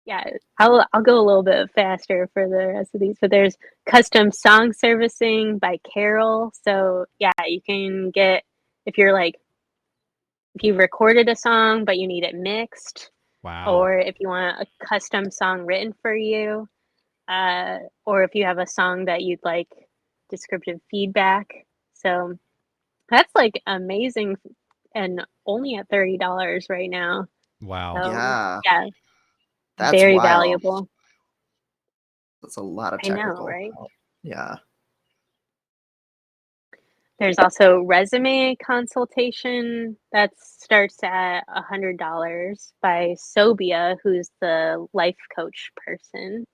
Yeah, I'll go a little bit faster for the rest of these, but there's custom song servicing by Carol. So yeah, you can get if you've recorded a song but you need it mixed, Wow. or if you want a custom song written for you, or if you have a song that you'd like descriptive feedback. So that's like amazing and only at $30 right now. Wow. So, Yeah. yeah, That's very wild. valuable. That's a lot of I know, technical. right? Yeah. There's also resume consultation that starts at $100 by Sobia, who's the life coach person.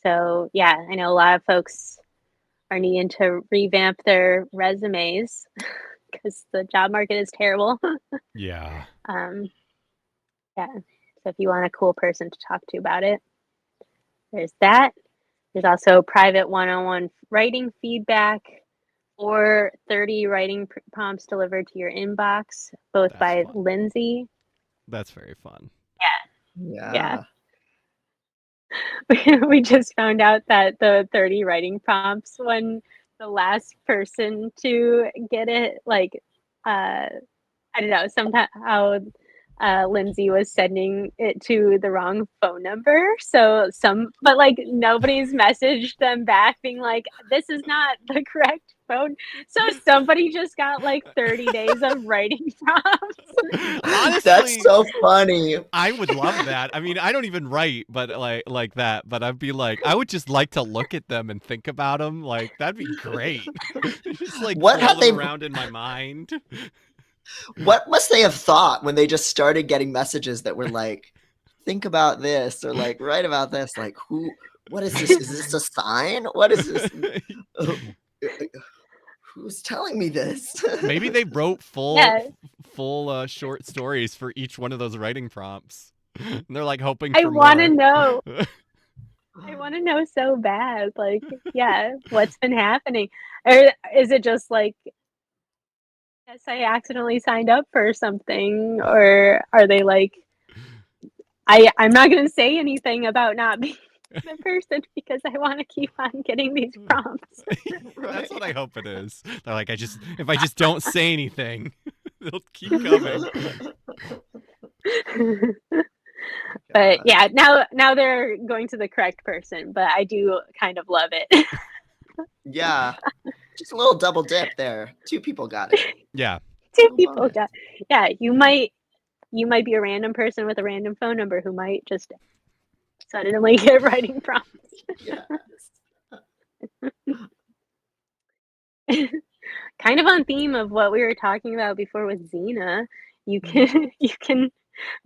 So yeah, I know a lot of folks are needing to revamp their resumes because the job market is terrible. Yeah. Yeah. So if you want a cool person to talk to about it, there's that. There's also private one-on-one writing feedback or 30 writing prompts delivered to your inbox, both That's by fun. Lindsay. That's very fun. Yeah. We just found out that the 30 writing prompts, when the last person to get it, like, I don't know, somehow Lindsay was sending it to the wrong phone number. But like nobody's messaged them back being like, this is not the correct phone. So somebody just got like 30 days of writing prompts. Honestly, That's so funny. I would love that. I mean, I don't even write, but like that. But I'd be like, I would just like to look at them and think about them. Like that'd be great. Just like What twirl have them they- around in my mind. What must they have thought when they just started getting messages that were like, think about this or like write about this? Like, what is this? Is this a sign? What is this? Who's telling me this? Maybe they wrote full short stories for each one of those writing prompts. And they're like hoping for I want to more. know. I want to know so bad. Like, yeah, what's been happening? Or is it just like, yes, I accidentally signed up for something? Or are they like, I'm not going to say anything about not being the person because because I want to keep on getting these prompts. That's what I hope it is. They're like, if I just don't say anything, they'll keep coming. But yeah, now they're going to the correct person, but I do kind of love it. Yeah. Just a little double dip there. 2 people got it. Yeah. 2 people got. Yeah, you might be a random person with a random phone number who might just suddenly get writing prompts. Yes. Kind of on theme of what we were talking about before with Xena, you can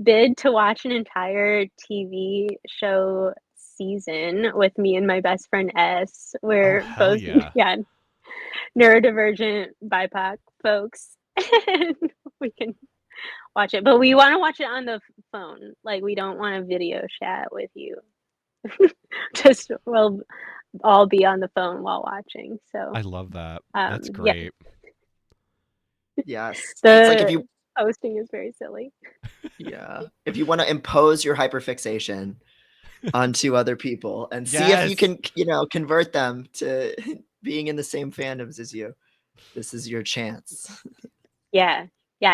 bid to watch an entire TV show season with me and my best friend S. We're hell both yeah. neurodivergent BIPOC folks. And we can watch it, but we want to watch it on the phone. Like, we don't want to video chat with you. Just we'll all be on the phone while watching. So I love that. That's great. Yes. The It's like if you hosting is very silly. Yeah. If you want to impose your hyperfixation onto other people and see if you can, convert them to being in the same fandoms as you, this is your chance. Yeah,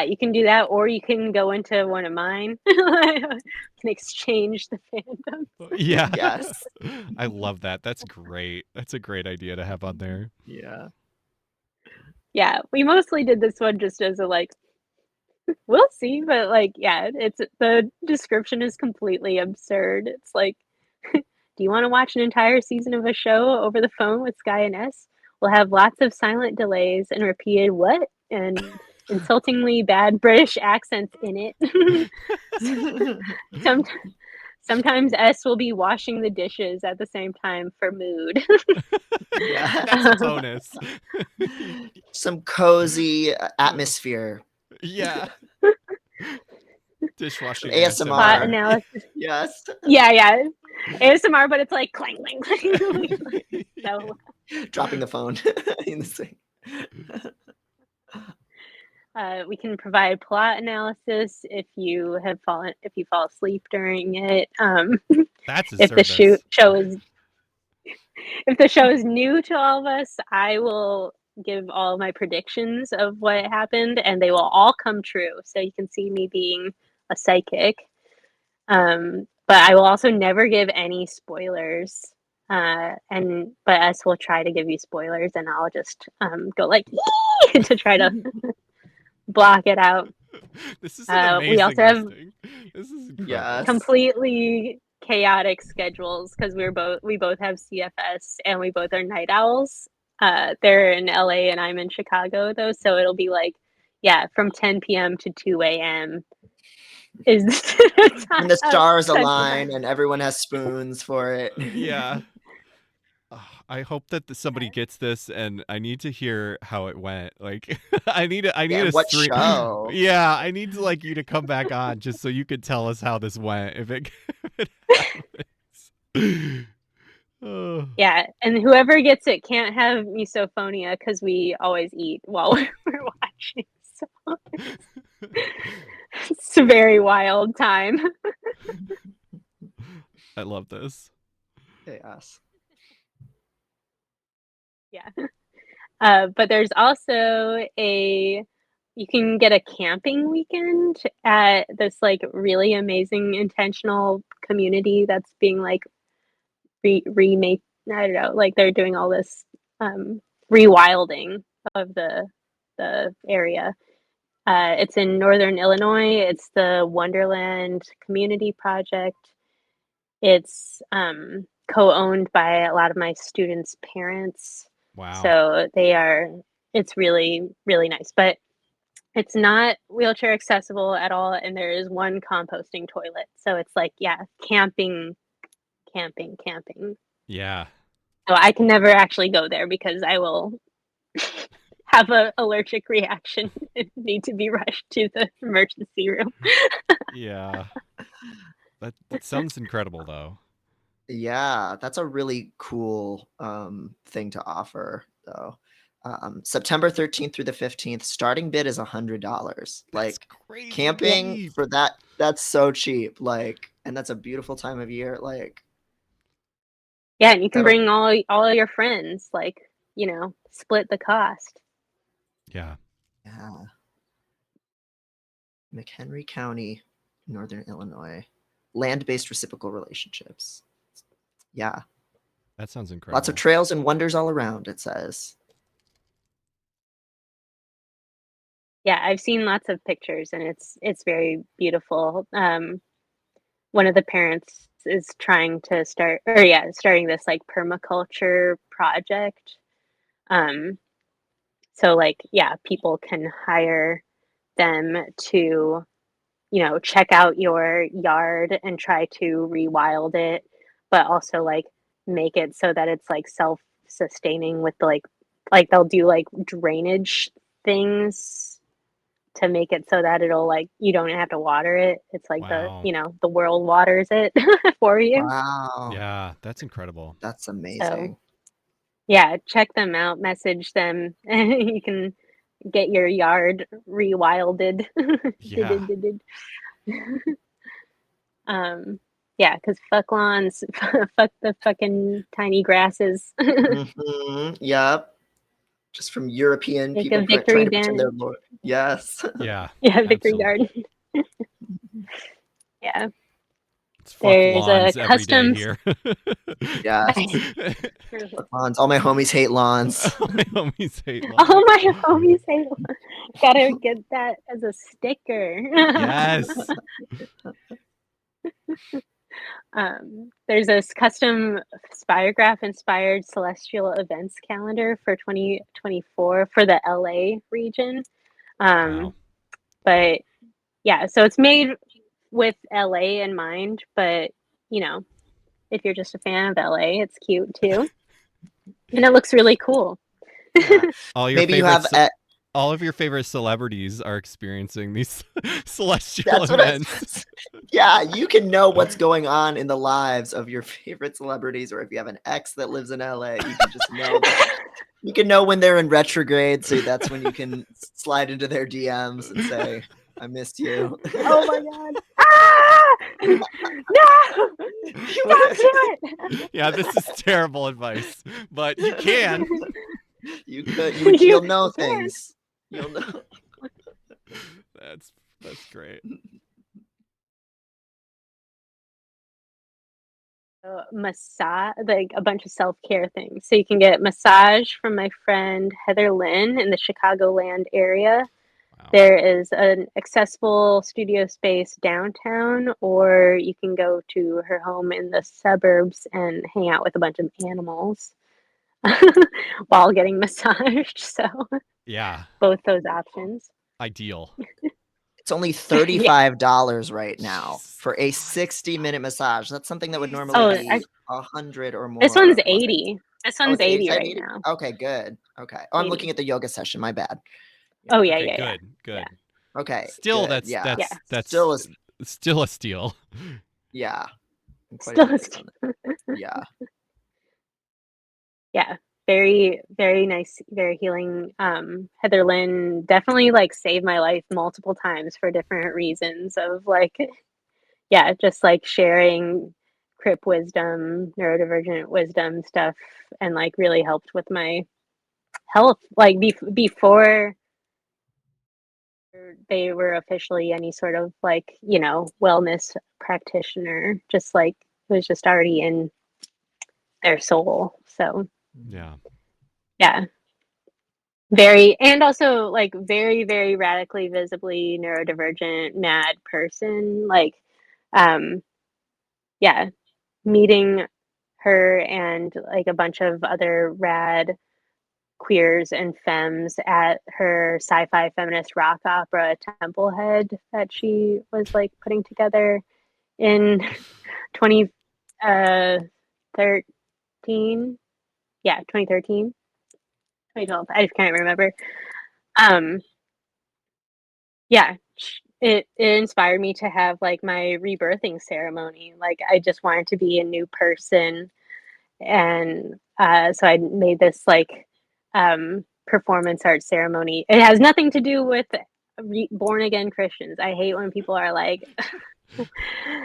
you can do that, or you can go into one of mine. Can exchange the fandom. Yeah. Yes. I love that. That's great. That's a great idea to have on there. Yeah. Yeah, we mostly did this one just as a like, we'll see, but like, yeah, it's the description is completely absurd. It's like, do you want to watch an entire season of a show over the phone with Sky and S? We'll have lots of silent delays and repeated what and insultingly bad British accents in it. Sometimes S will be washing the dishes at the same time for mood. Yeah. That's a bonus. Some cozy atmosphere. Yeah. Dishwashing ASMR. Plot analysis. Yes. Yeah. ASMR, but it's like clang, clang, clang. So, dropping the phone in the sink. we can provide plot analysis if you fall asleep during it. That's a if the service. if the show is new to all of us, I will give all my predictions of what happened, and they will all come true. So you can see me being a psychic. But I will also never give any spoilers. But us will try to give you spoilers, and I'll just go like to try to block it out. This is an amazing we also have listing. This is incredible. Yes. completely chaotic schedules because we both have CFS and we both are night owls. They're in LA and I'm in Chicago though, so it'll be like from 10 p.m. to 2 a.m. is when the stars align and everyone has spoons for it. Yeah. I hope that somebody gets this, and I need to hear how it went. Like, I need a what stream. show? Yeah, I need you to come back on just so you could tell us how this went. If it happens. Oh. Yeah, and whoever gets it can't have misophonia because we always eat while we're watching. So it's a very wild time. I love this. Chaos. Yeah. But there's also you can get a camping weekend at this like really amazing intentional community that's being like remade. I don't know, like they're doing all this rewilding of the area. It's in northern Illinois. It's the Wonderland Community Project. It's co-owned by a lot of my students' parents. Wow. So it's really, really nice. But it's not wheelchair accessible at all. And there is one composting toilet. So it's like, camping. Yeah. So I can never actually go there because I will have an allergic reaction and need to be rushed to the emergency room. Yeah. That sounds incredible, though. Yeah, that's a really cool thing to offer, though. September 13th through the 15th, starting bid is $100. Like, crazy camping cheap. for that's so cheap. Like, and that's a beautiful time of year. Like, Yeah, and you can That'll- bring all your friends, like, split the cost. Yeah. Yeah. McHenry County, Northern Illinois. Land-based reciprocal relationships. Yeah. That sounds incredible. Lots of trails and wonders all around, it says. Yeah, I've seen lots of pictures and it's very beautiful. One of the parents is trying to starting this like permaculture project. So like, yeah, people can hire them to, check out your yard and try to rewild it, but also like make it so that it's like self-sustaining with like they'll do like drainage things to make it so that it'll like you don't have to water it. It's like Wow. the world waters it for you. Wow. Yeah, that's incredible. That's So amazing. yeah, check them out, message them, and you can get your yard rewilded. Yeah. Yeah, because fuck lawns, fuck the fucking tiny grasses. Yep. Just from European Make people a victory trying to pretend they're bench. more. Yes. Yeah. Yeah, victory Absolutely. garden. Yeah, It's fuck there's a lawns every day custom. here. Yes. Lawns. All my homies hate lawns. My homies hate lawns. Oh my homies hate lawns. Gotta get that as a sticker. Yes. There's this custom Spirograph inspired celestial events calendar for 2024 for the LA region. Wow. But yeah, so it's made with LA in mind, but if you're just a fan of LA, it's cute too. And it looks really cool. Yeah. All your Maybe you favorite have. all of your favorite celebrities are experiencing these celestial That's what events. Yeah, you can know what's going on in the lives of your favorite celebrities, or if you have an ex that lives in LA, you can just know. You can know when they're in retrograde, so that's when you can slide into their DMs and say, "I missed you." Oh my god! Ah! No! Don't do it! Yeah, this is terrible advice, but you can. You'll know things. You'll know. That's great. Massage, like a bunch of self-care things. So you can get massage from my friend Heather Lynn in the Chicagoland area. Wow. There is an accessible studio space downtown, or you can go to her home in the suburbs and hang out with a bunch of animals while getting massaged. So Yeah. both those options. Ideal. It's only $35 right now Jeez. for a 60-minute massage. That's something that would normally be 100 or more. This one's 80. This one's it's 80 right 80? now. Okay, good. Okay. Oh, I'm 80. looking at the yoga session. My bad. Oh yeah, Okay, yeah. good. Okay. Still, good. that's still still a steal. yeah. I'm quite Still amazed on that. Yeah. Yeah, very, very nice, very healing. Heather Lynn definitely like saved my life multiple times for different reasons of like, yeah, just like sharing crip wisdom, neurodivergent wisdom stuff, and like really helped with my health. Like before they were officially any sort of like, wellness practitioner, just like it was just already in their soul. So Yeah. yeah. Very, and also like very, very radically visibly neurodivergent mad person. Like, yeah, meeting her and like a bunch of other rad queers and femmes at her sci-fi feminist rock opera Templehead that she was like putting together in 2013. Yeah, 2013, 2012. I just can't remember. Yeah, it inspired me to have like my rebirthing ceremony. Like I just wanted to be a new person, and so I made this like performance art ceremony. It has nothing to do with born again Christians. I hate when people are like,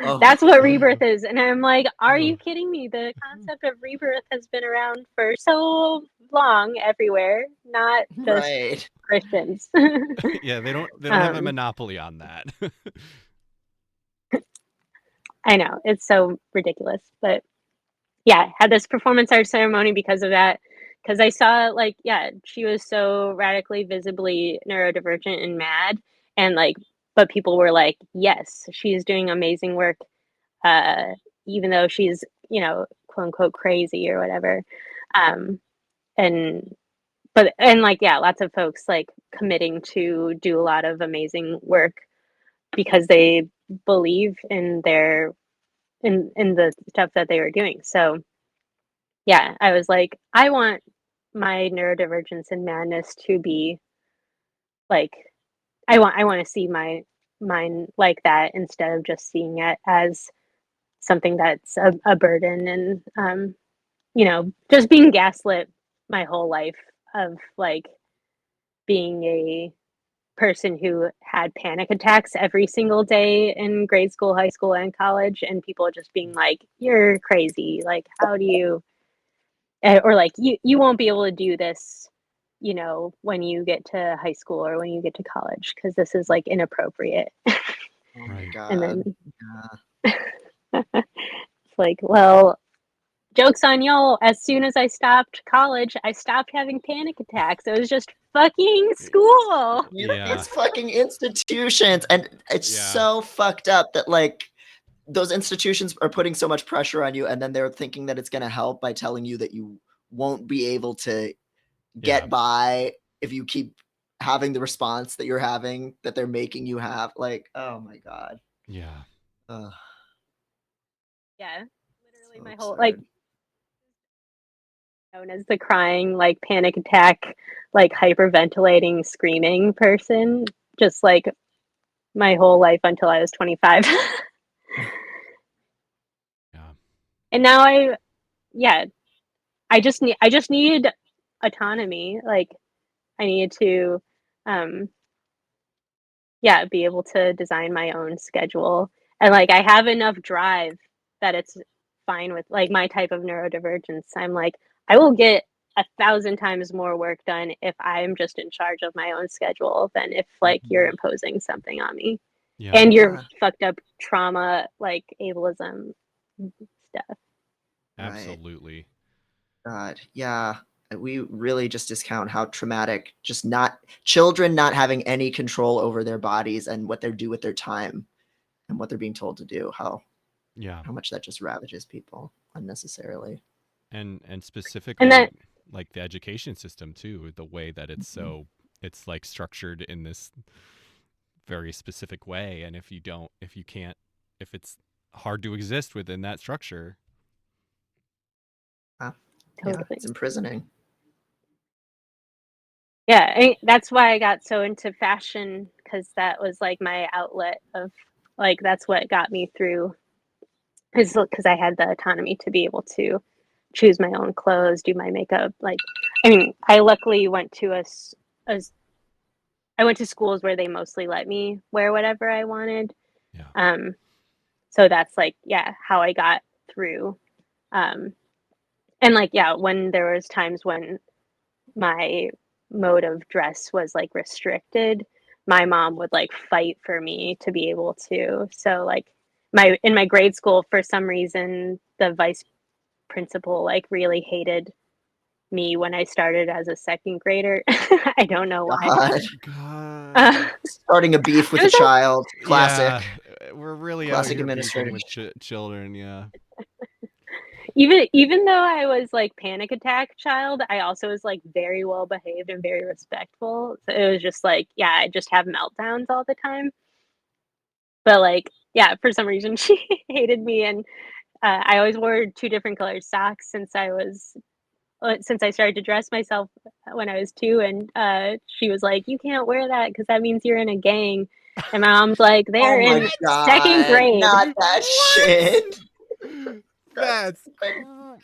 Oh. That's what Rebirth is. And I'm like, are you kidding me? The concept of Rebirth has been around for so long everywhere, not just Right. Christians. Yeah, they don't have a Um, monopoly on that. I know, it's so ridiculous. But yeah, had this performance art ceremony because of that. Because I saw, like, yeah, she was so radically, visibly neurodivergent and mad. And, like, but people were like, yes, she's doing amazing work, uh, even though she's, you know, quote unquote crazy or whatever. Um, and, and like, yeah, lots of folks like committing to do a lot of amazing work because they believe in in the stuff that they were doing. So, yeah, I was like, I want my neurodivergence and madness to be like, I want to see mine like that instead of just seeing it as something that's a burden and you know, just being gaslit my whole life of like being a person who had panic attacks every single day in grade school, high school, and college, and people just being like, "You're crazy. Like, how do you?" Or like, "You won't be able to do this." You know, when you get to high school or when you get to college, because this is like inappropriate. Oh my Right. And God. then Yeah. it's like, well, joke's on y'all. As soon as I stopped college, I stopped having panic attacks. It was just fucking school. Yeah. These fucking institutions, and it's Yeah. so fucked up that like those institutions are putting so much pressure on you, and then they're thinking that it's going to help by telling you that you won't be able to get Yeah. by if you keep having the response that you're having, that they're making you have. Like, oh my God. Yeah. Ugh, Yeah, literally so my whole like absurd. known as the crying, like panic attack, like hyperventilating, screaming person. Just like my whole life until I was 25. Yeah. And now yeah, I just need autonomy. Like I need to, um, yeah, be able to design my own schedule. And like I have enough drive that it's fine with like my type of neurodivergence. I'm like, I will get 1,000 times more work done if I'm just in charge of my own schedule than if like you're Mhm. imposing something on me. Yeah. And your Yeah, fucked up trauma, like ableism stuff. right. Absolutely. God, yeah. We really just discount how traumatic just not children not having any control over their bodies and what they do with their time and what they're being told to do, how Yeah. much that just ravages people unnecessarily. And And specifically that like the education system too, the way that it's Mhm. so it's like structured in this very specific way, and if you can't, if it's hard to exist within that structure. Yeah, totally. it's imprisoning. Yeah, that's why I got so into fashion because that was like my outlet of like that's what got me through is because I had the autonomy to be able to choose my own clothes, do my makeup. Like, I mean, I luckily went to a I went to schools where they mostly let me wear whatever I wanted. Yeah. Um, so that's like, yeah, how I got through. Um, and like, yeah, when there was times when my mode of dress was like restricted, my mom would like fight for me to be able to. So like my in my grade school, for some reason, the vice principal like really hated me when I started as a second grader. I don't know why. God, Uh, God. starting a beef it with a was a, child. Classic. Yeah. We're really out Classic here beefing administrators. with children. Yeah. even though I was like panic attack child, I also was like very well behaved and very respectful. So it was just like, yeah, I just have meltdowns all the time. But like, yeah, for some reason she hated me, and I always wore two different colored socks since I started to dress myself when I was 2, and she was like, "You can't wear that because that means you're in a gang." And my mom's like, Oh "They're my in second God, grade." not that What? shit. That's Like,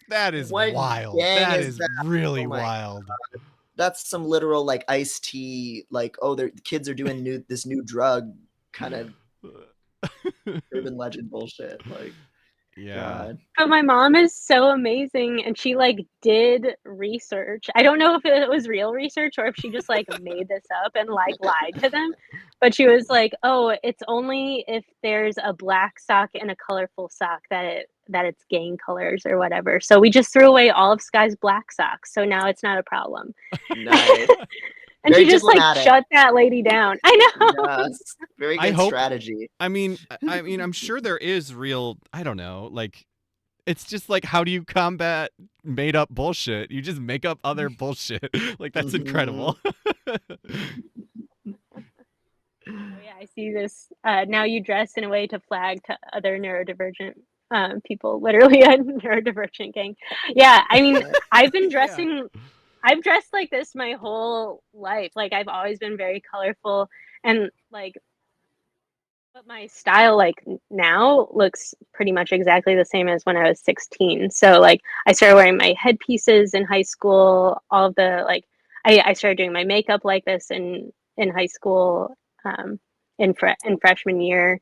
that is what wild. gang That is is that? really Oh my, wild. that's some literal like iced tea. Like, oh, the kids are doing this new drug kind of urban legend bullshit. Like, Yeah. God. But my mom is so amazing, and she like did research. I don't know if it was real research or if she just like made this up and like lied to them. But she was like, "Oh, it's only if there's a black sock and a colorful sock that it's gang colors or whatever. So we just threw away all of Sky's black socks, so now it's not a problem." Nice. And Very she just like diplomatic. shut that lady down. I know. Yes. Very I good hope- strategy. I mean, I'm sure there is real. I don't know. Like, it's just like, how do you combat made up bullshit? You just make up other bullshit. Like, that's incredible. Oh, yeah, I see this. Now you dress in a way to flag to other neurodivergent people, literally a neurodivergent gang. Yeah, I mean, I've been dressing, I've dressed like this my whole life. Like, I've always been very colorful, and like, but my style, like, now looks pretty much exactly the same as when I was 16. So, like, I started wearing my headpieces in high school, all of the, like, I started doing my makeup like this in high school, in freshman year,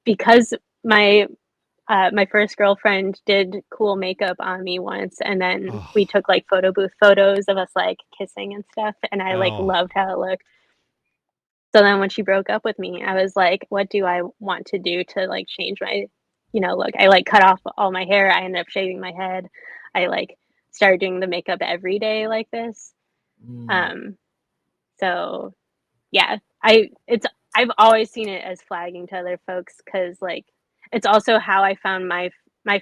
because my my first girlfriend did cool makeup on me once, and then we took like photo booth photos of us like kissing and stuff, and I like loved how it looked. So then when she broke up with me, I was like, what do I want to do to like change my, look? I like cut off all my hair. I ended up shaving my head. I like started doing the makeup every day like this. So yeah, I've always seen it as flagging to other folks, because like it's also how I found my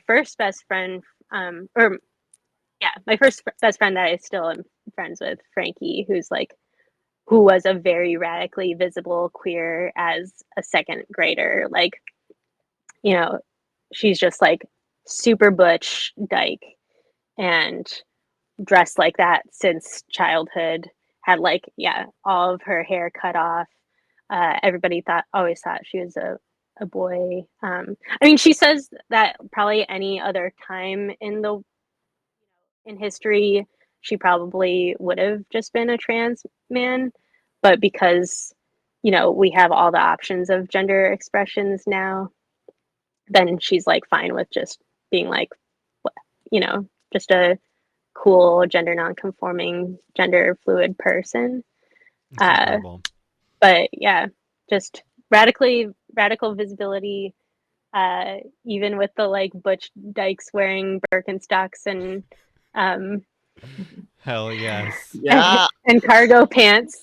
first best friend, or yeah, my first best friend that I still am friends with, Frankie, who was a very radically visible queer as a second grader. Like, she's just like super butch dyke and dressed like that since childhood, had like, yeah, all of her hair cut off. Everybody always thought she was a boy. I mean, she says that probably any other time in history, she probably would have just been a trans man, but because we have all the options of gender expressions now, then she's like fine with just being like, just a cool gender non-conforming, gender fluid person. That's incredible. But yeah, just radical visibility, even with the like butch dykes wearing Birkenstocks and hell yes. Yeah. and cargo pants.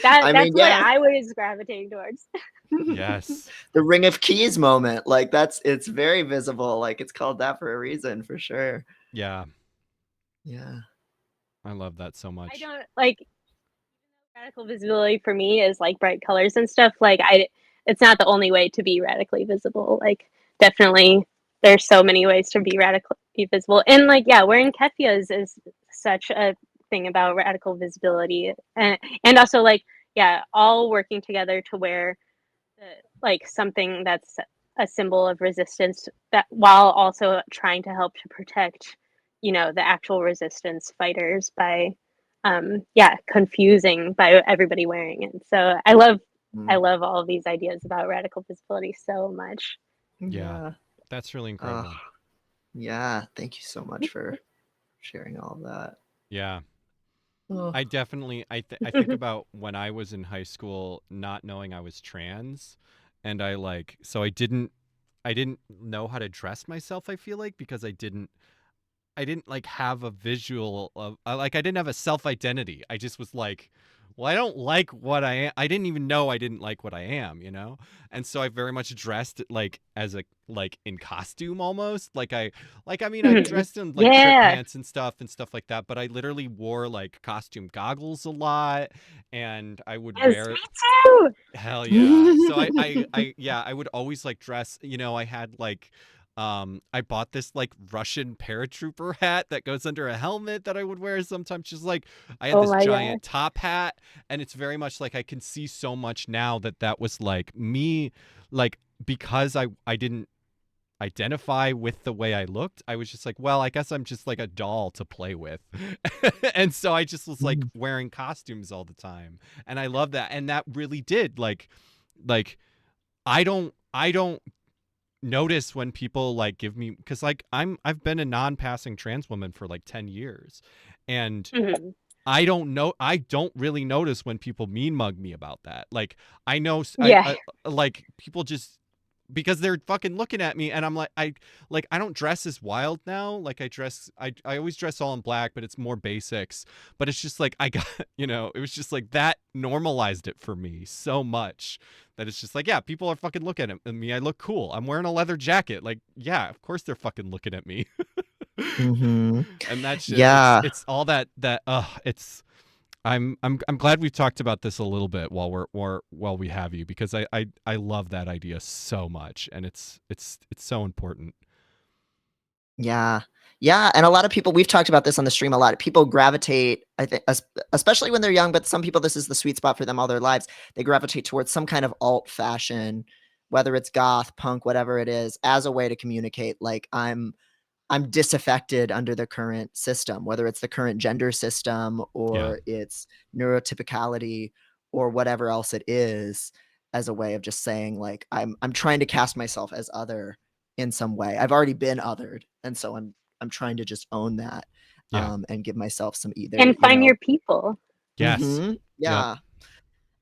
That's what yeah. I was gravitating towards. Yes. The Ring of Keys moment. Like, it's very visible. Like, it's called that for a reason, for sure. Yeah. Yeah. I love that so much. I don't like radical visibility for me is like bright colors and stuff. Like, it's not the only way to be radically visible. Like, definitely there's so many ways to be radically visible. And like, yeah, wearing kefias is such a thing about radical visibility. And also like, yeah, all working together to wear like something that's a symbol of resistance, that while also trying to help to protect, the actual resistance fighters by confusing by everybody wearing it. So I love all of these ideas about radical visibility so much. Yeah. That's really incredible. Yeah, thank you so much for sharing all of that. Yeah. I definitely I think about when I was in high school not knowing I was trans, and I didn't know how to dress myself, I feel like, because I didn't like have a visual of I didn't have a self-identity. I just was like, well, I don't like what I am. I didn't even know I didn't like what I am, And so I very much dressed like as in costume almost. I dressed in like trip pants and stuff like that, but I literally wore like costume goggles a lot, and I would wear Me too. hell yeah. So I would always like dress, I had like I bought this like Russian paratrooper hat that goes under a helmet that I would wear sometimes. Just like I had this giant top hat, and it's very much like I can see so much now that was like me, like because I didn't identify with the way I looked. I was just like, well, I guess I'm just like a doll to play with. And so I just was like wearing costumes all the time. And I love that. And that really did like I don't notice when people like give me, because like I've been a non-passing trans woman for like 10 years, and Mhm. I don't really notice when people mean mug me about that. Like I know Yeah. I like people just because they're fucking looking at me, and I'm like I don't dress as wild now. Like I always dress all in black, but it's more basics. But it's just like I got it was just like that normalized it for me so much that it's just like, yeah, people are fucking looking at me. I look cool. I'm wearing a leather jacket. Like, yeah, of course they're fucking looking at me. Mm-hmm. And that's just Yeah. it's all that it's I'm glad we've talked about this a little bit while we have you, because I love that idea so much, and it's so important. Yeah. Yeah. And a lot of people, we've talked about this on the stream a lot. People gravitate, I think, especially when they're young, but some people, this is the sweet spot for them all their lives. They gravitate towards some kind of alt fashion, whether it's goth, punk, whatever it is, as a way to communicate. Like, I'm disaffected under the current system, whether it's the current gender system or it's neurotypicality or whatever else it is, as a way of just saying, like, I'm trying to cast myself as other in some way. I've already been othered, and so I'm trying to just own that, Yeah. and give myself some either, And find your people. Yes. Yep. Yeah.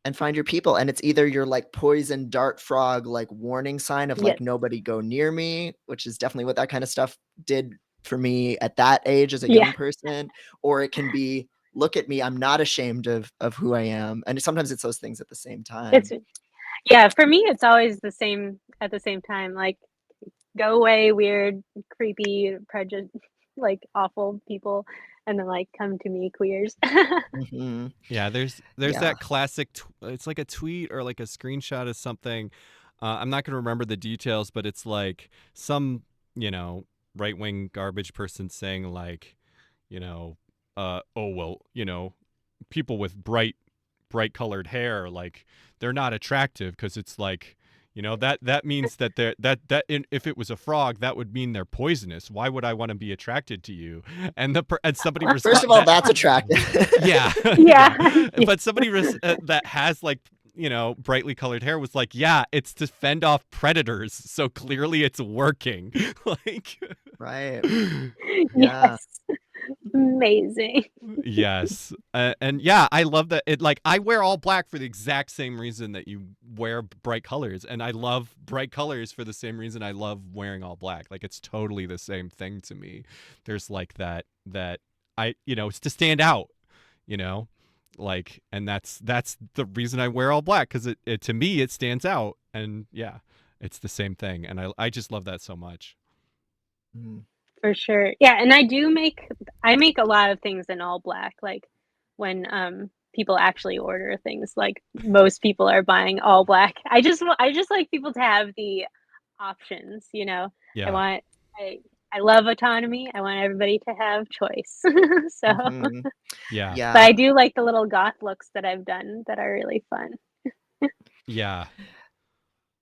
And find your people, and it's either your like poison dart frog like warning sign of like Yes. nobody go near me, which is definitely what that kind of stuff did for me at that age as a Yeah. young person, or it can be look at me, I'm not ashamed of who I am, and sometimes it's those things at the same time. It's yeah, for me it's always the same at the same time. Like, go away, weird, creepy, like awful people, and then like come to me, queers. Mhm. Yeah, there's Yeah. that classic it's like a tweet or like a screenshot of something. I'm not going to remember the details, but it's like some, right-wing garbage person saying like, oh well, people with bright colored hair, like they're not attractive because it's like, that means that if it was a frog, that would mean they're poisonous. Why would I want to be attracted to you? And somebody First of all, that's attractive. yeah. Yeah. But somebody that has like, brightly colored hair was like, yeah, it's to fend off predators, so clearly it's working. Like, Right. Yeah. Yes. Amazing. yes. And yeah, I love that. It like I wear all black for the exact same reason that you wear bright colors, and I love bright colors for the same reason I love wearing all black. Like, it's totally the same thing to me. There's like that it's to stand out, like, and that's the reason I wear all black, because it to me it stands out, and yeah, it's the same thing, and I just love that so much. Mm. For sure. Yeah, and I make a lot of things in all black. Like, when people actually order things, like most people are buying all black. I just like people to have the options, I Yeah. want I love autonomy. I want everybody to have choice. So, Mhm. Yeah. Yeah. but I do like the little goth looks that I've done that are really fun. Yeah.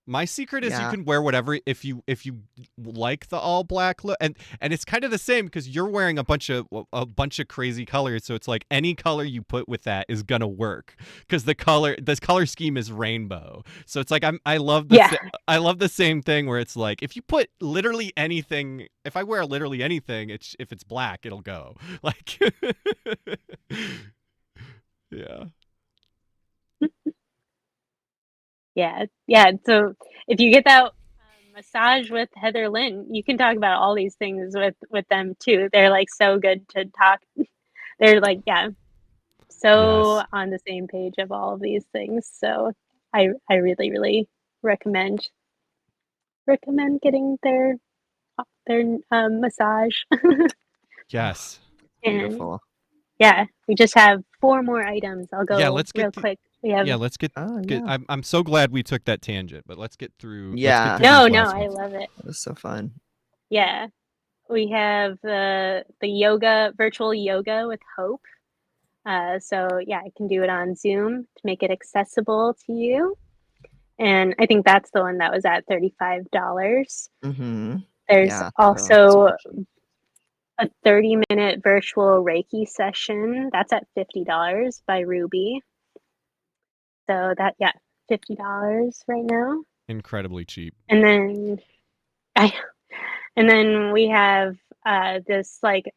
My secret is you Yeah. can wear whatever if you like the all black look, and it's kind of the same because you're wearing a bunch of crazy colors, so it's like any color you put with that is gonna work because this color scheme is rainbow. So it's like I love the same thing where it's like if you put literally anything, if I wear literally anything, if it's black, it'll go. Like, yeah. Yeah. So if you get that massage with Heather Lynn, you can talk about all these things with them too. They're like so good to talk. They're like, yeah, so Yes. on the same page of all of these things. So I really, really recommend getting their massage. Yes. And Beautiful. yeah, we just have 4 more items. I'll go Yeah, let's get real quick. We have let's get Oh, get yeah. I'm so glad we took that tangent, but let's get through Yeah. these no, last I ones. love it. That was so fun. Yeah. We have the virtual yoga with Hope. So yeah, I can do it on Zoom to make it accessible to you. And I think that's the one that was at $35. Mm-hmm. There's Yeah. also a 30-minute virtual Reiki session. That's at $50 by Ruby. So that, yeah, $50 right now. Incredibly cheap. And then we have this like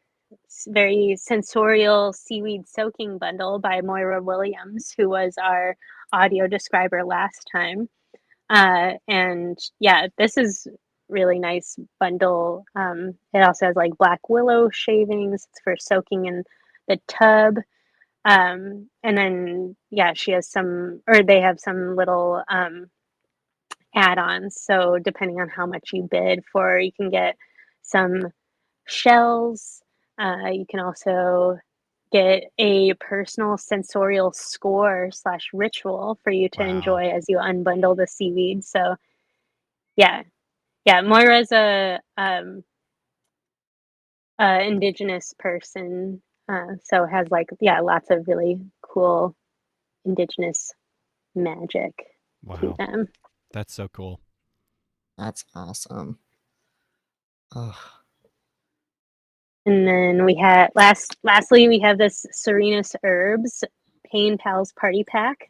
very sensorial seaweed soaking bundle by Moira Williams, who was our audio describer last time. And yeah, this is really nice bundle. It also has like black willow shavings. It's for soaking in the tub. And then yeah, she has they have some little add-ons. So depending on how much you bid for, you can get some shells. You can also get a personal sensorial score / ritual for you to Wow. enjoy as you unbundle the seaweed. So yeah, Moira's a indigenous person, so has like lots of really cool indigenous magic to Wow. them. That's so cool. That's awesome. Oh, And then we had lastly we have this Serenus Herbs Pain Pals Party Pack.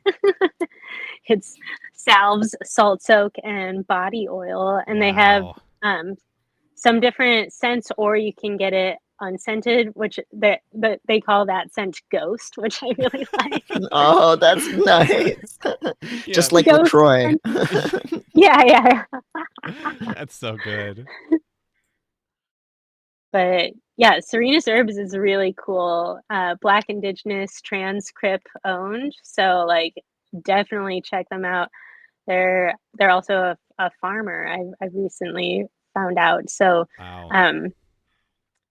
It's salves, salt soak, and body oil, and they have Wow. some different scents, or you can get it unscented, which they call that scent Ghost, which I really like. oh, that's nice. Yeah, Just like Ghost LaCroix. scent. Yeah. that's so good. But yeah, Serenus Herbs is really cool. Black, Indigenous, trans, crip owned. So like definitely check them out. They're also a farmer. I've recently found out. So Wow.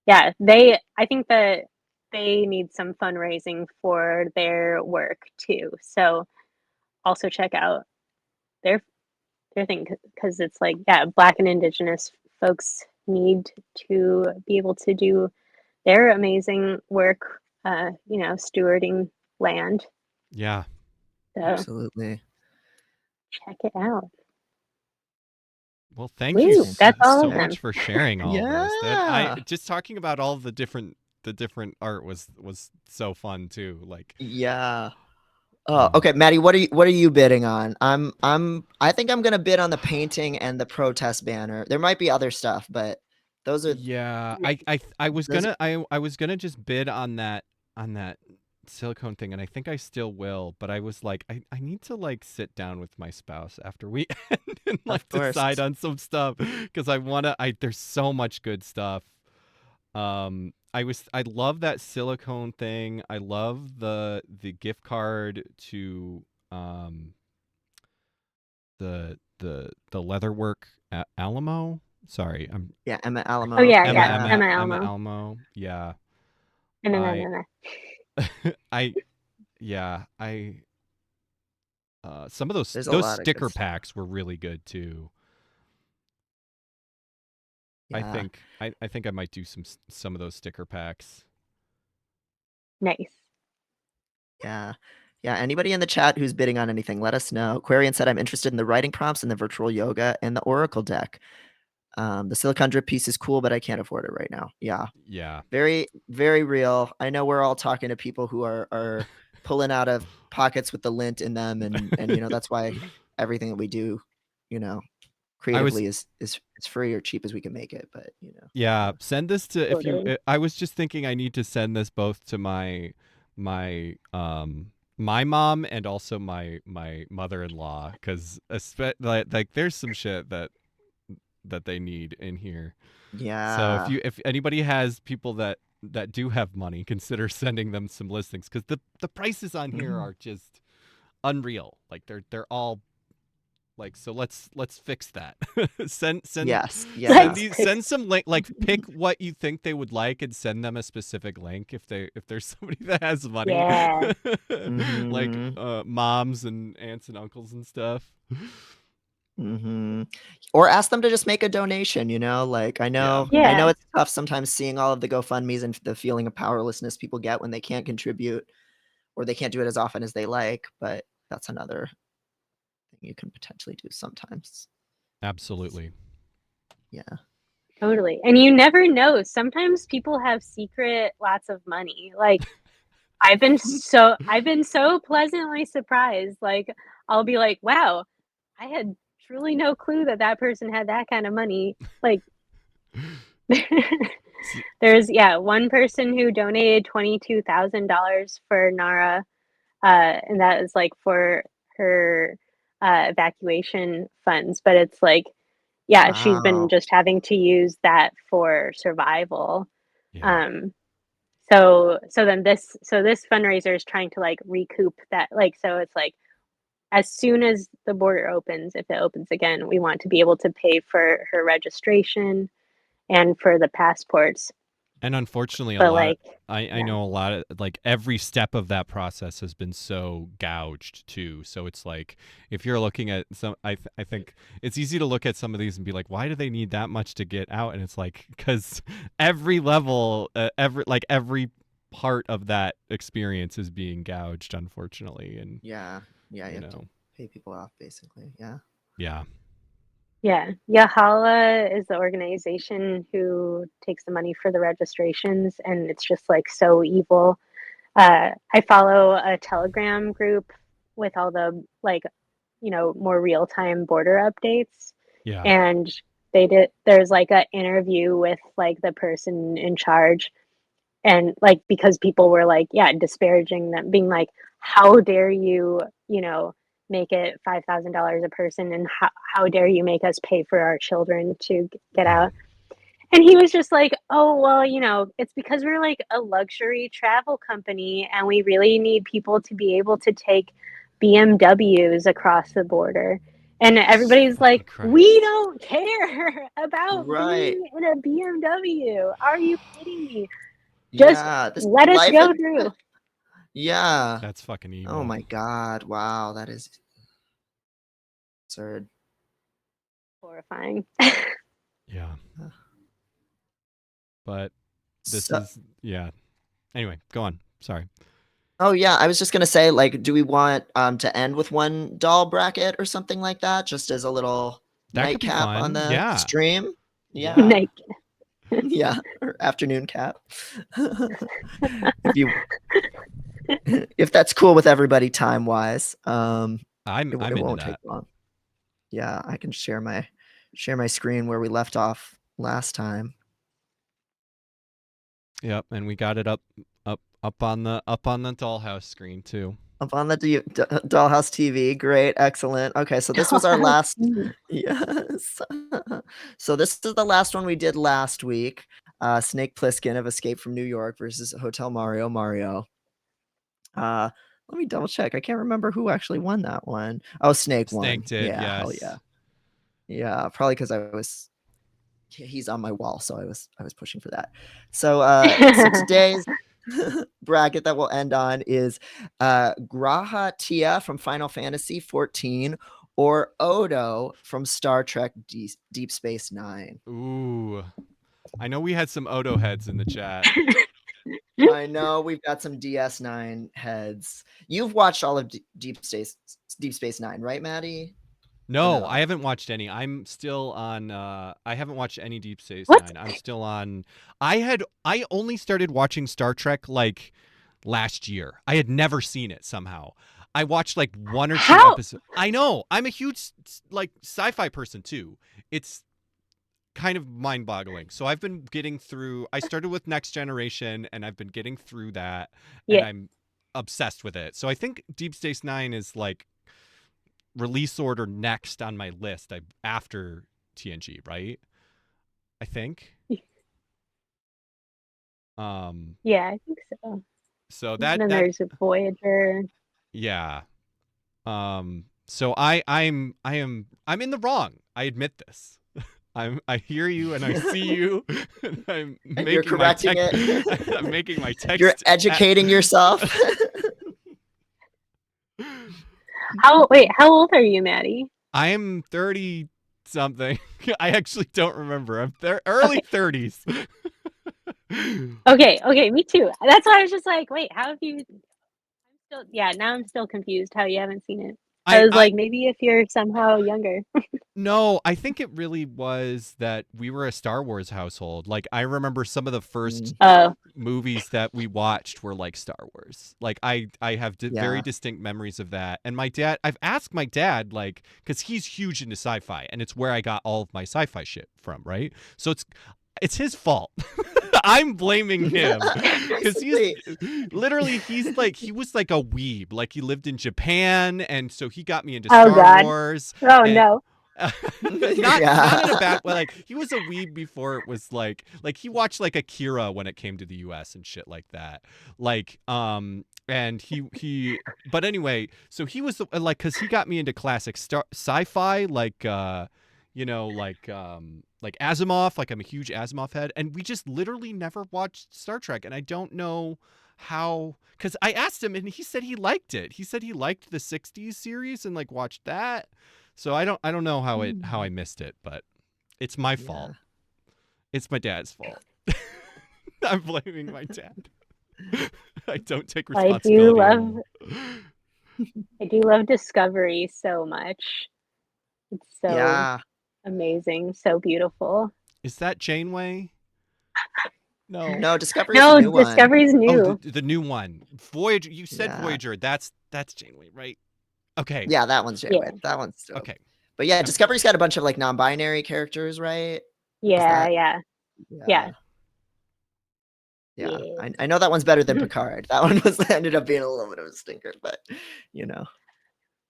yeah, I think that they need some fundraising for their work too. So also check out their thing, because it's like, yeah, Black and Indigenous folks need to be able to do their amazing work, stewarding land. Yeah. So Absolutely. check it out. Well, thank you Woo, that's all so of them. much for sharing all of this. Yeah. Just talking about all the different art was so fun too. Like, Yeah. Oh, okay, Maddie, what are you bidding on? I think I'm gonna bid on the painting and the protest banner. There might be other stuff, but those are yeah, I was gonna just bid on that silicone thing, and I think I still will, but I was like, I need to like sit down with my spouse after we end and like of course. decide on some stuff, because there's so much good stuff. I love that silicone thing. I love the gift card to the leatherwork Alamo. Sorry, I'm Yeah, Emma Alamo. Oh yeah, Yeah. Emma Emma Alamo. Alamo. Yeah. No. I yeah, some of There's a those lot of good sticker stuff. packs were really good too. Yeah. I think I might do some of those sticker packs. Nice. Yeah. Yeah. Anybody in the chat who's bidding on anything, let us know. Quarian said I'm interested in the writing prompts and the virtual yoga and the Oracle deck. The silicone drip piece is cool, but I can't afford it right now. Yeah. Yeah. Very, very real. I know we're all talking to people who are pulling out of pockets with the lint in them, and that's why everything that we do, creatively is free or cheap as we can make it. But Yeah, send this to if you. Totally. I was just thinking I need to send this both to my my mom and also my mother-in-law, because like there's some shit that they need in here. yeah. So if anybody has people that do have money, consider sending them some listings, because the prices on here are just unreal. Like they're all like, so let's fix that. send Yes. send some link, like pick what you think they would like and send them a specific link if there's somebody that has money. Yeah. Like moms and aunts and uncles and stuff. Or ask them to just make a donation. Like I know Yeah. it's tough sometimes seeing all of the GoFundMe's and the feeling of powerlessness people get when they can't contribute or they can't do it as often as they like. But that's another thing you can potentially do sometimes. Absolutely. Yeah. Totally. And you never know. Sometimes people have secret lots of money. Like I've been so pleasantly surprised. Like I'll be like, wow, I had truly no clue that that person had that kind of money. Like, there's one person who donated $22,000 for Nara, and that is like for her evacuation funds. But it's like, yeah, she's been Wow. just having to use that for survival. Yeah. So this fundraiser is trying to like recoup that. Like, so it's like, as soon as the border opens, if it opens again, we want to be able to pay for her registration and for the passports. And unfortunately, But like, I know a lot of like every step of that process has been so gouged too. So it's like if you're looking at some, I think it's easy to look at some of these and be like, why do they need that much to get out? And it's like because every level, every part of that experience is being gouged, unfortunately. And Yeah. Yeah. You you have to know, pay people off, basically. Yeah. yeah, yeah, Yahala is the organization who takes the money for the registrations, and it's just like so evil. I follow a Telegram group with all the like, more real time border updates, yeah, and there's like an interview with like the person in charge, and like because people were like, disparaging them, being like, how dare you, make it $5,000 a person, and how dare you make us pay for our children to get yeah. out. And he was just like, oh, well, it's because we're like a luxury travel company and we really need people to be able to take BMWs across the border. And everybody's Fucking like, Christ. we don't care about Right. being in a BMW. Are you kidding me? Just Yeah. This let us life. go through. Yeah. That's fucking evil. Oh my God. Wow. That is absurd. Horrifying. Yeah. But this So, is yeah. Anyway, go on. Sorry. oh yeah, I was just gonna say, like, do we want to end with one doll bracket or something like that, just as a little That could be nightcap on fun. the Yeah. stream? Yeah. Yeah. Like, Yeah, or afternoon cap. If you if that's cool with everybody time wise, I'm it into won't take that. long. Yeah, I can share my screen where we left off last time. Yep, and we got it up on the dollhouse screen too. Up on the Dollhouse TV. Great, excellent. Okay, so this was our last. Yes. So this is the last one we did last week. Snake Plissken of Escape from New York versus Hotel Mario Mario. Let me double check. I can't remember who actually won that one. Oh, Snake won. Snake did, Yeah, hell yes. yeah. Yeah, probably because he's on my wall, so I was pushing for that. So so today's bracket that we'll end on is Graha Tia from Final Fantasy 14 or Odo from Star Trek Deep Space Nine. Ooh. I know we had some Odo heads in the chat. I know we've got some DS9 heads. You've watched all of Deep Space Nine, right, Maddie? No, I haven't watched any. I'm still on I haven't watched any Deep Space What? Nine. I'm still on I only started watching Star Trek like last year. I had never seen it somehow. I watched like one or two episodes. I know. I'm a huge like sci-fi person too. It's kind of mind-boggling. So I've been getting through I started with Next Generation and I've been getting through that and Yeah. I'm obsessed with it. So I think Deep Space Nine is like release order next on my list after TNG, right? I think. Yeah, I think so. So And then there's a Voyager. Yeah. So I'm in the wrong. I admit this. I hear you and I see you. And I'm And making you're correcting it. I'm making my text. You're educating yourself. How old are you, Maddie? I am 30 something. I actually don't remember. I'm early 30s. Okay, me too. That's why I was just like, wait, how have you? Now I'm still confused how you haven't seen it. I was like, maybe if you're somehow younger. No, I think it really was that we were a Star Wars household. Like, I remember some of the first Oh, movies that we watched were like Star Wars. Like, I have very Yeah. distinct memories of that. And my dad, I've asked my dad, like, because he's huge into sci-fi, and it's where I got all of my sci-fi shit from, right? So it's his fault. I'm blaming him because Basically. he's like, he was like a weeb. Like, he lived in Japan, and so he got me into Oh, Star God. Wars. oh and no. not Yeah. in a bad way. Like, he was a weeb before it was like he watched like Akira when it came to the US and shit like that. Like, and he but anyway, so he was like, because he got me into classic sci-fi, like like Asimov. Like, I'm a huge Asimov head, and we just literally never watched Star Trek. And I don't know how, because I asked him and he said he liked it. He said he liked the 60s series and like watched that. So I don't know how I missed it, but it's my fault. It's my dad's fault. I'm blaming my dad. I don't take responsibility anymore. I do love Discovery so much. It's so Yeah. amazing, so beautiful. Is that Janeway? No. No, Discovery's No, the new one. Discovery's new. Oh, the new one. Voyager. You said Yeah. Voyager. That's Janeway, right? Okay. Yeah, that one's Janeway. Yeah. That one's dope. Okay. But yeah, Discovery's got a bunch of like non-binary characters, right? Yeah, that- yeah. Yeah. I know that one's better than Picard. That one ended up being a little bit of a stinker, but you know.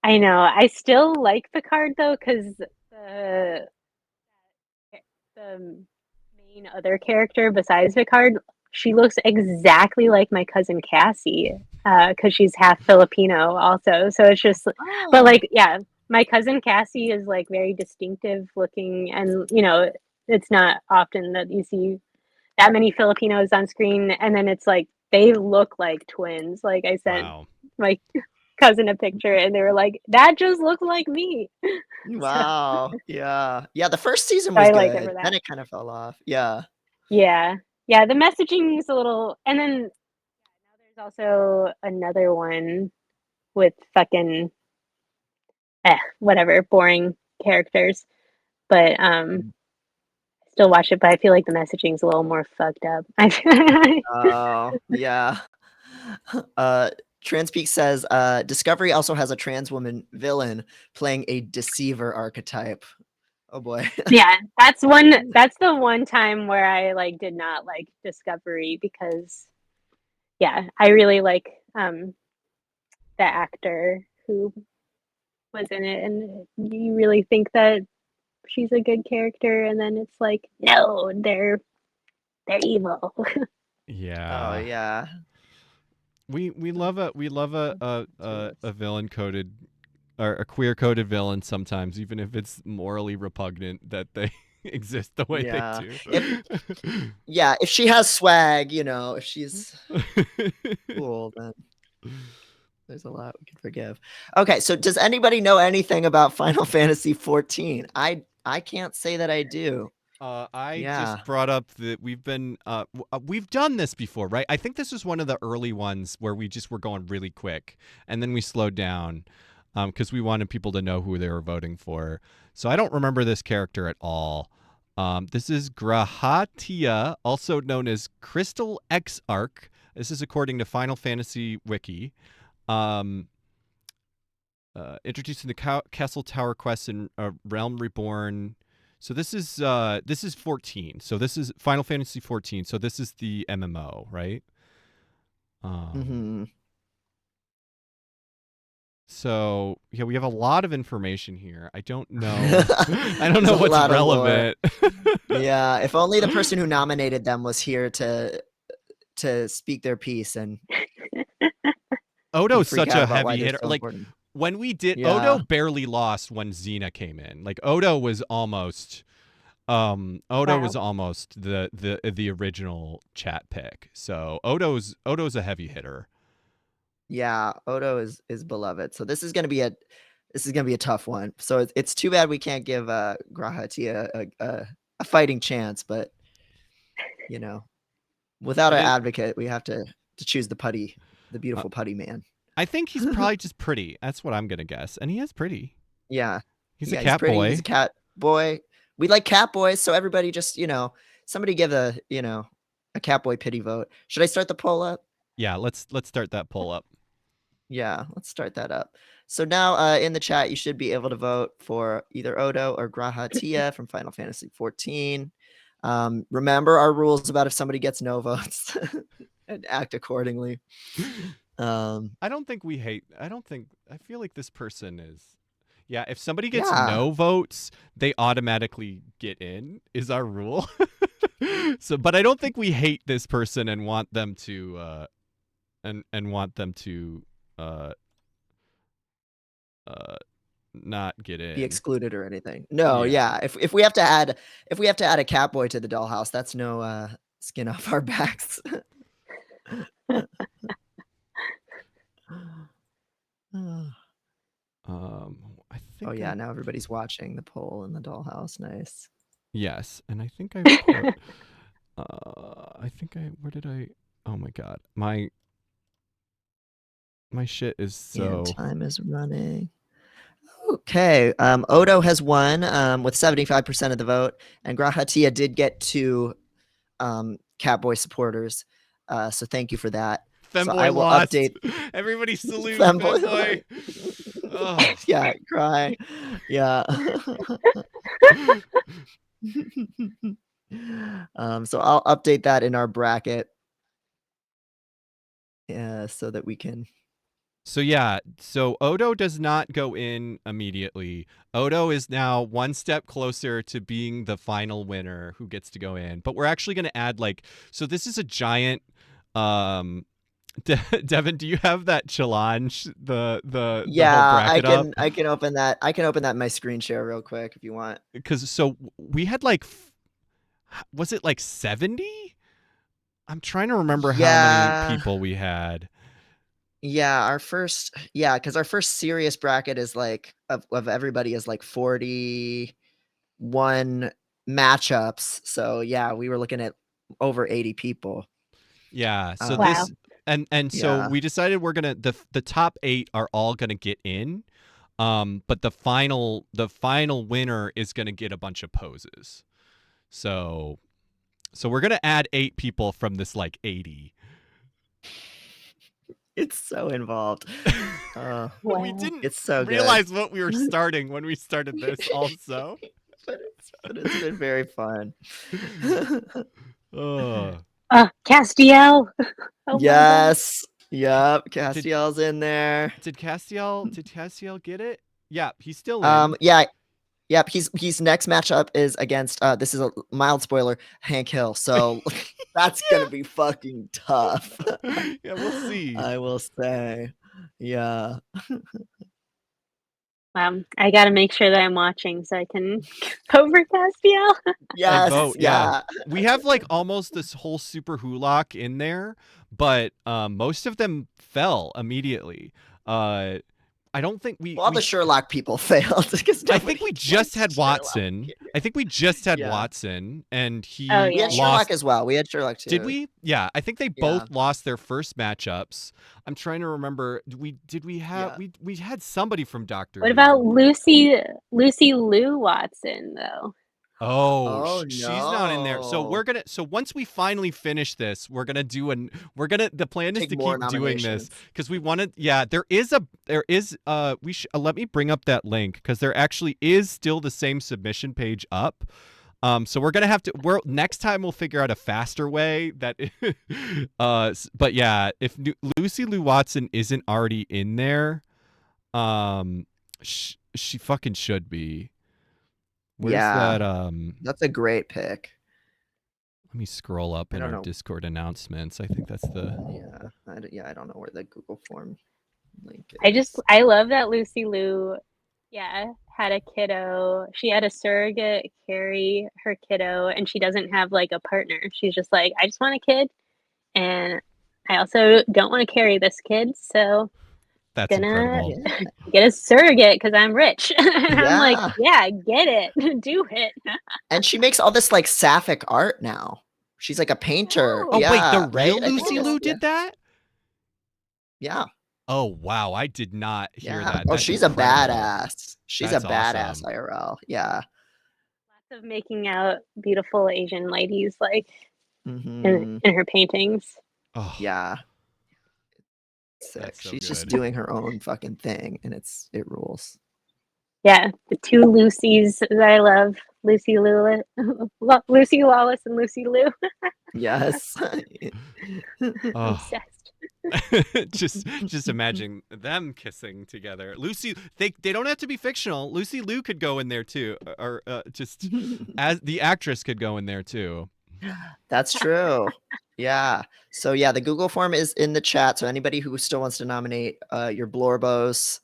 I know. I still like Picard though, because the main other character besides Picard, she looks exactly like my cousin Cassie, because she's half Filipino also. So it's just, but like, yeah, my cousin Cassie is like very distinctive looking, and you know, it's not often that you see that many Filipinos on screen, and then it's like they look like twins. Like, I sent my cousin a picture and they were like, that just looks like me. Wow. Yeah. Yeah, the first season So was I good. like it for that. Then it kind of fell off. Yeah. Yeah. The messaging is a little, and then now there's also another one with fucking whatever, boring characters. But still watch it, but I feel like the messaging's a little more fucked up. Oh, yeah. Transpeak says Discovery also has a trans woman villain playing a deceiver archetype. Oh boy. Yeah, that's the one time where I like did not like Discovery, because I really like the actor who was in it, and you really think that she's a good character, and then it's like, no, they're evil. Yeah. Oh yeah. We love a villain coded, or a queer coded villain sometimes, even if it's morally repugnant that they exist the way they do. If she has swag, you know, if she's cool, then there's a lot we can forgive. Okay, so does anybody know anything about Final Fantasy 14? I can't say that I do. Just brought up that we've done this before, right? I think this was one of the early ones where we just were going really quick, and then we slowed down because we wanted people to know who they were voting for. So I don't remember this character at all. This is Grahatia, also known as Crystal Exarch. This is according to Final Fantasy Wiki. Introducing the Castle Tower quest in Realm Reborn. So this is 14. So this is Final Fantasy 14. So this is the MMO, right? So yeah, we have a lot of information here. I don't know. I don't know what's relevant. Yeah, if only the person who nominated them was here to speak their piece. And Odo's such a heavy hitter. So like important. When we did, Odo barely lost when Xena came in. Like, Odo was almost was almost the original chat pick. So Odo's a heavy hitter. Yeah, Odo is beloved. So this is gonna be a tough one. So it's too bad we can't give Grahatia a fighting chance, but you know, without an advocate, we have to choose the beautiful putty man. I think he's probably just pretty. That's what I'm gonna guess. And he is pretty. Yeah. He's Yeah, a cat pretty. boy. He's a cat boy. We like cat boys, so everybody just, somebody give a cat boy pity vote. Should I start the poll up? Yeah, let's start that poll up. Yeah, let's start that up. So now in the chat, you should be able to vote for either Odo or Graha Tia from Final Fantasy 14. Remember our rules about if somebody gets no votes and act accordingly. I feel like this person is. Yeah, if somebody gets no votes, they automatically get in, is our rule. But I don't think we hate this person and want them to not get in. Be excluded or anything. No, yeah. If we have to add a cat boy to the dollhouse, that's no skin off our backs. I think. Oh yeah, now everybody's watching the poll in the dollhouse. Nice. Yes, and I think I put. Where did I? Oh my god, my shit is so. And time is running. Okay, Odo has won with 75% of the vote, and Grahatia did get 2 Catboy supporters. So thank you for that. Femboy so I will lost. Update. Everybody salute Femboy. Oh. Yeah, cry. Yeah. So I'll update that in our bracket. Yeah, so that we can. So yeah, so Odo does not go in immediately. Odo is now one step closer to being the final winner who gets to go in. But we're actually going to add so this is a giant Devin, do you have that challenge the whole bracket up? I can open that. I can open that in my screen share real quick if you want. Cuz we had was it 70? I'm trying to remember how many people we had. Yeah, because our first serious bracket is of everybody is 41 matchups. So yeah, we were looking at over 80 people. Yeah. So wow. this and so we decided we're gonna the top 8 are all gonna get in, but the final winner is gonna get a bunch of poses. So we're gonna add 8 people from this 80. It's so involved. Wow. We didn't it's so realize good. what we were starting when we started this also. but it's been very fun. Castiel. Oh, yes. Yep. Castiel's in there. Did Castiel get it? Yeah, he's still in. Yeah. Yep, he's next matchup is against this is a mild spoiler, Hank Hill. So that's gonna be fucking tough. Yeah, we'll see. I will say. Yeah. I gotta make sure that I'm watching so I can vote for Castiel. Yes. Vote, yeah. We have almost this whole super Hulock in there, but most of them fell immediately. I don't think all the Sherlock people failed. I think we just had Watson. I think we just had Watson, and he we had lost. Sherlock as well. We had Sherlock too. Did we? Yeah, I think they both lost their first matchups. I'm trying to remember. Did we have we had somebody from Doctor What Who. about Lucy Lou Watson though? Oh, she's not in there. So so once we finally finish this, the plan is to keep doing this because we wanted. Yeah, let me bring up that link because there actually is still the same submission page up. So we're gonna have to. Next time we'll figure out a faster way that. But yeah, if Lucy Lou Watson isn't already in there, she fucking should be. Where's that? That's a great pick. Let me scroll up in our Discord announcements. I think that's the. I don't know where the Google form link is. I love that Lucy Lou, had a kiddo. She had a surrogate carry her kiddo, and she doesn't have a partner. She's just I just want a kid, and I also don't want to carry this kid, so. That's incredible. Get a surrogate because I'm rich. And I'm get it. Do it. And she makes all this sapphic art now. She's a painter. Oh, wait, the real Lucy Lou did that? Yeah. Oh wow, I did not hear Yeah. that. Oh, That's she's a incredible. badass. She's a That's badass awesome. IRL. Yeah. Lots of making out beautiful Asian ladies, like Hmm. in her paintings. Oh, Yeah. Sick. that's so She's just good. doing her own fucking thing, and it rules. Yeah, the two Lucys that I love, Lucy Lewis, Lucy Lawless, and Lucy Liu. Yes. Oh. Obsessed. just imagine them kissing together. Lucy, they don't have to be fictional. Lucy Liu could go in there too, or just as the actress could go in there too. That's true. Yeah. So yeah, the Google form is in the chat. So anybody who still wants to nominate your Blorbos,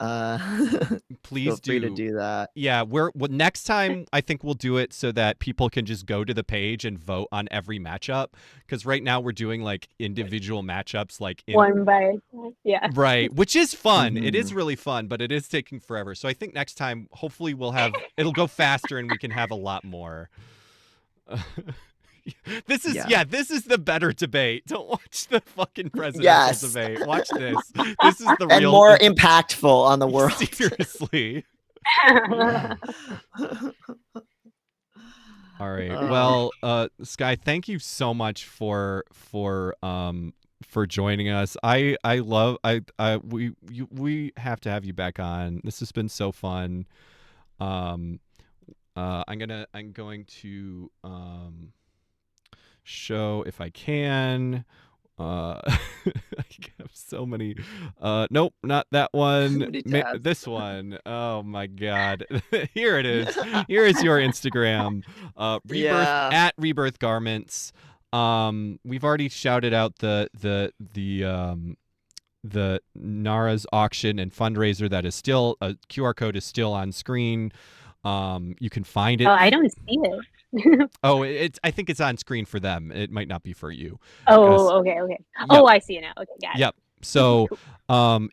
feel Please free to do. do that. Yeah, next time I think we'll do it so that people can just go to the page and vote on every matchup. Because right now we're doing like individual matchups, like in One by, yeah. right, which is fun. It is Mhm. really fun, but it is taking forever. So I think next time, hopefully, it'll go faster and we can have a lot more. This is Yeah. this is the better debate. Don't watch the fucking presidential Yes. debate. Watch this. This is the And real more impactful on the world. seriously. All right. Oh. Well, Sky, thank you so much for joining us. I love we have to have you back on. This has been so fun. I'm going to show if I can. I have so many. Nope, not that one. Many tabs. This one. Oh my god. Here it is. Here is your Instagram. Rebirth Yeah. at Rebirth Garments. We've already shouted out the Nara's auction and fundraiser that is still a QR code is still on screen. You can find it. Oh, I don't see it. Oh, I think it's on screen for them. It might not be for you. Oh, okay. Oh, I see it now. Okay, got it. Yep. So,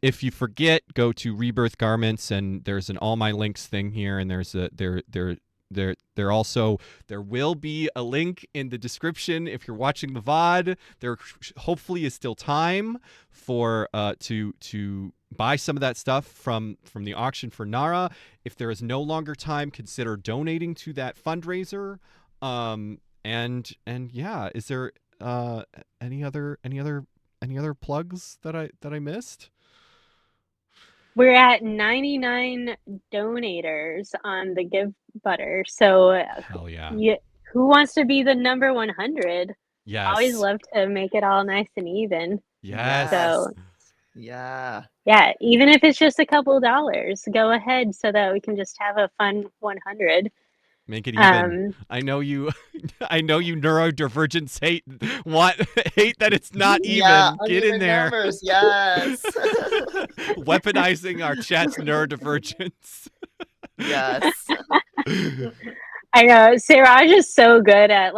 if you forget, go to Rebirth Garments, and there's an all my links thing here, and there's a there also there will be a link in the description if you're watching the VOD. There hopefully is still time for to buy some of that stuff from the auction for Nara. If there is no longer time, consider donating to that fundraiser. And yeah, is there any other plugs that I missed? We're at 99 donators on the Give Butter. So, Hell yeah. Who wants to be the number 100? Yes. Always love to make it all nice and even. Yes. So, yeah. Yeah, even if it's just a couple dollars, go ahead so that we can just have a fun 100. Make it even. I know you neurodivergents hate that it's not even. Yeah, get in there. Numbers, yes. Weaponizing our chat's neurodivergence. Yes. I know Siraj is so good at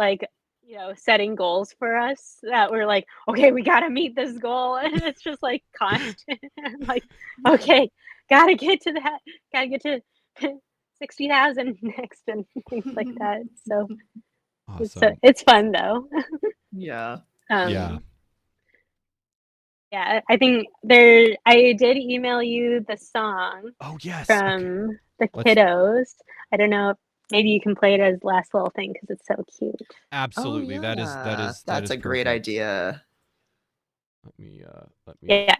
setting goals for us that we're like, okay, we got to meet this goal, and it's just like constant. Like, okay, gotta get to 60,000 next and things like that. So awesome. it's fun though. Yeah. Yeah. Yeah, I think I did email you the song. Oh yes. From the kiddos. I don't know if maybe you can play it as last little thing because it's so cute. Absolutely. Oh, yeah. That's a great idea. Let me Yeah.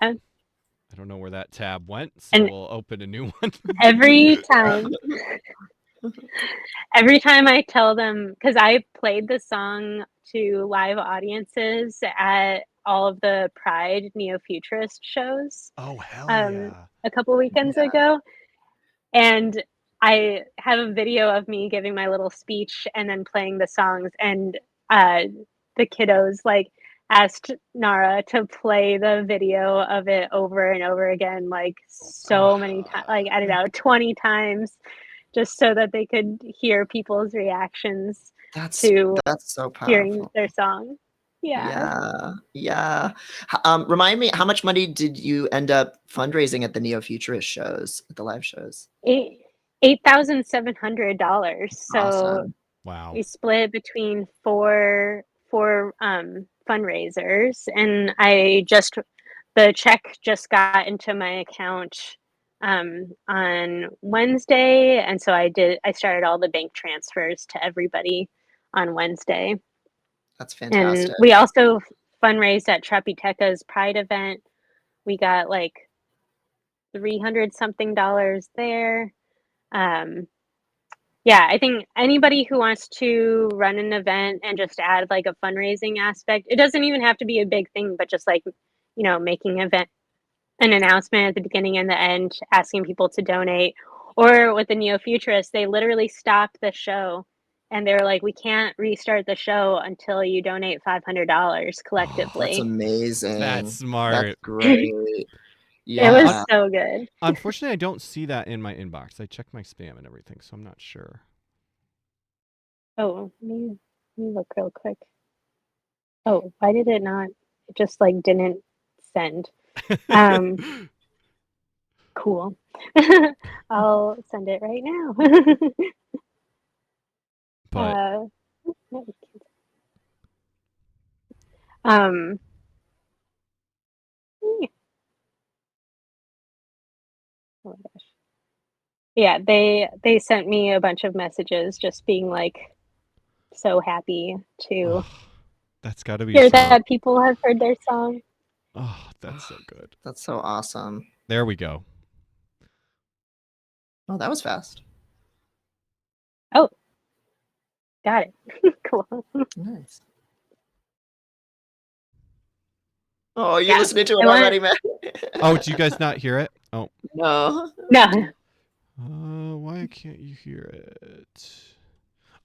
I don't know where that tab went, so we'll open a new one. every time I tell them, because I played the song to live audiences at all of the Pride Neo-Futurist shows. Oh hell yeah. A couple weekends ago. And I have a video of me giving my little speech and then playing the songs, and the kiddos asked Nara to play the video of it over and over again, so many times, I don't know, 20 times, just so that they could hear people's reactions that's to so powerful. hearing their song. Yeah. Remind me, how much money did you end up fundraising at the Neo-Futurist shows, at the live shows? $8,700. So awesome. Wow. We split between four fundraisers, and I just the check just got into my account on Wednesday, and so I started all the bank transfers to everybody on Wednesday. That's And fantastic. we also fundraised at Trapiteca's Pride event. We got like $300 something there. Yeah, I think anybody who wants to run an event and just add like a fundraising aspect, it doesn't even have to be a big thing, but just like, making an announcement at the beginning and the end, asking people to donate. Or with the Neo Futurists, they literally stopped the show and they're like, we can't restart the show until you donate $500 collectively. That's amazing. That's smart. That's great. It was so good. Unfortunately, I don't see that in my inbox. I check my spam and everything, so I'm not sure. Oh, let me look real quick. Oh, why did it not? It just like didn't send. Cool. I'll send it right now. But yeah. Oh my gosh. Yeah, they sent me a bunch of messages just being like so happy to that's got to be hear so... that people have heard their song. Oh, that's so good. That's so awesome. There we go. Oh, that was fast. Oh, got it. Cool. Nice. Oh, you're listening to it already, man. Oh, did you guys not hear it? Oh. No. Why can't you hear it?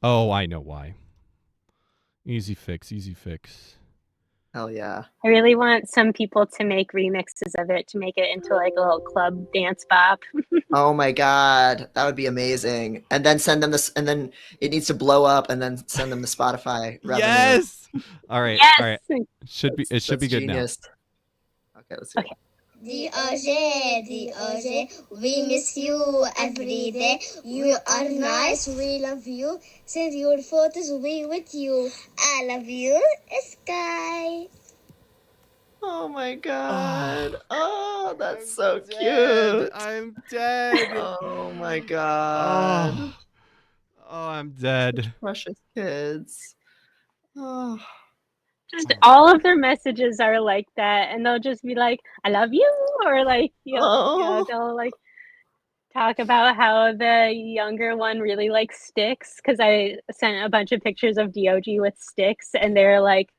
Oh, I know why. Easy fix, easy fix. Hell yeah. I really want some people to make remixes of it to make it into like a little club dance bop. Oh my god, that would be amazing. And then send them this, and then it needs to blow up, and then send them the Spotify revenue. Yes. All right. Yes! All right. It should be good genius. Now. Okay, let's see. Okay. DOJ, we miss you every day. You are nice, we love you. Send your photos, we with you. I love you, Sky. Oh my god. Oh, that's so dead. cute. I'm dead. Oh my god. Oh, I'm dead. Precious kids. Oh. All of their messages are like that, and they'll just be like, I love you, or like, they'll like talk about how the younger one really likes sticks, because I sent a bunch of pictures of DOG with sticks, and they're like,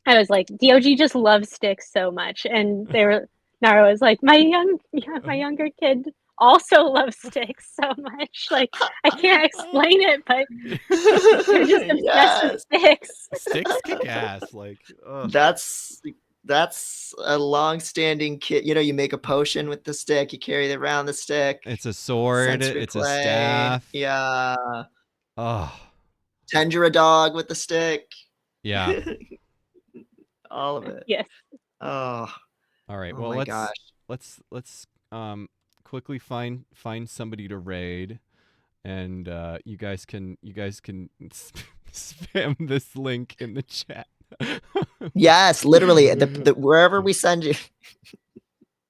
I was like, DOG just loves sticks so much, and Nara was like, my younger kid also loves sticks so much. Like, I can't explain it, but they're just obsessed with sticks. Sticks kick ass. Like, that's a long-standing kid. You make a potion with the stick. You carry it around the stick. It's a sword. It's a staff. Yeah. Oh. Tender a dog with the stick. Yeah. All of it. Yes. Oh. All right. Oh well, my gosh. let's quickly find somebody to raid, and you guys can spam this link in the chat. Yes, literally. The wherever we send you,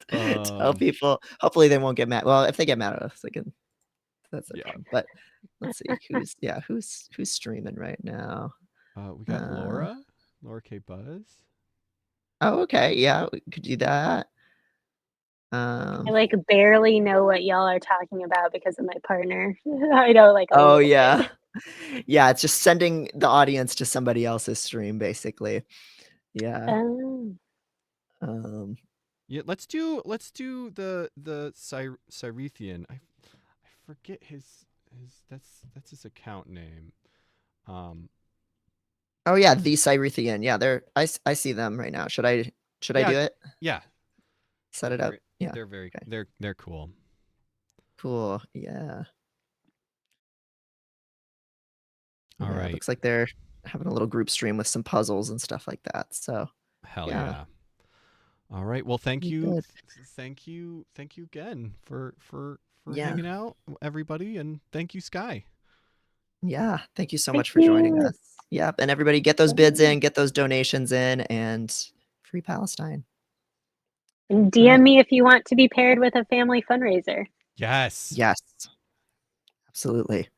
tell people. Hopefully, they won't get mad. Well, if they get mad at us, they can. That's their problem. But let's see who's streaming right now. We got Laura K. Buzz. Oh, okay. Yeah, we could do that. I like barely know what y'all are talking about because of my partner. I know like a little bit. Yeah, it's just sending the audience to somebody else's stream, basically. Yeah. Yeah, let's do the Cyrethian. I forget his that's his account name. Oh yeah, the Cyrethian. Yeah, I see them right now. Should I do it? Yeah. Set it up. Yeah. They're very they're cool. Cool. Yeah. All right. Looks like they're having a little group stream with some puzzles and stuff like that. So hell yeah. All right. Well, thank you again for hanging out, everybody, and thank you, Sky. Yeah, thank you so much for joining us. Yep, and everybody get those bids in, get those donations in, and free Palestine. And DM me if you want to be paired with a family fundraiser. Yes. Yes. Absolutely.